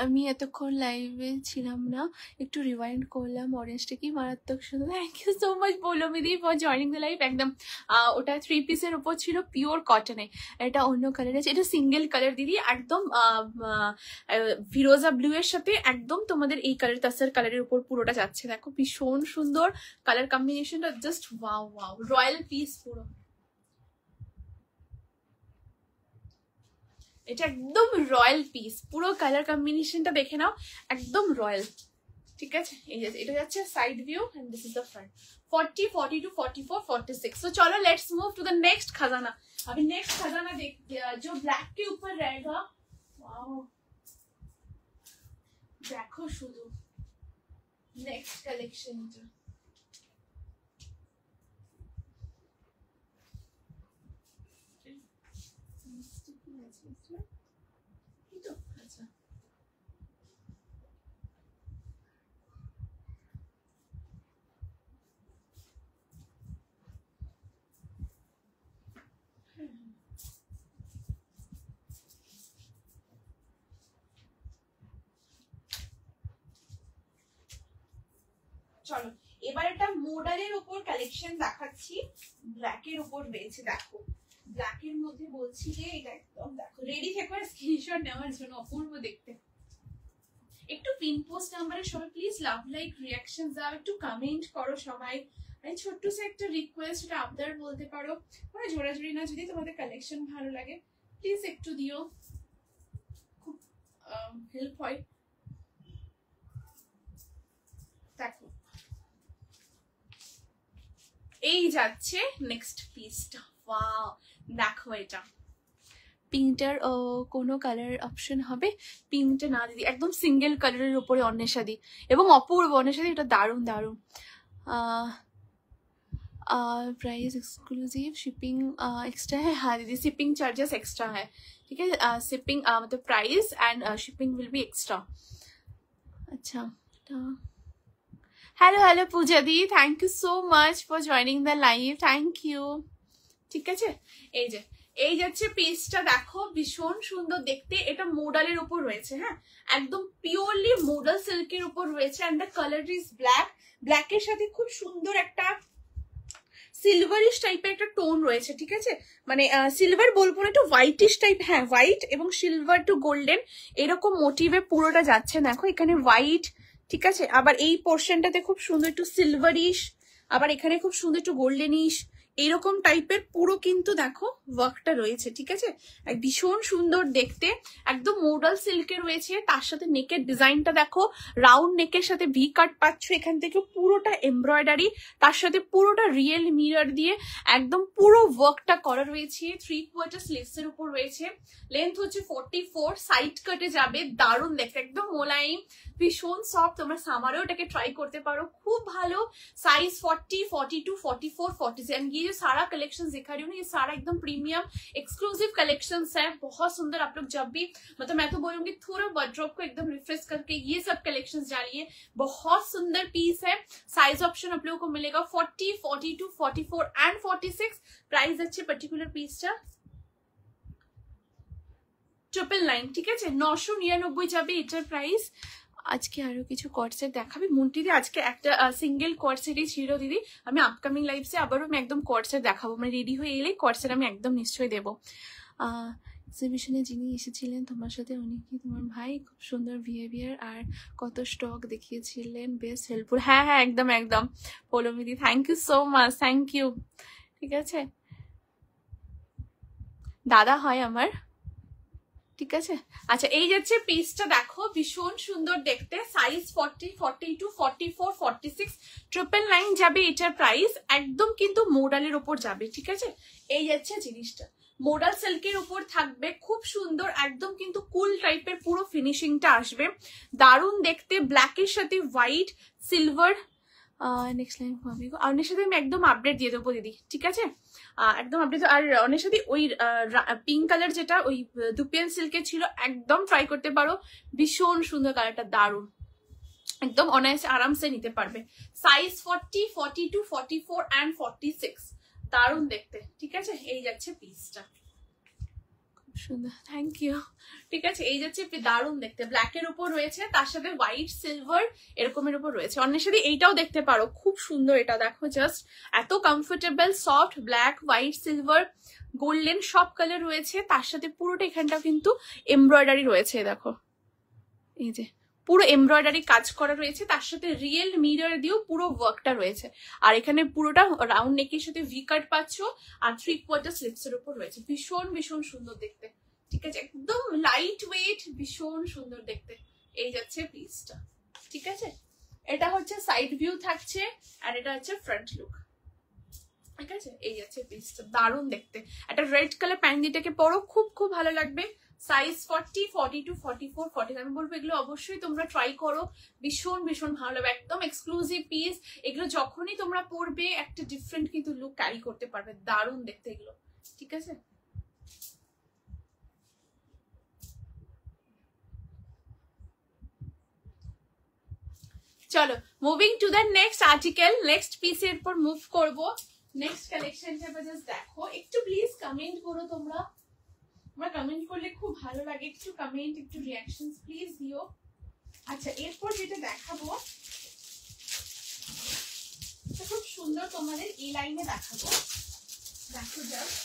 আমি এতক্ষণ লাইভে ছিলাম না, একটু রিওয়াইন্ড করলাম। অরেঞ্জটা কি মারাত্মক সুন্দর। থ্যাংক ইউ সো মাচ পৌলমিদি ফর জয়নিং দ্য লাইভ। একদম ওটা 3 পিসের উপর ছিল, পিওর কটনে। এটা অন্য কালার আছে, এটা সিঙ্গেল কালার দিদি, একদম ফিরোজা ব্লু এর সাথে একদম তোমাদের এই কালার তাসার কালারের উপর পুরোটা যাচ্ছে। দেখো ভীষণ সুন্দর কালার কম্বিনেশনটা, just wow wow, royal piece পুরো। এটা একদম রয়্যাল পিস, পুরো কালার কম্বিনেশনটা দেখে নাও, একদম রয়্যাল। ঠিক আছে, এই যে এটা যাচ্ছে side view and this is the front. 40, 42, 44, 46। तो चलो let's move to the next खजाना। अभी नेक्स्ट खजाना देख जो ब्लैक के ऊपर रहेगा। वाओ, देखो शुरू नेक्स्ट कलेक्शन जो চলো এবার একটা মডেলের উপর কালেকশন দেখাচ্ছি, ব্ল্যাকের উপর রয়েছে। দেখো ব্ল্যাকের মধ্যে বলছি যে এটা একদম দেখো, রেডি থেকো স্ক্রিনশট নেওয়ার জন্য, অপূর্ব দেখতে। একটু পিন পোস্ট নাম্বারে সবাই প্লিজ লাভ লাইক রিয়াকশন দাও, একটু কমেন্ট করো সবাই। এই ছোট্ট সে একটা রিকোয়েস্ট, এটা আবদার বলতে পারো, মানে জোরাজুরি না, যদি তোমাদের কালেকশন ভালো লাগে প্লিজ একটু দিও, খুব হেল্প হয়। দেখো এই যাচ্ছে নেক্সট পিসটা। ওয়াও দেখো, এটা পিঙ্কটার কোনো কালার অপশন হবে? পিঙ্কটা না দিদি, একদম সিঙ্গেল কালারের উপরে অন্বেষাদি এবং অপূর্ব অন্বেষাদি, এটা দারুণ দারুণ। प्राइस एक्सक्लूसिव, शिपिंग एक्स्ट्रा है? हाँ दीदी, शिपिंग चार्जेस एक्स्ट्रा है, ठीक है। शिपिंग मतलब price and shipping will be extra. अच्छा, hello hello Puja di, thank you so much for joining the live, thank you. ঠিক আছে, এই যে এই যাচ্ছে পিসটা, দেখো ভীষণ সুন্দর দেখতে। এটা মোডালের উপর রয়েছে, হ্যাঁ একদম পিওরলি মোডাল সিল্কের উপর রয়েছে। And the colour is black, ব্ল্যাকের সাথে খুব সুন্দর একটা সিলভারিশ টাইপের একটা টোন রয়েছে। ঠিক আছে, মানে সিলভার বলবো না, একটু হোয়াইটিশ টাইপ, হ্যাঁ হোয়াইট এবং সিলভার টু গোল্ডেন এরকম মোটিভে পুরোটা যাচ্ছে। দেখো এখানে হোয়াইট, ঠিক আছে, আবার এই পোর্শনটাতে খুব সুন্দর একটু সিলভারিশ, আবার এখানে খুব সুন্দর একটু গোল্ডেনিশ, এরকম টাইপের পুরো কিন্তু দেখো ওয়ার্কটা রয়েছে। ঠিক আছে, ভীষণ সুন্দর দেখতে, একদম মোডাল সিল্কে রয়েছে। তার সাথে নেকের ডিজাইনটা দেখো, রাউন্ড নেকের সাথে ভি কাট পাচ্ছ, এখান থেকে পুরোটা এমব্রয়ডারি, তার সাথে পুরোটা রিয়েল মিরর দিয়ে একদম পুরো ওয়ার্কটা করা রয়েছে। 3/4 স্লিভস এর উপর রয়েছে, লেন্থ হচ্ছে 44, সাইড কাটে যাবে, দারুণ দেখতে, একদম মোলায়েম, ভীষণ সফট। তোমরা সামারেও এটাকে ট্রাই করতে পারো, খুব ভালো। साइज 40, 42, 44, 47। ये जो सारा कलेक्शन दिखा रही हूँ ना, ये सारा एकदम प्रीमियम एक्सक्लूसिव कलेक्शंस है, बहुत सुंदर। आप लोग जब भी मतलब मैं तो बोलूंगी थोड़ा वार्डरोब को एकदम रिफ्रेश करके ये सब कलेक्शंस डालिए, बहुत सुंदर पीस है। साइज ऑप्शन आप लोगों को मिलेगा 40, 42, 44 एंड 46। प्राइस अच्छे पर्टिकुलर पीस टा 999, ঠিক আছে, 999 যাবে এটার প্রাইস। আজকে আরো কিছু কর্ডসেট দেখাবি মন্টিদি, আজকে একটা সিঙ্গেল কর্ডসেটই ছিল দিদি। আমি আপকামিং লাইভসে আবারও আমি একদম কর্ডসেট দেখাবো, মানে রেডি হয়ে এলেই কর্ডসেট আমি একদম নিশ্চয়ই দেবো। এক্সিবিশনে যিনি এসেছিলেন তোমার সাথে, উনি কি তোমার ভাই? খুব সুন্দর বিহেভিয়ার আর কত স্টক দেখিয়েছিলেন, বেশ হেল্পফুল। হ্যাঁ হ্যাঁ একদম একদম পৌলমিদি, thank you so much, thank you. ঠিক আছে, দাদা হয় আমার, ঠিক আছে। আচ্ছা এই যাচ্ছে পিসটা, দেখো ভীষণ সুন্দর দেখতে। সাইজ 40, 42, 44, 46, 999 যাবে এটার প্রাইস। একদম কিন্তু মোডালের উপর যাবে, ঠিক আছে। এই যাচ্ছে জিনিসটা, মোডাল সিল্কের উপর থাকবে, খুব সুন্দর, একদম কিন্তু কুল টাইপের পুরো ফিনিশিংটা আসবে, দারুণ দেখতে। ব্ল্যাকের সাথে হোয়াইট, সিলভার, নেক্সট লাইন হবে অনেক সাথে আমি একদম আপডেট দিয়ে দেবো দিদি, ঠিক আছে, একদম আপডেট। আর অনেক সাথে ওই পিঙ্ক কালার যেটা ওই দুপিয়ান সিল্কের ছিল, একদম ট্রাই করতে পারো, ভীষণ সুন্দর কালারটা, দারুণ, একদম অনায়াসে আরামসে নিতে পারবে। সাইজ 40, 42, 44 এন্ড 46, দারুণ দেখতে, ঠিক আছে। এই যাচ্ছে পিসটা, খুব সুন্দর, থ্যাংক ইউ। ঠিক আছে, এই যাচ্ছে দারুণ দেখতে, ব্ল্যাকের উপর রয়েছে, তার সাথে হোয়াইট সিলভার এরকমের উপর রয়েছে। অন্যের সাথে এইটাও দেখতে পারো, খুব সুন্দর এটা, দেখো জাস্ট এত comfortable, soft black, white, silver, golden সব কালার রয়েছে। তার সাথে পুরোটা এখানটাও কিন্তু এমব্রয়ডারি রয়েছে, দেখো এই যে পুরো এমব্রয়ডারি কাজ করা রয়েছে, তার সাথে রিয়েল মিরর দিয়েও পুরো ওয়ার্কটা রয়েছে। আর এখানে পুরোটা রাউন্ড নেকের সাথে ভি কাট পাচ্ছ, আর 3/4 স্লিপস এর উপর রয়েছে। ভীষণ ভীষণ সুন্দর দেখতে, ঠিক আছে, একদম লাইট ওয়েট, ভীষণ সুন্দর দেখতে। এই যাচ্ছে পিসটা, ঠিক আছে। এটা হচ্ছে সাইড ভিউ থাকছে, আর এটা হচ্ছে ফ্রন্ট লুক, ঠিক আছে। এই যাচ্ছে পিসটা, দারুণ দেখতে। একটা রেড কালার প্যান্ট দিটাকে পরো, খুব খুব ভালো লাগবে। সাইজ 40, 42, 44, 40, আমি বলবো এগুলো অবশ্যই তোমরা ট্রাই করো, ভীষণ ভীষণ ভালো লাগবে, একদম এক্সক্লুসিভ পিস। এগুলো যখনই তোমরা পরবে একটা ডিফারেন্ট কিন্তু লুক ক্যারি করতে পারবে, দারুণ দেখতে এগুলো, ঠিক আছে। চলো moving to the next article, next পিসের উপর মুভ করবো। নেক্সট কালেকশনটা জাস্ট দেখো, একটু প্লিজ কমেন্ট করো তোমরা, তোমরা কমেন্ট করলে খুব ভালো লাগে, একটু কমেন্ট, একটু রিঅ্যাকশনস প্লিজ দিও। আচ্ছা, এরপর যেটা দেখাবো খুব সুন্দর তোমাদের এই লাইনে দেখাবো, দেখো জাস্ট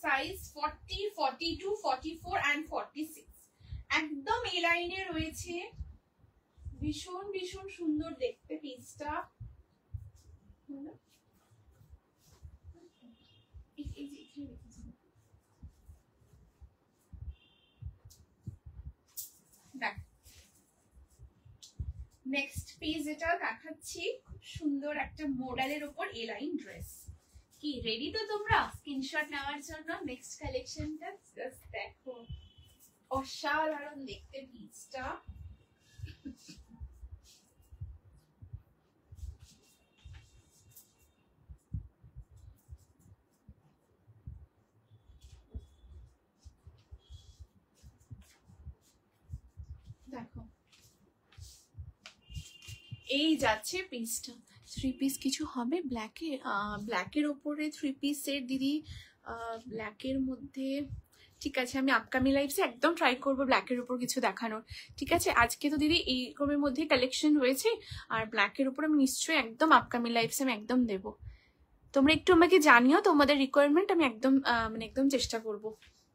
সাইজ 40, 42, 44 and 46 একদম এই লাইনে রয়েছে, ভীষণ ভীষণ সুন্দর দেখতে পিসটা। নেক্সট পিস যেটা দেখাচ্ছি, খুব সুন্দর একটা মডেলের উপর এ লাইন ড্রেস। কি রেডি তো তোমরা স্ক্রিনশট নেওয়ার জন্য? নেক্সট কালেকশনটা জাস্ট দেখো, অসাধারণ দেখতে পিসটা। দেখো এই যাচ্ছে পিসটা, 3 পিস কিছু হবে ব্ল্যাকে, ব্ল্যাকের ওপরে 3 পিস সেট দিদি, ব্ল্যাকের মধ্যে, ঠিক আছে আমি আপকামিং লাইভসে একদম ট্রাই করবো ব্ল্যাকের উপর কিছু দেখানোর, ঠিক আছে। আজকে তো দিদি এই রকমের মধ্যে কালেকশন রয়েছে, আর ব্ল্যাকের উপর আমি নিশ্চয়ই একদম আপকামিং লাইভসে আমি একদম দেবো। তোমরা একটু আমাকে জানিও তোমাদের রিকোয়ারমেন্ট, আমি একদম মানে একদম চেষ্টা করবো,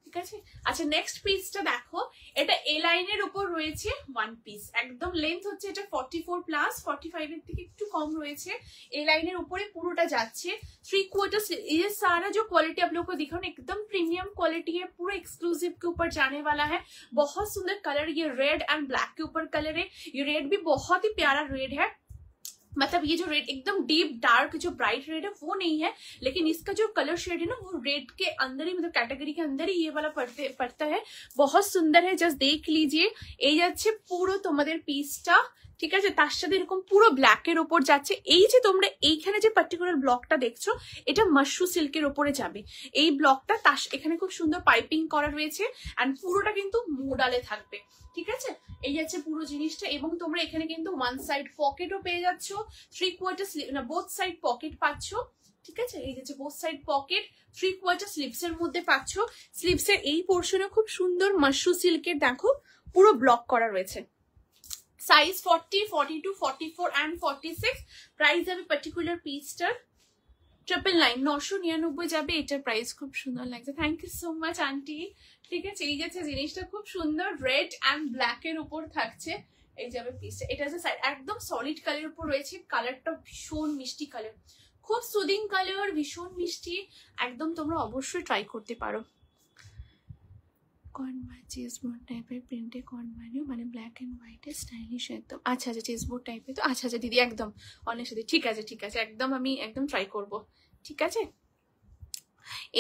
ঠিক আছে। আচ্ছা নেক্সট পিসটা দেখো, এটা এ লাইনের উপর রয়েছে 1 পিস, একদম লেন্থ হচ্ছে এটা 44 প্লাস, 45 এর থেকে একটু কম রয়েছে, এ লাইনের উপরে পুরোটা যাচ্ছে। 3/4 ये सारा जो क्वालिटी आप लोगों को दिखा ना एकदम प्रीमियम क्वालिटी है, पूरा एक्सक्लूसिव के ऊपर जाने वाला है। बहुत सुंदर कलर, ये रेड एंड ब्लैक के ऊपर कलर है, ये रेड भी बहुत ही प्यारा रेड है, मतलब ये जो रेड एकदम डीप डार्क जो ब्राइट रेड है वो नहीं है, लेकिन इसका जो कलर शेड है ना वो रेड के अंदर ही, मतलब कैटेगरी के अंदर ही ये वाला पड़ता है, बहुत सुंदर है, जस्ट देख लीजिए। এই যাচ্ছে পুরো তোমাদের পিসটা, ঠিক আছে, তার সাথে এরকম পুরো ব্ল্যাকের ওপর যাচ্ছে। এই যে তোমরা এইখানে যে পার্টিকুলার ব্লকটা দেখছো, এটা মাশরু সিল্কের ওপরে যাবে এই ব্লকটা, তার এখানে খুব সুন্দর পাইপিং করা রয়েছে, এন্ড পুরোটা কিন্তু মোডালে থাকবে, ঠিক আছে। এই যাচ্ছে পুরো জিনিসটা, এবং তোমরা এখানে কিন্তু 1 সাইড পকেটও পেয়ে যাচ্ছ, 3/4 স্লিভ না বোথ সাইড পকেট পাচ্ছ, ঠিক আছে। এই যাচ্ছে বোথ সাইড পকেট, 3/4 স্লিভস এর মধ্যে পাচ্ছ। স্লিভস এর এই পোর্শনে খুব সুন্দর মাশরু সিল্কের দেখো পুরো ব্লক করা রয়েছে। সাইজ 40, 42, 44 and 46, প্রাইস যাবে পার্টিকুলার পিসটার 999, 999 যাবে, এটার প্রাইস খুব সুন্দর লাগছে, thank you so much aunty, ঠিক আছে। এই যাচ্ছে জিনিসটা খুব সুন্দর, রেড এন্ড ব্ল্যাক এর উপর থাকছে, এই যাবে পিসটা। এটা যে সাইড একদম সলিড কালার উপর রয়েছে, কালারটা ভীষণ মিষ্টি কালার, খুব সুদিং কালার, ভীষণ মিষ্টি, একদম তোমরা অবশ্যই ট্রাই করতে পারো। চেসবোর্ড টাইপের প্রিন্টে কনভার্নিউ মানে ব্ল্যাক এন্ড হোয়াইটে স্টাইলিশ একদম, আচ্ছা আচ্ছা চেসবোর্ড টাইপের, তো আচ্ছা আচ্ছা দিদি একদম অনেক সাথে, ঠিক আছে ঠিক আছে, একদম আমি একদম ট্রাই করব, ঠিক আছে।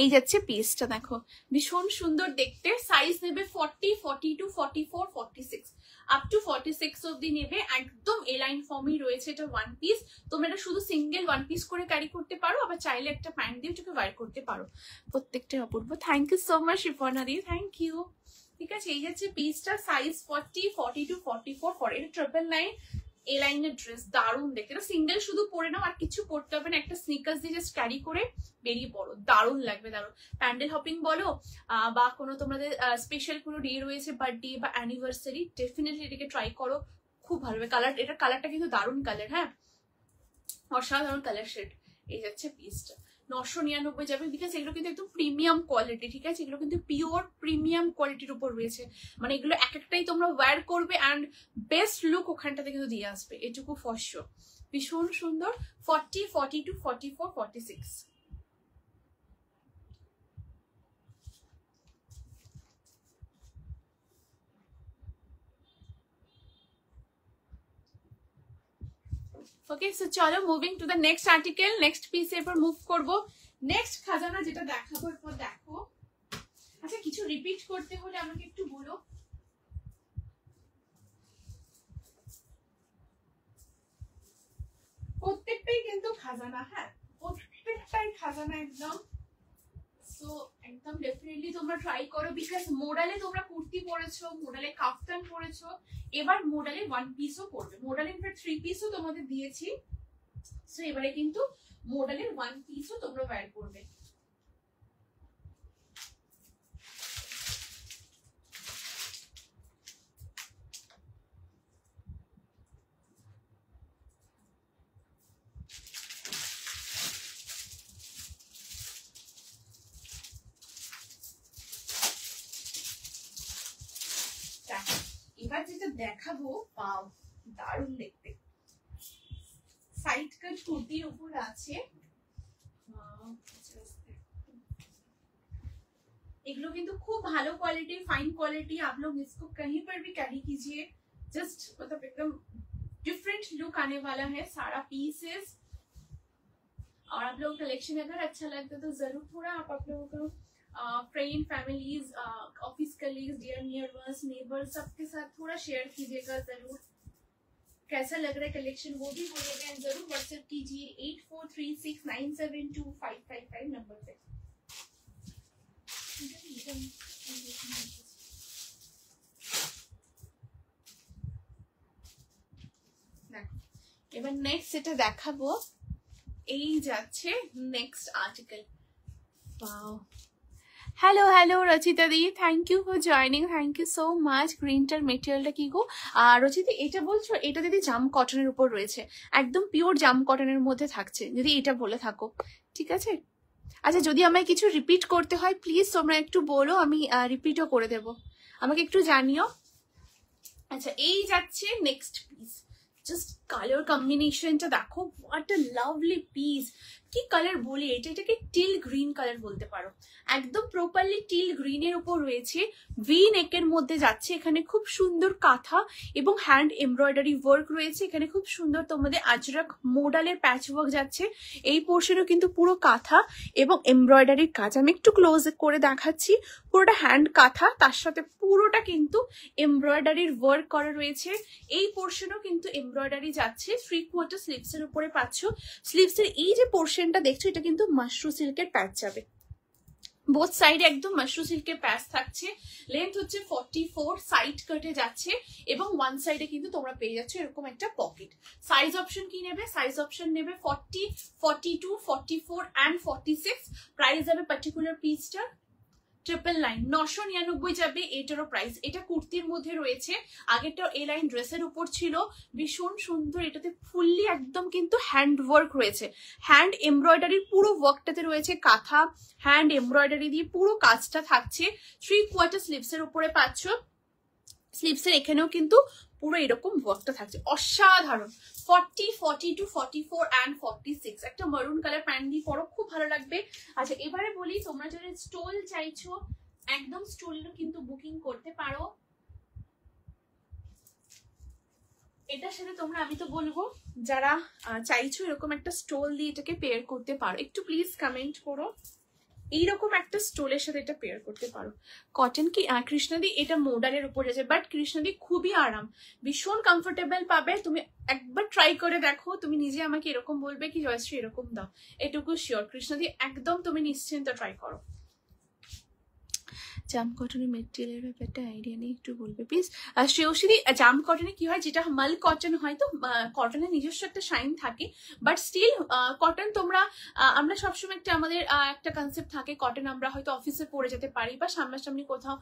এই যাচ্ছে পিসটা দেখো, ভীষণ সুন্দর দেখতে। সাইজ নেবে 40, 42, 44, 46 আপ টু 46 অব্দি নেবে, একদম এ লাইন ফর্মই রয়েছে। এটা 1 পিস, তোমরা এটা শুধু সিঙ্গেল 1 পিস করে ক্যারি করতে পারো, আবার চাইলে একটা প্যান্ট দিয়ে এটাকে ওয়্যার করতে পারো, প্রত্যেকটা অপূর্ব। Thank you so much Riparna di, thank you, ঠিক আছে। এই যাচ্ছে পিসটা, সাইজ 40, 42, 44, 40, এটা 999, এ লাইনের ড্রেস, দারুণ দেখতে। এটা সিঙ্গেল শুধু পরে নাও, আর কিছু পড়তে হবে না, একটা স্নিকার্স দিয়ে জাস্ট ক্যারি করে বেরিয়ে পড়ো, দারুণ লাগবে, দারুণ। প্যান্ডেল হপিং বলো বা কোনো তোমাদের স্পেশাল কোনো ডে রয়েছে, বার্থডে বা অ্যানিভার্সারি, ডেফিনেটলি এটাকে ট্রাই করো, খুব ভালো হবে। কালার, এটার কালারটা কিন্তু দারুণ কালার, হ্যাঁ অসাধারণ কালার শেড। এই যাচ্ছে পিসটা 999 যাবে, বিকজ এগুলো কিন্তু একদম প্রিমিয়াম কোয়ালিটি, ঠিক আছে, এগুলো কিন্তু পিওর প্রিমিয়াম কোয়ালিটির উপর রয়েছে, মানে এগুলো এক একটাই তোমরা ওয়্যার করবে অ্যান্ড বেস্ট লুক ওখানটাতে কিন্তু দিয়ে আসবে, এটুকু ফর শিওর। ভীষণ সুন্দর। 40, 42, 44, 46। ওকে, সো চলো moving to the next article, next piece এরপর মুভ করব। নেক্সট খাজানা যেটা দেখাবো এরপর দেখো। আচ্ছা কিছু রিপিট করতে হলে আমাকে একটু বলো। প্রত্যেকটাই কিন্তু খাজানা, হ্যাঁ প্রত্যেকটাই খাজানা একদম। সো একদম ডেফিনেটলি তোমরা ট্রাই করো, বিকজ মোডালে তোমরা কুর্তি পরেছো, মোডালে কাফতান পরেছো, এবার মোডালে 1 পিসও পড়বে। মোডালে ইনফ্যাক্ট 3 পিসও তোমাদের দিয়েছি, সো এবারে কিন্তু মোডালের 1 পিসও তোমরা ওয়্যার করবে। এবার যেটা দেখাবো, পাও দারুণ দেখতে, সাইড কাট কুর্তির উপর আছে। एगलो किंतु खूब भालो क्वालिटी, फाइन क्वालिटी। आप लोग इसको कहीं पर भी कैरी कीजिए, जस्ट मतलब एकदम डिफरेंट लुक आने वाला है सारा पीसेस। और आप लोगों का कलेक्शन अगर अच्छा लगता है तो जरूर थोड़ा आप लोगों को friend, families, office colleagues, dear near ones, neighbours सबके साथ थोड़ा शेयर कीजिएगा जरूर। कैसा लग रहा है कलेक्शन वो भी बोलिएगा, जरूर व्हाट्सएप कीजिए 8436972555 नंबर पे। এবার নেক্সট যেটা দেখাবো, এই যাচ্ছে next article. Wow, hello hello Rachita di, thank you for joining, thank you so much. গ্রিনটার মেটেরিয়ালটা কি গো? আর রচিতা এটা বলছো, এটা দিদি জাম কটনের উপর রয়েছে, একদম পিওর জাম কটনের মধ্যে থাকছে, যদি এটা বলে থাকো ঠিক আছে। আচ্ছা যদি আমায় কিছু রিপিট করতে হয় প্লিজ তোমরা একটু বলো, আমি রিপিটও করে দেব, আমাকে একটু জানিও। আচ্ছা এই যাচ্ছে নেক্সট পিস, জাস্ট কালার কম্বিনেশনটা দেখো, হোয়াট আ লাভলি পিস। কি কালার বলি এটাকে টিল গ্রিন কালার বলতে পারো, একদম প্রপারলি টিল গ্রিনের উপর রয়েছে, ভি নেকের মধ্যে যাচ্ছে, এখানে খুব সুন্দর কাঁথা এবং হ্যান্ড এমব্রয়ডারি ওয়ার্ক রয়েছে, এখানে খুব সুন্দর তোমাদের আজরাক মোডালের প্যাচ ওয়ার্ক যাচ্ছে। এই পোর্শনও কিন্তু পুরো কাঁথা এবং এমব্রয়ডারির কাজ, আমি একটু ক্লোজ করে দেখাচ্ছি, পুরোটা হ্যান্ড কাঁথা, তার সাথে পুরোটা কিন্তু এমব্রয়ডারির ওয়ার্ক করা রয়েছে। এই পোর্শনও কিন্তু এমব্রয়ডারি যাচ্ছে, 3/4 স্লিভস এর উপরে পাচ্ছ। স্লিভস এর এই যে পোর্শনটা দেখছো এটা কিন্তু মাশরু সিল্কের প্যাচ যাবে, বোথ সাইডে একদম মাশরু সিল্কের প্যাচ থাকছে। লেন্থ হচ্ছে 44, সাইড কাটে যাচ্ছে এবং ওয়ান সাইডে কিন্তু তোমরা পেয়ে যাচ্ছ এরকম একটা পকেট। সাইজ অপশন কি নেবে? সাইজ অপশন নেবে 40, 42, 44 অ্যান্ড 46। প্রাইস যাবে পার্টিকুলার পিসটা 999, 999 যাবে এটারও প্রাইস। এটা কুর্তির মধ্যে রয়েছে, আগেরটা এ লাইন ড্রেসের উপর ছিল, ভীষণ সুন্দর। এটাতে ফুললি একদম কিন্তু হ্যান্ড ওয়ার্ক রয়েছে, হ্যান্ড এমব্রয়ডারির পুরো ওয়ার্কটাতে রয়েছে কাঁথা, হ্যান্ড এমব্রয়ডারি দিয়ে পুরো কাজটা থাকছে। 3/4 স্লিভস এর উপরে পাচ্ছ, স্লিভস এর এখানেও কিন্তু পুরো এরকম ওয়ার্কটা থাকছে, অসাধারণ। 40, 42, 44 অ্যান্ড 46, একটা মারুন কালার প্যান্ট দিয়ে পরো, খুব ভালো লাগবে। আচ্ছা এবারে বলি, তোমরা যারা স্টোল চাইছো একদম স্টোলেরও কিন্তু বুকিং করতে পারো। এটার সাথে তোমরা, আমি তো বলবো যারা চাইছো এরকম একটা স্টোল দিয়ে এটাকে পেয়ার করতে পারো, একটু প্লিজ কমেন্ট করো, এইরকম একটা স্টোলের সাথে এটা পেয়ার করতে পারো। কটন কি কৃষ্ণাদি, এটা মোডালের উপর আছে, বাট কৃষ্ণাদি খুবই আরাম, ভীষণ কমফোর্টেবল পাবে। তুমি একবার ট্রাই করে দেখো, তুমি নিজে আমাকে এরকম বলবে কি জয়শ্রী এরকম দাও, এটুকু শিওর। কৃষ্ণাদি একদম তুমি নিশ্চিন্ত ট্রাই করো। জাম কটনের মেটেরিয়ালের ব্যাপারটা আইডিয়া নেই, একটু বলবে প্লিজ। শ্রেয়সীদি, জাম কটনে কি হয়, যেটা মাল কটন হয় তো কটনের নিজস্ব একটা শাইন থাকে, বাট স্টিল কটন তোমরা আমরা সবসময় একটা আমাদের একটা কনসেপ্ট থাকে, কটন আমরা হয়তো অফিসে পরে যেতে পারি বা সামনাসামনি কোথাও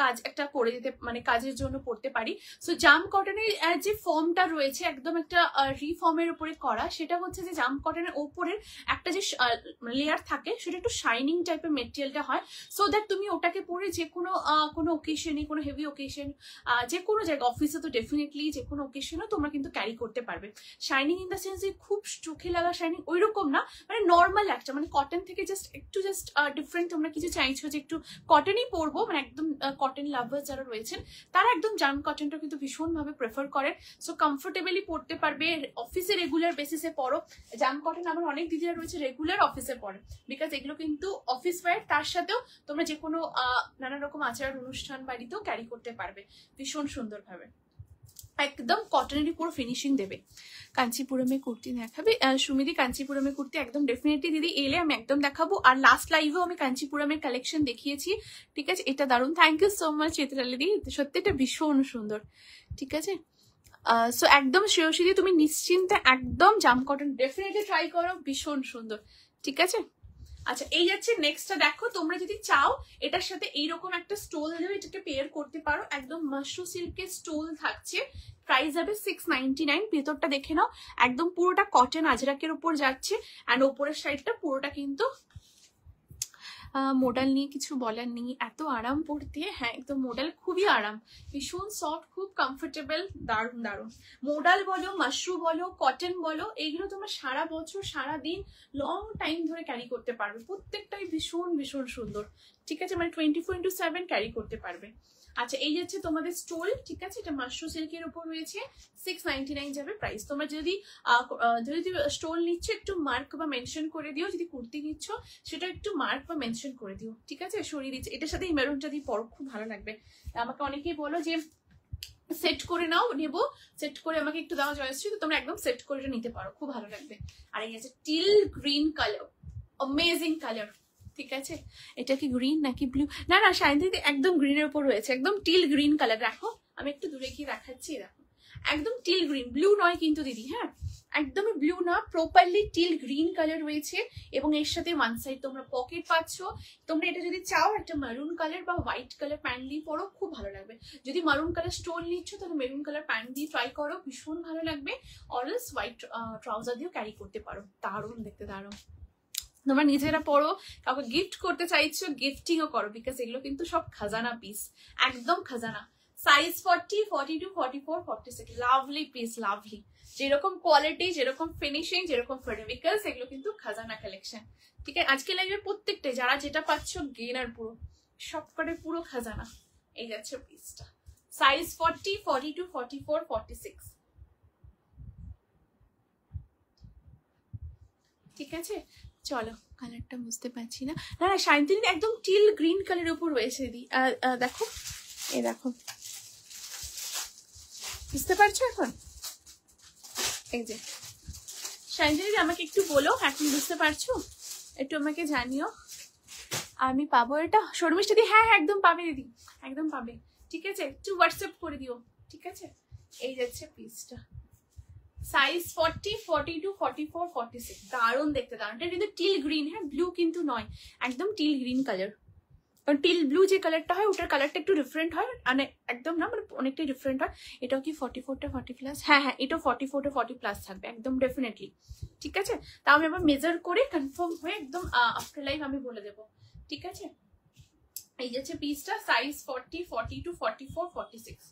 কাজ একটা করে যেতে, মানে কাজের জন্য পড়তে পারি। সো জাম কটনের যে ফর্মটা রয়েছে একদম একটা রিফর্মের উপরে করা, সেটা হচ্ছে যে জাম কটনের ওপরের একটা যে লেয়ার থাকে সেটা একটু শাইনিং টাইপের মেটেরিয়ালটা হয়, সো দ্যাট তুমি ওটাকে পরে যে কোনো ওকেশনে, কোনো হেভি ওকেশন, যে কোনো জায়গায়, অফিসে তো ডেফিনেটলি যে কোনো ওকেশনে তোমরা কিন্তু ক্যারি করতে পারবে। শাইনিং ইন দ্য সেন্স যে খুব চোখে লাগা শাইনিং ওই রকম না, মানে নর্মাল একটা, মানে কটন থেকে জাস্ট ডিফারেন্ট তোমরা কিছু চাইছো যে একটু কটনই পরবো, মানে একদম কটন লাভার যারা রয়েছেন তারা একদম জাম কটনটা কিন্তু ভীষণভাবে প্রেফার করেন। সো কমফোর্টেবলি পরতে পারবে, অফিসে রেগুলার বেসিসে পরো। জাম কটন আমার অনেক দিদিরা রয়েছে রেগুলার অফিসে পরে, বিকজ এগুলো কিন্তু অফিস ওয়্যার, তার সাথেও তোমরা যে কোনো নানা রকম আচার অনুষ্ঠান বাড়িতেও ক্যারি করতে পারবে ভীষণ সুন্দরভাবে, একদম কটনেরই পুরো ফিনিশিং দেবে। কাঞ্চিপুরমে কুর্তি দেখাবে সুমিদি? কাঞ্চিপুরমে কুর্তি একদম ডেফিনেটলি দিদি এলে আমি একদম দেখাবো, আর লাস্ট লাইভেও আমি কাঞ্চিপুরমের কালেকশন দেখিয়েছি, ঠিক আছে? এটা দারুণ, থ্যাংক ইউ সো মাচ চিত্রালি দি, সত্যি এটা ভীষণ সুন্দর, ঠিক আছে? সো একদম শ্রেয়সী তুমি নিশ্চিন্তে একদম জাম কটন ডেফিনেটলি ট্রাই করো, ভীষণ সুন্দর, ঠিক আছে? আচ্ছা, এই যাচ্ছে নেক্সটটা। দেখো তোমরা যদি চাও এটার সাথে এইরকম একটা স্টোল দেবে, এটাকে পেয়ার করতে পারো, একদম মাশরু সিল্কের স্টোল থাকছে, প্রাইস যাবে 699। ভেতরটা দেখে নাও, একদম পুরোটা কটন আজরাকের উপর যাচ্ছে, অ্যান্ড ওপরের সাইডটা পুরোটা কিন্তু মোডাল নিয়ে কিছু বলার নেই, এত আরাম পড়তে। হ্যাঁ একদম মোডাল খুবই আরাম, ভীষণ সফট, খুব কমফোর্টেবল, দারুণ দারুণ। মোডাল বলো, মাশরু বলো, কটন বলো, এইগুলো তোমরা সারা বছর সারা দিন লং টাইম ধরে ক্যারি করতে পারবে, প্রত্যেকটাই ভীষণ ভীষণ সুন্দর, ঠিক আছে? মানে 24/7 ক্যারি করতে পারবে। আচ্ছা, এই যাচ্ছে তোমাদের স্টোল, ঠিক আছে? এটা মাশরু সিল্কের উপর রয়েছে, 699 যাবে প্রাইস। তোমরা যদি স্টোল নিচ্ছ একটু মার্ক বা মেনশন করে দিও, যদি কুর্তি নিচ্ছ সেটা একটু মার্ক বা মেনশন করে দিও, ঠিক আছে? সরিয়ে দিচ্ছে, এটার সাথে এই মেরুনটা দিয়ে পরো, খুব ভালো লাগবে। আমাকে অনেকেই বলো যে সেট করে নাও, নেবো, সেট করে আমাকে একটু দেওয়া জয়শ্রী, তো তোমরা একদম সেট করে নিতে পারো, খুব ভালো লাগবে। আর এই আছে till green colour, amazing colour, ঠিক আছে? এটা কি গ্রিন নাকি ব্লু? না না শাইনদিদি একদম গ্রিনের উপর রয়েছে, একদম টিল গ্রিন কালার। দেখো আমি একটু দূরে গিয়ে দেখাচ্ছি, দেখো একদম টিল গ্রিন, ব্লু নয় কিন্তু দিদি, হ্যাঁ একদমই ব্লু না, প্রপারলি টিল গ্রিন কালার রয়েছে, এবং এর সাথে ওয়ান সাইড তোমরা পকেট পাচ্ছ। তোমরা এটা যদি চাও একটা মারুন কালার বা হোয়াইট কালার প্যান্ট দিয়ে পরো, খুব ভালো লাগবে। যদি মারুন কালার স্টোল নিচ্ছ তাহলে মেরুন কালার প্যান্ট দিয়ে ট্রাই করো, ভীষণ ভালো লাগবে। অলওয়েজ হোয়াইট ট্রাউজার দিয়েও ক্যারি করতে পারো, দারুণ দেখতে, দারুণ। তোমরা নিজেরা পড়ো, কাউকে গিফট করতে চাইছো গিফটিংও করো, বিকজ এগুলো কিন্তু সব খাজানা পিস, একদম খাজানা। Size 40, 42, 44, 46, lovely piece, lovely. যেরকম কোয়ালিটি, যেরকম ফিনিশিং, যেরকম বিকজ এগুলো কিন্তু খাজানা কালেকশন, ঠিক আছে? আজকে লাইভে প্রত্যেকটাই যারা যেটা পাচ্ছ গেনার, পুরো সবকটে পুরো খাজানা। এই যাচ্ছে পিসটা, সাইজ 40, 42, 44, 46, ঠিক আছে? চলো, কালারটা বুঝতে পারছি না, না না শাইনদিন একদম টিল গ্রিন কালারের উপর রয়েছে দিদি, দেখো এই দেখো, বুঝতে পারছো এখন? এই যে শাইনদিন আমাকে একটু বলো এখন বুঝতে পারছো, একটু আমাকে জানিও, আমি পাবো এটা শর্মিষ্ঠা দি? হ্যাঁ হ্যাঁ একদম পাবে দিদি, একদম পাবে, ঠিক আছে? একটু হোয়াটসঅ্যাপ করে দিও, ঠিক আছে? এই যাচ্ছে পিসটা, সাইজ 40, 42, 44, 46, দারুণ দেখতে, দারুণ। এটা কিন্তু টিল গ্রিন, হ্যাঁ ব্লু কিন্তু নয়, একদম টিল গ্রিন কালার। কারণ টিল ব্লু যে কালারটা হয় ওটার কালারটা একটু ডিফারেন্ট হয়, মানে একদম না, মানে অনেকটাই ডিফারেন্ট হয়। এটাও কি 44টা 40+? হ্যাঁ হ্যাঁ এটাও 44টা 40+ থাকবে, একদম ডেফিনেটলি, ঠিক আছে? তা আমি আবার মেজার করে কনফার্ম হয়ে একদম আফটার লাইভ আমি বলে দেবো, ঠিক আছে? এই যাচ্ছে পিসটা, সাইজ 40, 42, 44, 46।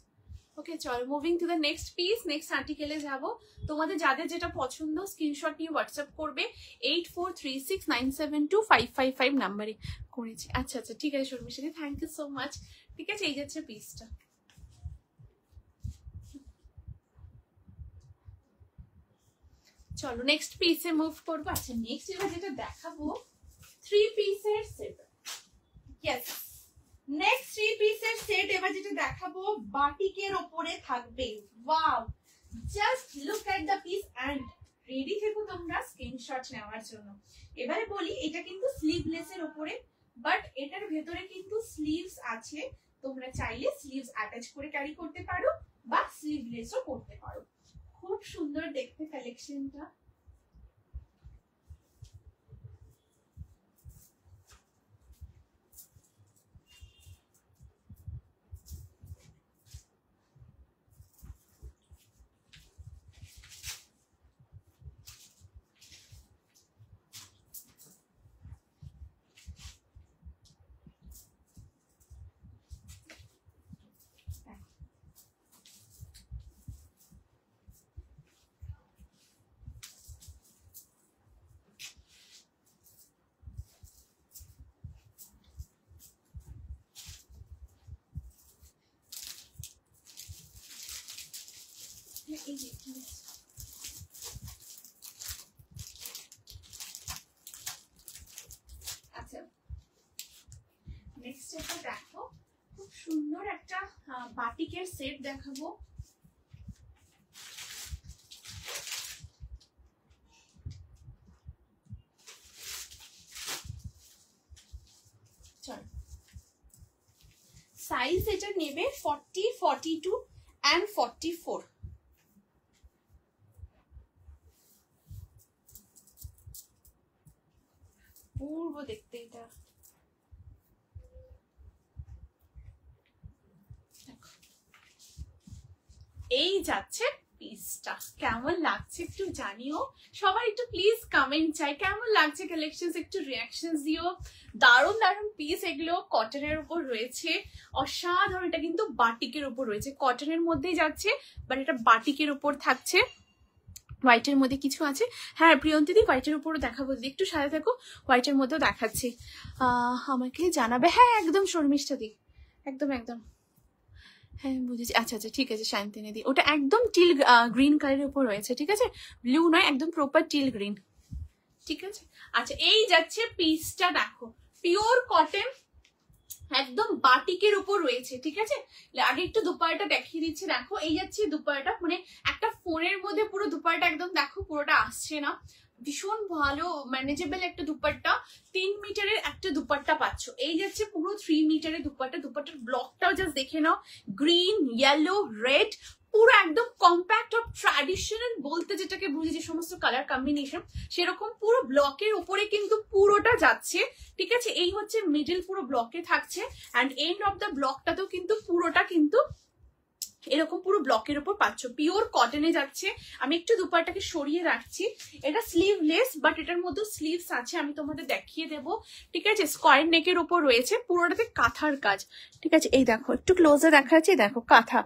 ওকে চলো, moving to the next piece, next আর্টিকেলে যাবো। তোমাদের যাদের যেটা পছন্দ স্ক্রিনশট নিয়ে হোয়াটসঅ্যাপ করবে 8436972555 নাম্বারে করেছি। আচ্ছা আচ্ছা ঠিক আছে শর্মিষ্ঠাদি, থ্যাংক ইউ সো মাচ, ঠিক আছে? এই যাচ্ছে পিসটা, চলো নেক্সট পিসে মুভ করবো। আচ্ছা নেক্সট এবার যেটা দেখাবো 3 পিসের সেট, ইয়েস নেক্সট 3 পিসের সেট এবার যেটা দেখাবো বাটিকের ওপরে থাকবে। Wow, just look at the piece and ready থেকো তোমরা স্ক্রিনশট নেওয়ার জন্য। এবারে বলি এটা কিন্তু স্লিভলেস এর উপরে, বাট এটার ভেতরে কিন্তু স্লিভস আছে, তোমরা চাইলে স্লিভস অ্যাটাচ করে ক্যারি করতে পারো বা স্লিভলেসও করতে পারো। খুব সুন্দর দেখতে কালেকশনটা। আচ্ছা নেক্সট এটা দেখো, খুব সুন্দর একটা বাটিকের সেট দেখাবো। চল সাইজ এটা নেবে 40, 42 and 44। পূর্ব দেখতে এটা এই যাচ্ছে পিসটা। কেমন লাগছে একটু জানিও সবাই, একটু প্লিজ কমেন্ট চাই কেমন লাগছে কালেকশনস, একটু রিয়াকশনস দিও। দারুণ দারুণ পিস এগুলো, কটনের উপর রয়েছে, অসাধারণ। এটা কিন্তু বাটিকের উপর রয়েছে, কটনের মধ্যেই যাচ্ছে বাট এটা বাটিকের উপর থাকছে। হোয়াইটের মধ্যে কিছু আছে, হ্যাঁ প্রিয়ন্তীদি হোয়াইটের উপরও দেখাবো, যদি একটু সাথে থাকো হোয়াইটের মধ্যেও দেখাচ্ছি। আমাকে জানাবে, হ্যাঁ একদম শর্মিষ্ঠা দি, একদম একদম, হ্যাঁ বুঝেছি। আচ্ছা আচ্ছা ঠিক আছে শান্তিনী দি, ওটা একদম টিল গ্রিন কালারের উপর রয়েছে, ঠিক আছে ব্লু নয়, একদম প্রপার টিল গ্রিন, ঠিক আছে। আচ্ছা এই যাচ্ছে পিসটা, দেখো পিওর কটন, একদম বাটিকের উপর রয়েছে, ঠিক আছে। আগে একটু দুপাট্টা দেখিয়ে দিচ্ছি, দেখো এই যাচ্ছে দুপাট্টা, মানে একটা ফোনের মধ্যে পুরো দুপাট্টা একদম দেখো পুরোটা আসছে না, ভীষণ ভালো ম্যানেজেবল একটা দুপাট্টা। 3 মিটারের একটা দুপাট্টা পাচ্ছ, এই যাচ্ছে পুরো 3 মিটারের দুপাট্টা। দুপাট্টার ব্লকটাও জাস্ট দেখে নাও, গ্রিন, ইয়েলো, রেড, পুরো একদম কম্প্যাক্ট অফ ট্র্যাডিশনাল বলতে যেটাকে বুঝি, যে সমস্ত কালার কম্বিনেশন সেরকম পুরো ব্লকের উপরে কিন্তু পুরোটা যাচ্ছে, ঠিক আছে। এই হচ্ছে মিডল পুরো ব্লকে থাকছে, অ্যান্ড এন্ড অফ দ্য ব্লকটাতেও কিন্তু পুরোটা কিন্তু এরকম পুরো ব্লকের উপর পাচ্ছ, পিওর কটনে যাচ্ছে। আমি একটু দুপাট্টাকে সরিয়ে রাখছি, এটা স্লিভলেস বাট এটার মধ্যে স্লিভস আছে, আমি তোমাদের দেখিয়ে দেবো, ঠিক আছে। স্কোয়ার নেকের উপর রয়েছে, পুরোটাতে কাঁথার কাজ, ঠিক আছে। এই দেখো একটু ক্লোজে দেখা যাচ্ছে, দেখো কাঁথা,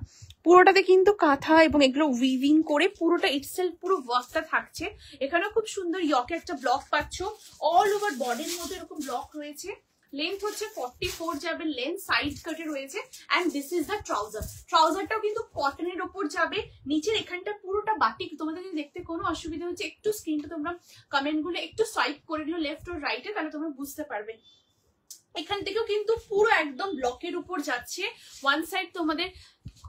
পুরোটাতে কিন্তু কাঁথা এবং এগুলো উইভিং করে পুরোটা ইটসেলফ পুরো ওয়ার্কটা থাকছে। এখানে খুব সুন্দর ইয়কে একটা ব্লক পাচ্ছ, অল ওভার বডির মধ্যে এরকম ব্লক রয়েছে। লেন্থ হচ্ছে 44 যাবে, লেন্থ সাইড কাটে রয়েছে, and this is the trouser. ট্রাউজারটাও কিন্তু কটনের ওপর যাবে, নিচের এখানটা পুরোটা বাটিক। তোমাদের যদি দেখতে কোনো অসুবিধা হচ্ছে একটু স্ক্রিনটা তোমরা কমেন্ট গুলো একটু সোয়াইপ করে দিও লেফট ও রাইটে, তাহলে তোমরা বুঝতে পারবে। এখান থেকেও কিন্তু পুরো একদম ব্লকের উপর যাচ্ছে, ওয়ান সাইড তোমাদের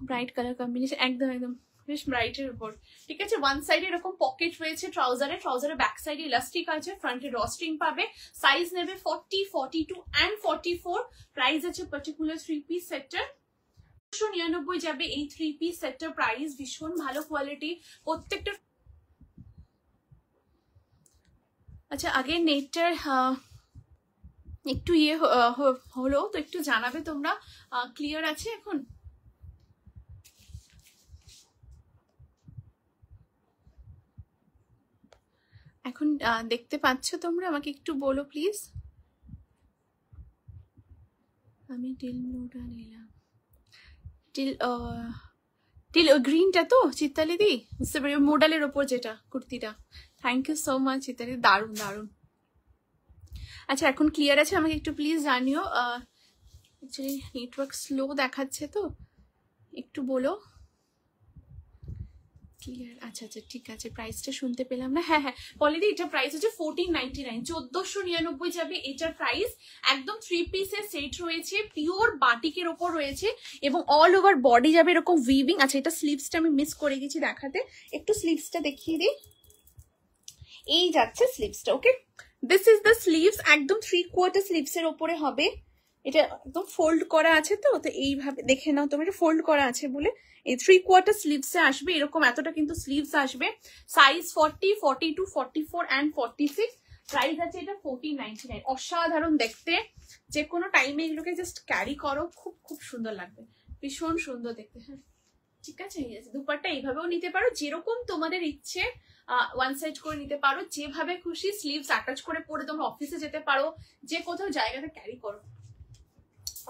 ব্রাইট কালার কম্বিনেশন, একদম একদম বেশ ব্রাইটের উপর, ঠিক আছে। ওয়ান সাইডে এরকম পকেট রয়েছে ট্রাউজারের ব্যাক সাইডে ইলাস্টিক আছে, ফ্রন্টে ড্রস্ট্রিং পাবে। সাইজ নেবে 40, 42 and 44। প্রাইস আছে পার্টিকুলার 3 পিস সেটটার 199 যাবে। এই 3 পিস সেটটার প্রাইস ভীষণ ভালো কোয়ালিটি প্রত্যেকটা। আচ্ছা আগে নেটটার একটু ইয়ে হলো তো, একটু জানাবে তোমরা ক্লিয়ার আছে এখন? এখন দেখতে পাচ্ছ তোমরা? আমাকে একটু বলো প্লিজ। আমি টিল ব্লুটা নিলাম, টিল গ্রিনটা তো চিত্তালি দি, বুঝতে পারি মোডালের ওপর যেটা কুর্তিটা। থ্যাংক ইউ সো মাচ চিত্তালি, দারুণ দারুণ। আচ্ছা এখন ক্লিয়ার আছে? আমাকে একটু প্লিজ জানিও, অ্যাকচুয়ালি নেটওয়ার্ক স্লো দেখাচ্ছে তো, একটু বলো ক্লিয়ার। আচ্ছা আচ্ছা ঠিক আছে, প্রাইসটা শুনতে পেলাম না। হ্যাঁ হ্যাঁ পলিদি, এটা প্রাইস হচ্ছে 1499, 1499 যাবে এটার প্রাইস। একদম 3 পিসের সেট রয়েছে, পিওর বাটিকের ওপর রয়েছে এবং অল ওভার বডি যাবে এরকম উইভিং। আচ্ছা এটা স্লিভসটা আমি মিস করে গেছি দেখাতে, একটু স্লিভসটা দেখিয়ে দিই। এই যাচ্ছে স্লিভসটা, ওকে। দিস ইজ দ্য স্লিভস, একদম 3/4 স্লিভস এর ওপরে হবে। এটা একদম ফোল্ড করা আছে, তো এইভাবে দেখে নাও তোমরা, এটা ফোল্ড করা আছে বলে এই 3/4 স্লিভস এ আসবে, এরকম এতটা কিন্তু স্লিভস আসবে। Size 40, 42, 44 and 46। প্রাইস আছে এটা 1499। অসাধারণ দেখতে, যে কোনো টাইমে এগুলোকে জাস্ট ক্যারি করো, খুব খুব সুন্দর লাগবে, ভীষণ সুন্দর দেখতে। হ্যাঁ ঠিক আছে, দুপাট্টা এইভাবেও নিতে পারো, যেরকম তোমাদের ইচ্ছে ওয়ান সাইড করে নিতে পারো, যেভাবে খুশি স্লিভস অ্যাটাচ করে পরে তোমরা অফিসে যেতে পারো, যে কোথাও জায়গাতে ক্যারি করো।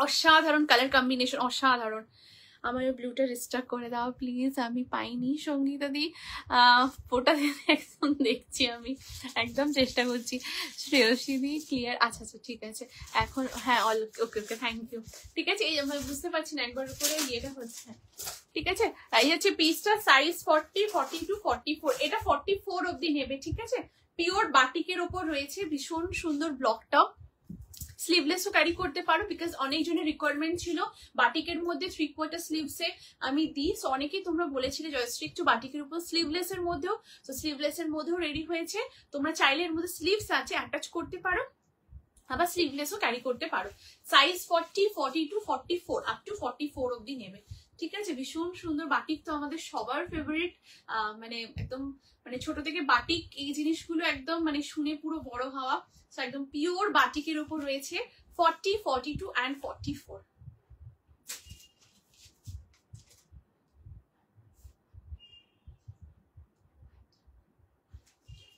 অসাধারণ কালার কম্বিনেশন, অসাধারণ। আমার ব্লুটা রিস্টার্ট করে দাও প্লিজ, আমি পাইনি সঙ্গীতা দি, ফোটা একদম দেখছি আমি, একদম চেষ্টা করছি। শ্রেয়সী দি ক্লিয়ার, আচ্ছা আচ্ছা ঠিক আছে এখন, হ্যাঁ all okay okay thank you. ঠিক আছে, এই আমি বুঝতে পারছি না একবার করে ইয়েটা হচ্ছে, ঠিক আছে। এই হচ্ছে পিসটা, সাইজ 40, 42, 44, এটা 44 অব্দি নেবে, ঠিক আছে। পিওর বাটিকের ওপর রয়েছে, ভীষণ সুন্দর ব্লকটা। স্লিভলেসও ক্যারি করতে পারো, বিকজ অনেকজনের রিকোয়ারমেন্ট ছিল বাটিকের মধ্যে 3/4 স্লিভসে আমি দিই, সো অনেকেই তোমরা বলেছিলে জয়শ্রী একটু বাটিকের উপর স্লিভলেস এর মধ্যেও, তো স্লিভলেস এর মধ্যেও রেডি হয়েছে। তোমরা চাইলে এর মধ্যে স্লিভস আছে অ্যাটাচ করতে পারো, আবার স্লিভলেসও ক্যারি করতে পারো। সাইজ 40, 42, 44 আপ টু 44 অব্দি নেবে, ঠিক আছে। ভীষণ সুন্দর বাটিক তো আমাদের সবার ফেভারিট, মানে একদম মানে ছোট থেকে বাটিক এই জিনিসগুলো একদম মানে শুনে পুরো বড় হওয়া। সো একদম পিওর বাটিকের উপর রয়েছে 40, 42 and 44।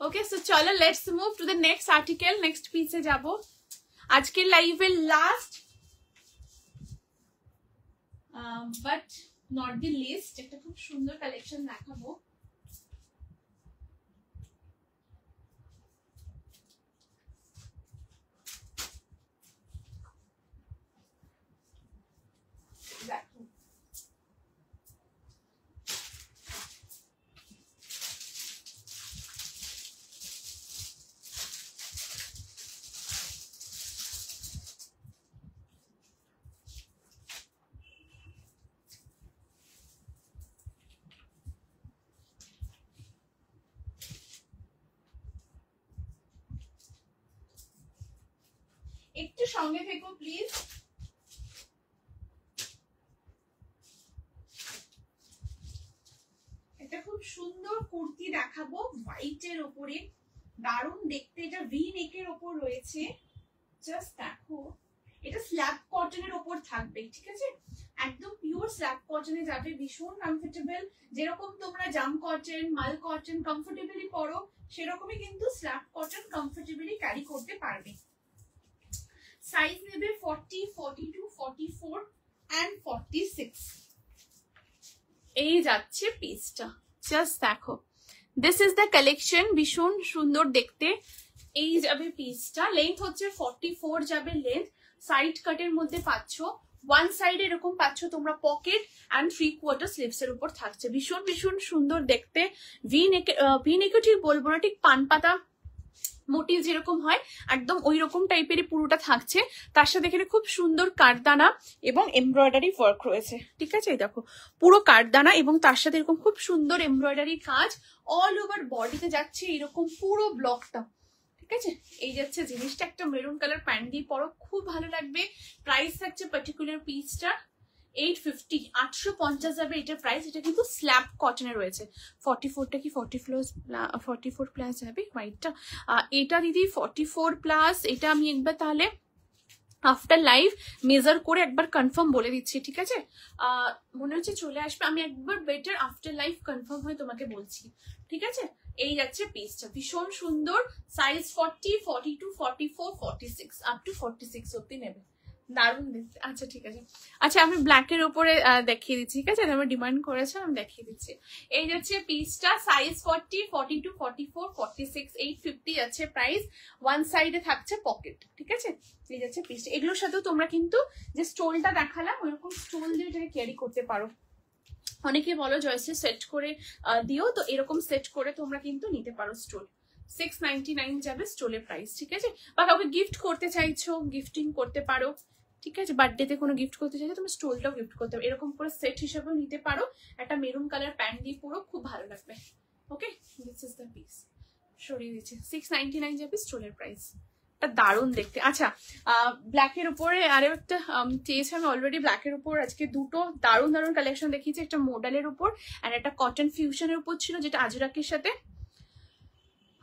ওকে, সো চলো let's move to the next article, next পিসে যাব। আজকের লাইভের last but not the least, একটা খুব সুন্দর কালেকশন দেখাবো। একটু সঙ্গে থেকো প্লিজ। এটা খুব সুন্দর কুর্তি দেখাবো হোয়াইটের ওপরে, দারুণ দেখতে। এটা ভি নেকের ওপর রয়েছে, জাস্ট দেখো। এটা স্ল্যাব কটনের ওপর থাকবে, ঠিক আছে, একদম পিওর স্ল্যাব কটনে যাবে, ভীষণ কমফোর্টেবল। যেরকম তোমরা জাম কটন, মাল কটন কমফোর্টেবলি পরো, সেরকমই কিন্তু স্ল্যাব কটন কমফোর্টেবলি ক্যারি করতে পারবে। সাইজ নেবে 40, 42, 44 and 46। এই যাচ্ছে পিসটা, জাস্ট দেখো, দিস ইজ দ্য কালেকশন, ভীষণ সুন্দর দেখতে। এই যাবে পিসটা, লেন্থ হচ্ছে 44 যাবে লেন্থ, সাইড কাটের মধ্যে পাচ্ছ, ওয়ান সাইডে এরকম পাচ্ছ তোমরা পকেট অ্যান্ড 3/4 স্লিভস এর উপর থাকছে, ভীষণ ভীষণ সুন্দর দেখতে। ভি নেকে ঠিক বলবো না, ঠিক পান পাতা মোটিভ যেরকম হয় একদম ওই রকম টাইপেরই পুরোটা থাকছে, তার সাথে এখানে খুব সুন্দর কাঠদানা এবং এমব্রয়ডারি ওয়ার্ক রয়েছে, ঠিক আছে। এই দেখো পুরো কাঠদানা এবং তার সাথে এরকম খুব সুন্দর এমব্রয়ডারি কাজ, অল ওভার বডিতে যাচ্ছে এরকম পুরো ব্লকটা, ঠিক আছে। এই যাচ্ছে জিনিসটা, একটা মেরুন কালার প্যান্ট দিয়ে পরো, খুব ভালো লাগবে। প্রাইস থাকছে পার্টিকুলার পিসটা 850, 850 যাবে এটার প্রাইস। এটা কিন্তু স্ল্যাব কটনে রয়েছে। 44টা কি 44 প্লাস যাবে হোয়াইটটা, এটা দিদি 44 প্লাস। এটা আমি একবার তাহলে আফটার লাইভ মেজার করে একবার কনফার্ম বলে দিচ্ছি, ঠিক আছে। মনে হচ্ছে চলে আসবে, আমি একবার বেটার আফটার লাইভ কনফার্ম হয়ে তোমাকে বলছি, ঠিক আছে। এই যাচ্ছে পিসটা, ভীষণ সুন্দর। সাইজ 40, 42, 44, 46 আপ টু 46 অব্দি নেবে, দারুণ দেখতে। আচ্ছা ঠিক আছে, আচ্ছা আমি ব্ল্যাকের উপরে দেখিয়ে দিচ্ছি, ঠিক আছে, আমার ডিমান্ড করেছে, আমি দেখিয়ে দিচ্ছি। এই যাচ্ছে পিসটা, সাইজ 40, 42, 44, 46, 850 যাচ্ছে প্রাইস। ওয়ান সাইডে থাকছে পকেট, ঠিক আছে। এই যাচ্ছে পিসটা, এগুলোর সাথেও তোমরা কিন্তু যে স্টোলটা দেখালাম ওইরকম স্টোল দিয়ে এটাকে ক্যারি করতে পারো। অনেকে বলো জয়শ্রী সেট করে দিও, তো এরকম সেট করে তোমরা কিন্তু নিতে পারো স্টোল। 699 যাবে স্টোলের প্রাইস, ঠিক আছে। বা কাউকে গিফট করতে চাইছো, গিফটিং করতে পারো, ঠিক আছে। বার্থডেতে কোনো গিফট করতে চাইছো তুমি স্টোলটাও গিফট করতে পারো, এরকম করে সেট হিসেবেও নিতে পারো। একটা মেরুন কালার প্যান্ট দিয়ে পুরো খুব ভালো লাগবে। ওকে, দিস ইজ দ্য পিস, সরিয়ে দিচ্ছি, 699 যাবে স্টোলের প্রাইস। দারুণ দেখতে। আচ্ছা, ব্ল্যাকের উপরে আরো একটা চেয়েছি আমি অলরেডি, ব্ল্যাকের উপর আজকে দুটো দারুণ দারুণ কালেকশন দেখিয়েছি, একটা মডেলের উপর আর একটা কটন ফিউশনের উপর ছিল, যেটা আজরাকের সাথে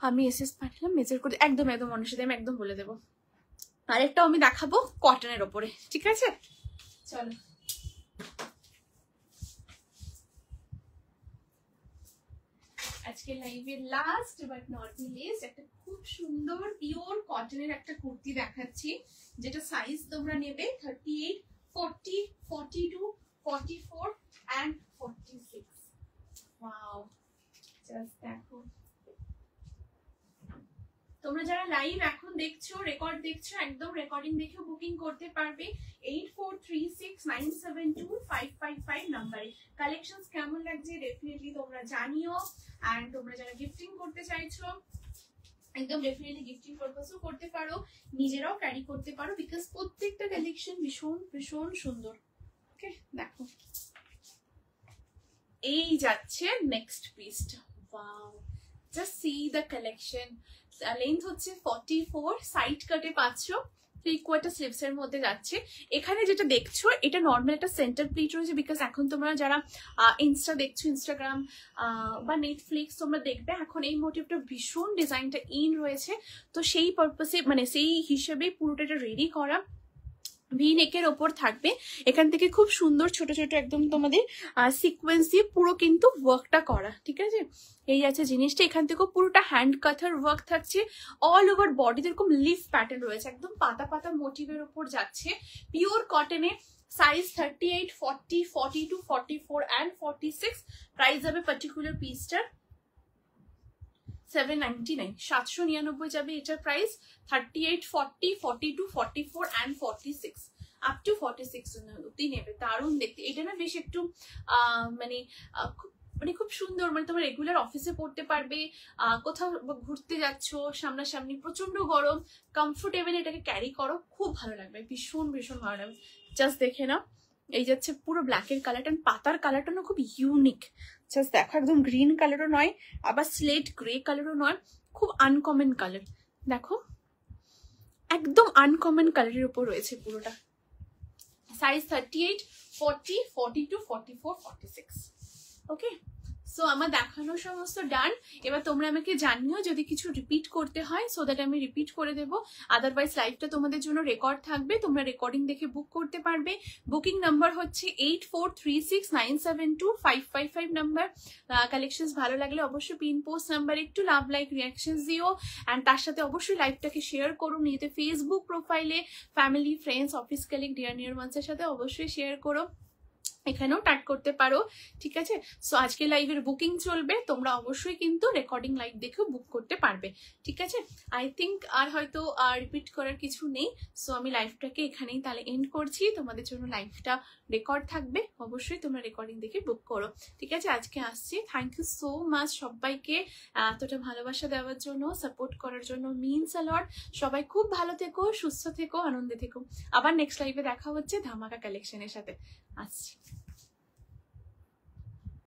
আমি এসএস পাঠালাম মেজার করে, একদম একদম মনের সাথে আমি একদম বলে দেবো। আরেকটাও আমি দেখাবো কটনের ওপরে, ঠিক আছে? চলো আজকে লাইভের লাস্ট বাট নট লিস্ট একটা খুব সুন্দর পিওর কটনের একটা কুর্তি দেখাচ্ছি, যেটা সাইজ তোমরা নেবে 38, 40, 42, 44 and 46। ওয়াও, জাস্ট দেখো। তোমরা যারা লাইভ এখন দেখছো, রেকর্ড দেখছো, একদম রেকর্ডিং দেখে বুকিং করতে পারবে 8436972555 নাম্বারে। কালেকশনস কেমন লাগছে ডেফিনেটলি তোমরা জানিও। এন্ড তোমরা যারা গিফটিং করতে চাইছো একদম ডেফিনেটলি গিফটিং পারপাসও করতে পারো, নিজেরাও ক্যারি করতে পারো, বিকজ প্রত্যেকটা কালেকশন ভীষণ ভীষণ সুন্দর। ওকে, দেখো এই যাচ্ছে নেক্সট পিসটা। Wow, just see the collection. Length হচ্ছে 44, সাইড কাটে পাচ্ছ, 3/4 স্লিভস এর মধ্যে যাচ্ছে। এখানে যেটা দেখছো এটা নর্মাল একটা সেন্টার প্লিট রয়েছে, বিকজ এখন তোমরা যারা ইনস্টা দেখছো, ইনস্টাগ্রাম বা নেটফ্লিক্স তোমরা দেখবে, এখন এই মোটিভটা ভীষণ ডিজাইনটা ইন রয়েছে, তো সেই পারপাসে মানে সেই হিসেবে পুরোটা এটা রেডি করা। ভি নেকের ওপর থাকবে, এখান থেকে খুব সুন্দর ছোট ছোট একদম তোমাদের সিকোয়েন্স দিয়ে পুরো কিন্তু ওয়ার্কটা করা, ঠিক আছে? এই আছে জিনিসটা, এখান থেকেও পুরোটা হ্যান্ড কাথার ওয়ার্ক থাকছে, অল ওভার বডিতে এরকম লিফ প্যাটার্ন রয়েছে, একদম পাতা পাতা মোটিভের ওপর যাচ্ছে, পিওর কটনে। Size 38, 40, 42, 44 and 46। প্রাইস যাবে পার্টিকুলার পিসটার 799, 799 যাবে এটার প্রাইস। 38, 40, 42, 44 and 46 আপ টু 46 অব্দি নেবে। দারুণ দেখতে, এটা না বেশ একটু মানে খুব সুন্দর, মানে তোমার রেগুলার অফিসে পড়তে পারবে, কোথাও ঘুরতে যাচ্ছ, সামনাসামনি প্রচন্ড গরম, কমফোর্টেবল এটাকে ক্যারি করো, খুব ভালো লাগবে, ভীষণ ভীষণ ভালো লাগবে। জাস্ট দেখে নাও, এই যাচ্ছে পুরো ব্ল্যাকের কালারটা, পাতার কালারটা না খুব ইউনিক। জাস্ট দেখো, একদম গ্রিন কালারও নয়, আবার স্লেট গ্রে কালারও নয়, খুব আনকমন কালার। দেখো একদম আনকমন কালারের উপর রয়েছে পুরোটা। সাইজ 38, 40, 42, 44, 46। ওকে, সো আমার দেখানো সমস্ত ডান। এবার তোমরা আমাকে জানিও যদি কিছু রিপিট করতে হয়, সো দ্যাট আমি রিপিট করে দেবো। আদারওয়াইজ লাইভটা তোমাদের জন্য রেকর্ড থাকবে, তোমরা রেকর্ডিং দেখে বুক করতে পারবে। বুকিং নাম্বার হচ্ছে 8436972555 নাম্বার। কালেকশনস ভালো লাগলে অবশ্যই পিন পোস্ট নাম্বারে একটু লাভ লাইক রিয়াকশনস দিও, অ্যান্ড তার সাথে অবশ্যই লাইভটাকে শেয়ার করো নিজেদের ফেসবুক প্রোফাইলে, family, friends, office colleague, dear near ওয়ান্সের সাথে অবশ্যই শেয়ার করো, এখানেও ট্যাগ করতে পারো, ঠিক আছে? সো আজকে লাইভের বুকিং চলবে, তোমরা অবশ্যই কিন্তু রেকর্ডিং লাইভ দেখেও বুক করতে পারবে, ঠিক আছে? আই থিঙ্ক আর হয়তো রিপিট করার কিছু নেই, সো আমি লাইভটাকে এখানেই তাহলে এন্ড করছি। তোমাদের জন্য লাইভটা রেকর্ড থাকবে, অবশ্যই তোমরা রেকর্ডিং দেখে বুক করো, ঠিক আছে? আজকে আসছি, থ্যাংক ইউ সো মাচ সবাইকে এতটা ভালোবাসা দেওয়ার জন্য, সাপোর্ট করার জন্য, মিনস আ লট। সবাই খুব ভালো থেকো, সুস্থ থেকো, আনন্দে থেকো। আবার নেক্সট লাইভে দেখা হচ্ছে ধামাকা কালেকশনের সাথে। আসছি।